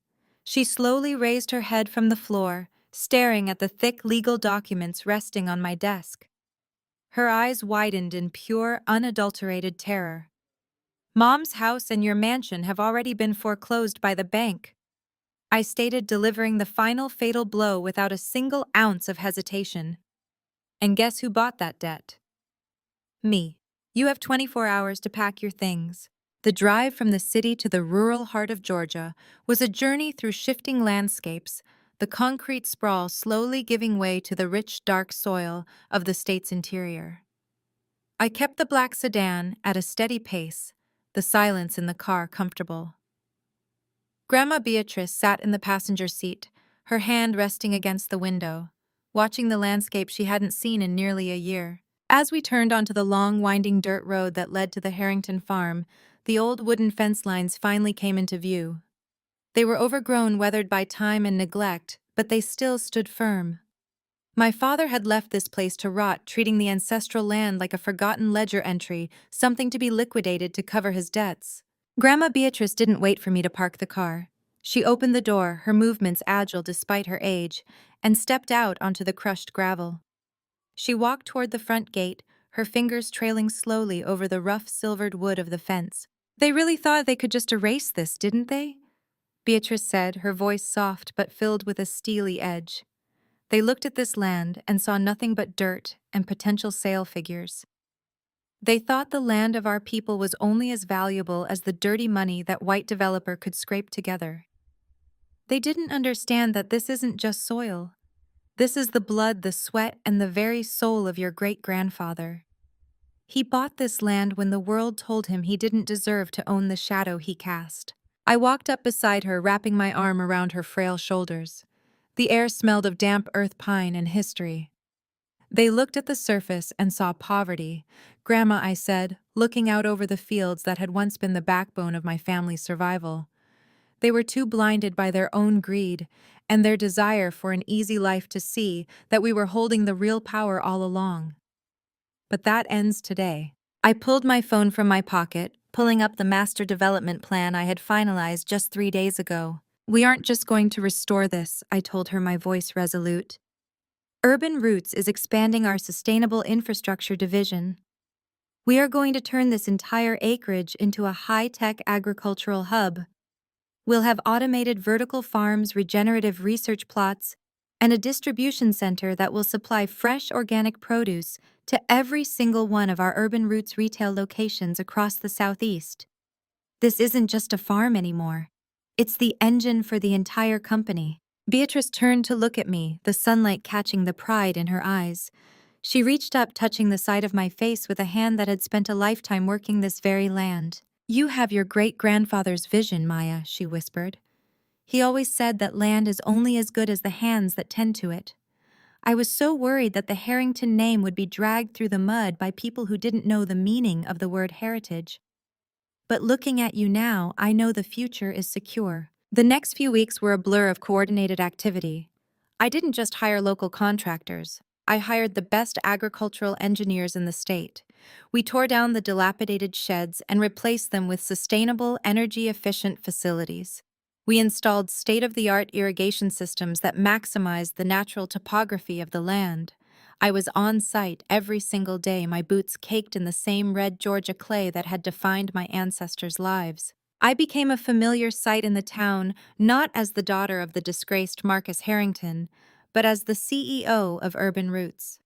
She slowly raised her head from the floor, staring at the thick legal documents resting on my desk. Her eyes widened in pure, unadulterated terror. Mom's house and your mansion have already been foreclosed by the bank, I stated, delivering the final fatal blow without a single ounce of hesitation. And guess who bought that debt? Me. You have 24 hours to pack your things. The drive from the city to the rural heart of Georgia was a journey through shifting landscapes, the concrete sprawl slowly giving way to the rich, dark soil of the state's interior. I kept the black sedan at a steady pace, the silence in the car comfortable. Grandma Beatrice sat in the passenger seat, her hand resting against the window, watching the landscape she hadn't seen in nearly a year. As we turned onto the long, winding dirt road that led to the Harrington farm, the old wooden fence lines finally came into view. They were overgrown, weathered by time and neglect, but they still stood firm. My father had left this place to rot, treating the ancestral land like a forgotten ledger entry, something to be liquidated to cover his debts. Grandma Beatrice didn't wait for me to park the car. She opened the door, her movements agile despite her age, and stepped out onto the crushed gravel. She walked toward the front gate, her fingers trailing slowly over the rough silvered wood of the fence. They really thought they could just erase this, didn't they? Beatrice said, her voice soft but filled with a steely edge. They looked at this land and saw nothing but dirt and potential sale figures. They thought the land of our people was only as valuable as the dirty money that white developer could scrape together. They didn't understand that this isn't just soil. This is the blood, the sweat, and the very soul of your great-grandfather. He bought this land when the world told him he didn't deserve to own the shadow he cast. I walked up beside her, wrapping my arm around her frail shoulders. The air smelled of damp earth, pine, and history. They looked at the surface and saw poverty. "Grandma," I said, looking out over the fields that had once been the backbone of my family's survival. They were too blinded by their own greed and their desire for an easy life to see that we were holding the real power all along. But that ends today. I pulled my phone from my pocket, pulling up the master development plan I had finalized just 3 days ago. "We aren't just going to restore this," I told her, my voice resolute. "Urban Roots is expanding our sustainable infrastructure division. We are going to turn this entire acreage into a high-tech agricultural hub. We'll have automated vertical farms, regenerative research plots, and a distribution center that will supply fresh organic produce to every single one of our Urban Roots retail locations across the Southeast. This isn't just a farm anymore. It's the engine for the entire company." Beatrice turned to look at me, the sunlight catching the pride in her eyes. She reached up, touching the side of my face with a hand that had spent a lifetime working this very land. "You have your great-grandfather's vision, Maya," she whispered. "He always said that land is only as good as the hands that tend to it." I was so worried that the Harrington name would be dragged through the mud by people who didn't know the meaning of the word heritage. But looking at you now, I know the future is secure. The next few weeks were a blur of coordinated activity. I didn't just hire local contractors. I hired the best agricultural engineers in the state. We tore down the dilapidated sheds and replaced them with sustainable, energy-efficient facilities. We installed state-of-the-art irrigation systems that maximized the natural topography of the land. I was on site every single day, my boots caked in the same red Georgia clay that had defined my ancestors' lives. I became a familiar sight in the town, not as the daughter of the disgraced Marcus Harrington, but as the CEO of Urban Roots.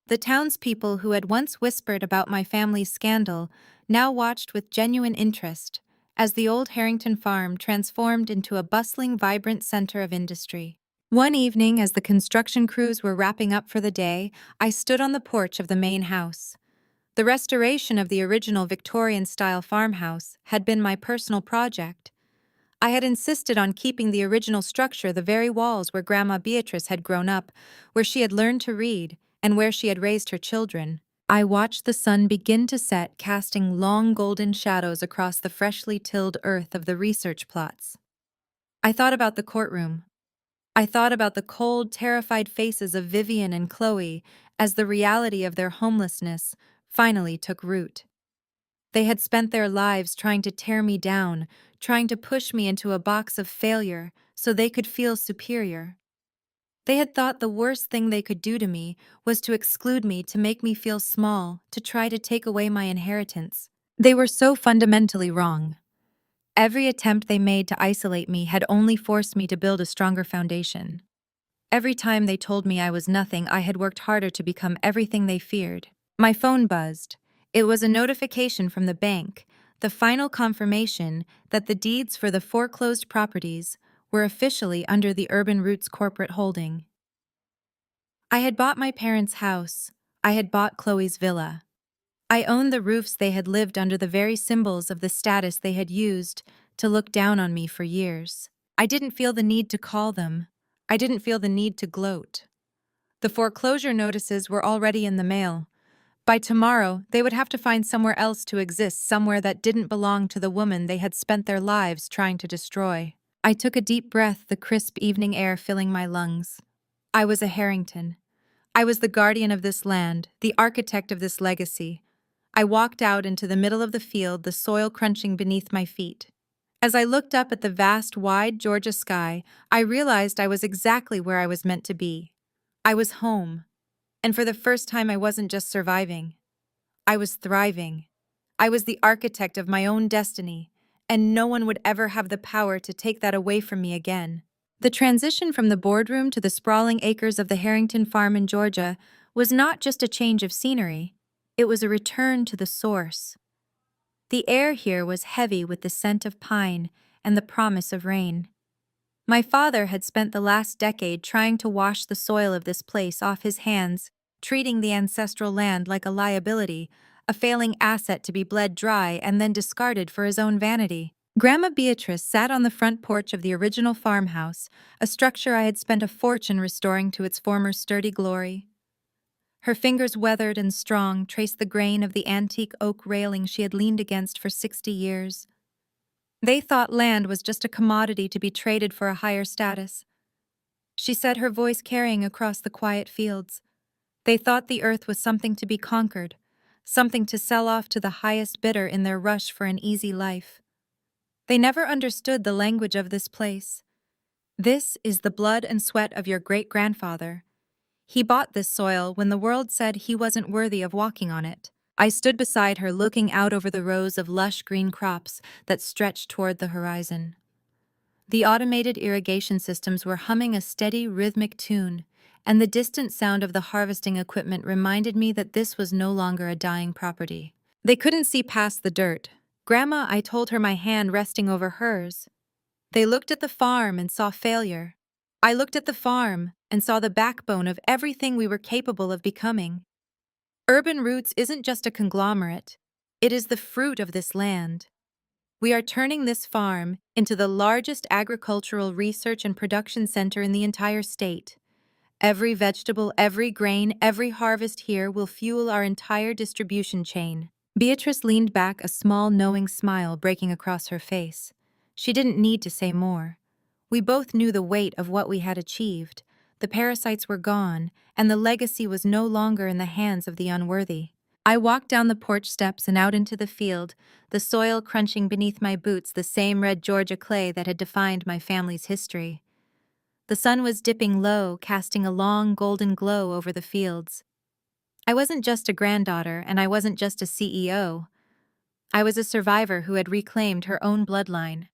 The townspeople who had once whispered about my family's scandal now watched with genuine interest as the old Harrington farm transformed into a bustling, vibrant center of industry. One evening, as the construction crews were wrapping up for the day, I stood on the porch of the main house. The restoration of the original Victorian-style farmhouse had been my personal project. I had insisted on keeping the original structure, the very walls where Grandma Beatrice had grown up, where she had learned to read, and where she had raised her children. I watched the sun begin to set, casting long golden shadows across the freshly tilled earth of the research plots. I thought about the courtroom. I thought about the cold, terrified faces of Vivian and Chloe as the reality of their homelessness finally took root. They had spent their lives trying to tear me down, trying to push me into a box of failure so they could feel superior. They had thought the worst thing they could do to me was to exclude me, to make me feel small, to try to take away my inheritance. They were so fundamentally wrong. Every attempt they made to isolate me had only forced me to build a stronger foundation. Every time they told me I was nothing, I had worked harder to become everything they feared. My phone buzzed. It was a notification from the bank, the final confirmation that the deeds for the foreclosed properties were officially under the Urban Roots corporate holding. I had bought my parents' house. I had bought Chloe's villa. I owned the roofs they had lived under, the very symbols of the status they had used to look down on me for years. I didn't feel the need to call them. I didn't feel the need to gloat. The foreclosure notices were already in the mail. By tomorrow, they would have to find somewhere else to exist, somewhere that didn't belong to the woman they had spent their lives trying to destroy. I took a deep breath, the crisp evening air filling my lungs. I was a Harrington. I was the guardian of this land, the architect of this legacy. I walked out into the middle of the field, the soil crunching beneath my feet. As I looked up at the vast, wide Georgia sky, I realized I was exactly where I was meant to be. I was home. And for the first time, I wasn't just surviving. I was thriving. I was the architect of my own destiny, and no one would ever have the power to take that away from me again. The transition from the boardroom to the sprawling acres of the Harrington farm in Georgia was not just a change of scenery. It was a return to the source. The air here was heavy with the scent of pine and the promise of rain. My father had spent the last decade trying to wash the soil of this place off his hands, treating the ancestral land like a liability, a failing asset to be bled dry and then discarded for his own vanity. Grandma Beatrice sat on the front porch of the original farmhouse, a structure I had spent a fortune restoring to its former sturdy glory. Her fingers, weathered and strong, traced the grain of the antique oak railing she had leaned against for 60 years. They thought land was just a commodity to be traded for a higher status. She said, her voice carrying across the quiet fields. They thought the earth was something to be conquered, something to sell off to the highest bidder in their rush for an easy life. They never understood the language of this place. This is the blood and sweat of your great-grandfather. He bought this soil when the world said he wasn't worthy of walking on it. I stood beside her, looking out over the rows of lush green crops that stretched toward the horizon. The automated irrigation systems were humming a steady, rhythmic tune, and the distant sound of the harvesting equipment reminded me that this was no longer a dying property. They couldn't see past the dirt. Grandma, I told her, my hand resting over hers. They looked at the farm and saw failure. I looked at the farm and saw the backbone of everything we were capable of becoming. Urban Roots isn't just a conglomerate. It is the fruit of this land. We are turning this farm into the largest agricultural research and production center in the entire state. Every vegetable, every grain, every harvest here will fuel our entire distribution chain. Beatrice leaned back, a small, knowing smile breaking across her face. She didn't need to say more. We both knew the weight of what we had achieved. The parasites were gone, and the legacy was no longer in the hands of the unworthy. I walked down the porch steps and out into the field, the soil crunching beneath my boots, the same red Georgia clay that had defined my family's history. The sun was dipping low, casting a long golden glow over the fields. I wasn't just a granddaughter, and I wasn't just a CEO. I was a survivor who had reclaimed her own bloodline.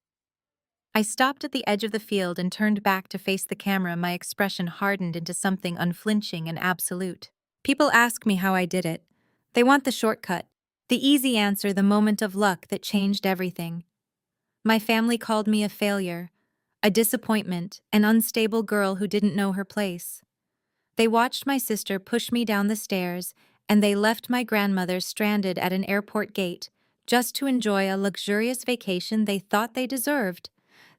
I stopped at the edge of the field and turned back to face the camera, my expression hardened into something unflinching and absolute. People ask me how I did it. They want the shortcut, the easy answer, the moment of luck that changed everything. My family called me a failure, a disappointment, an unstable girl who didn't know her place. They watched my sister push me down the stairs, and they left my grandmother stranded at an airport gate just to enjoy a luxurious vacation they thought they deserved.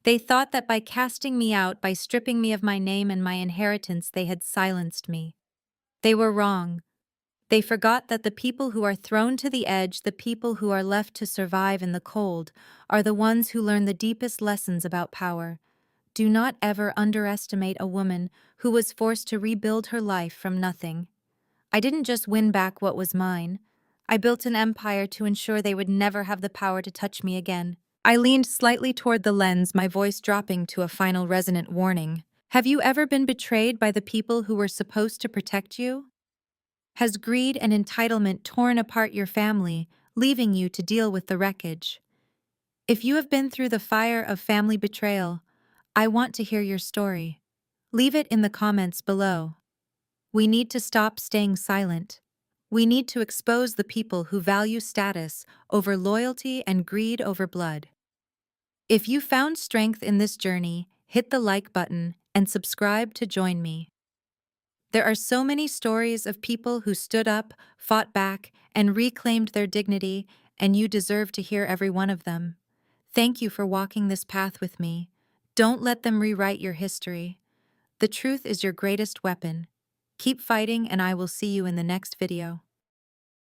They thought that by casting me out, by stripping me of my name and my inheritance, they had silenced me. They were wrong. They forgot that the people who are thrown to the edge, the people who are left to survive in the cold, are the ones who learn the deepest lessons about power. Do not ever underestimate a woman who was forced to rebuild her life from nothing. I didn't just win back what was mine. I built an empire to ensure they would never have the power to touch me again. I leaned slightly toward the lens, my voice dropping to a final resonant warning. Have you ever been betrayed by the people who were supposed to protect you? Has greed and entitlement torn apart your family, leaving you to deal with the wreckage? If you have been through the fire of family betrayal, I want to hear your story. Leave it in the comments below. We need to stop staying silent. We need to expose the people who value status over loyalty and greed over blood. If you found strength in this journey, hit the like button and subscribe to join me. There are so many stories of people who stood up, fought back, and reclaimed their dignity, and you deserve to hear every one of them. Thank you for walking this path with me. Don't let them rewrite your history. The truth is your greatest weapon. Keep fighting, and I will see you in the next video.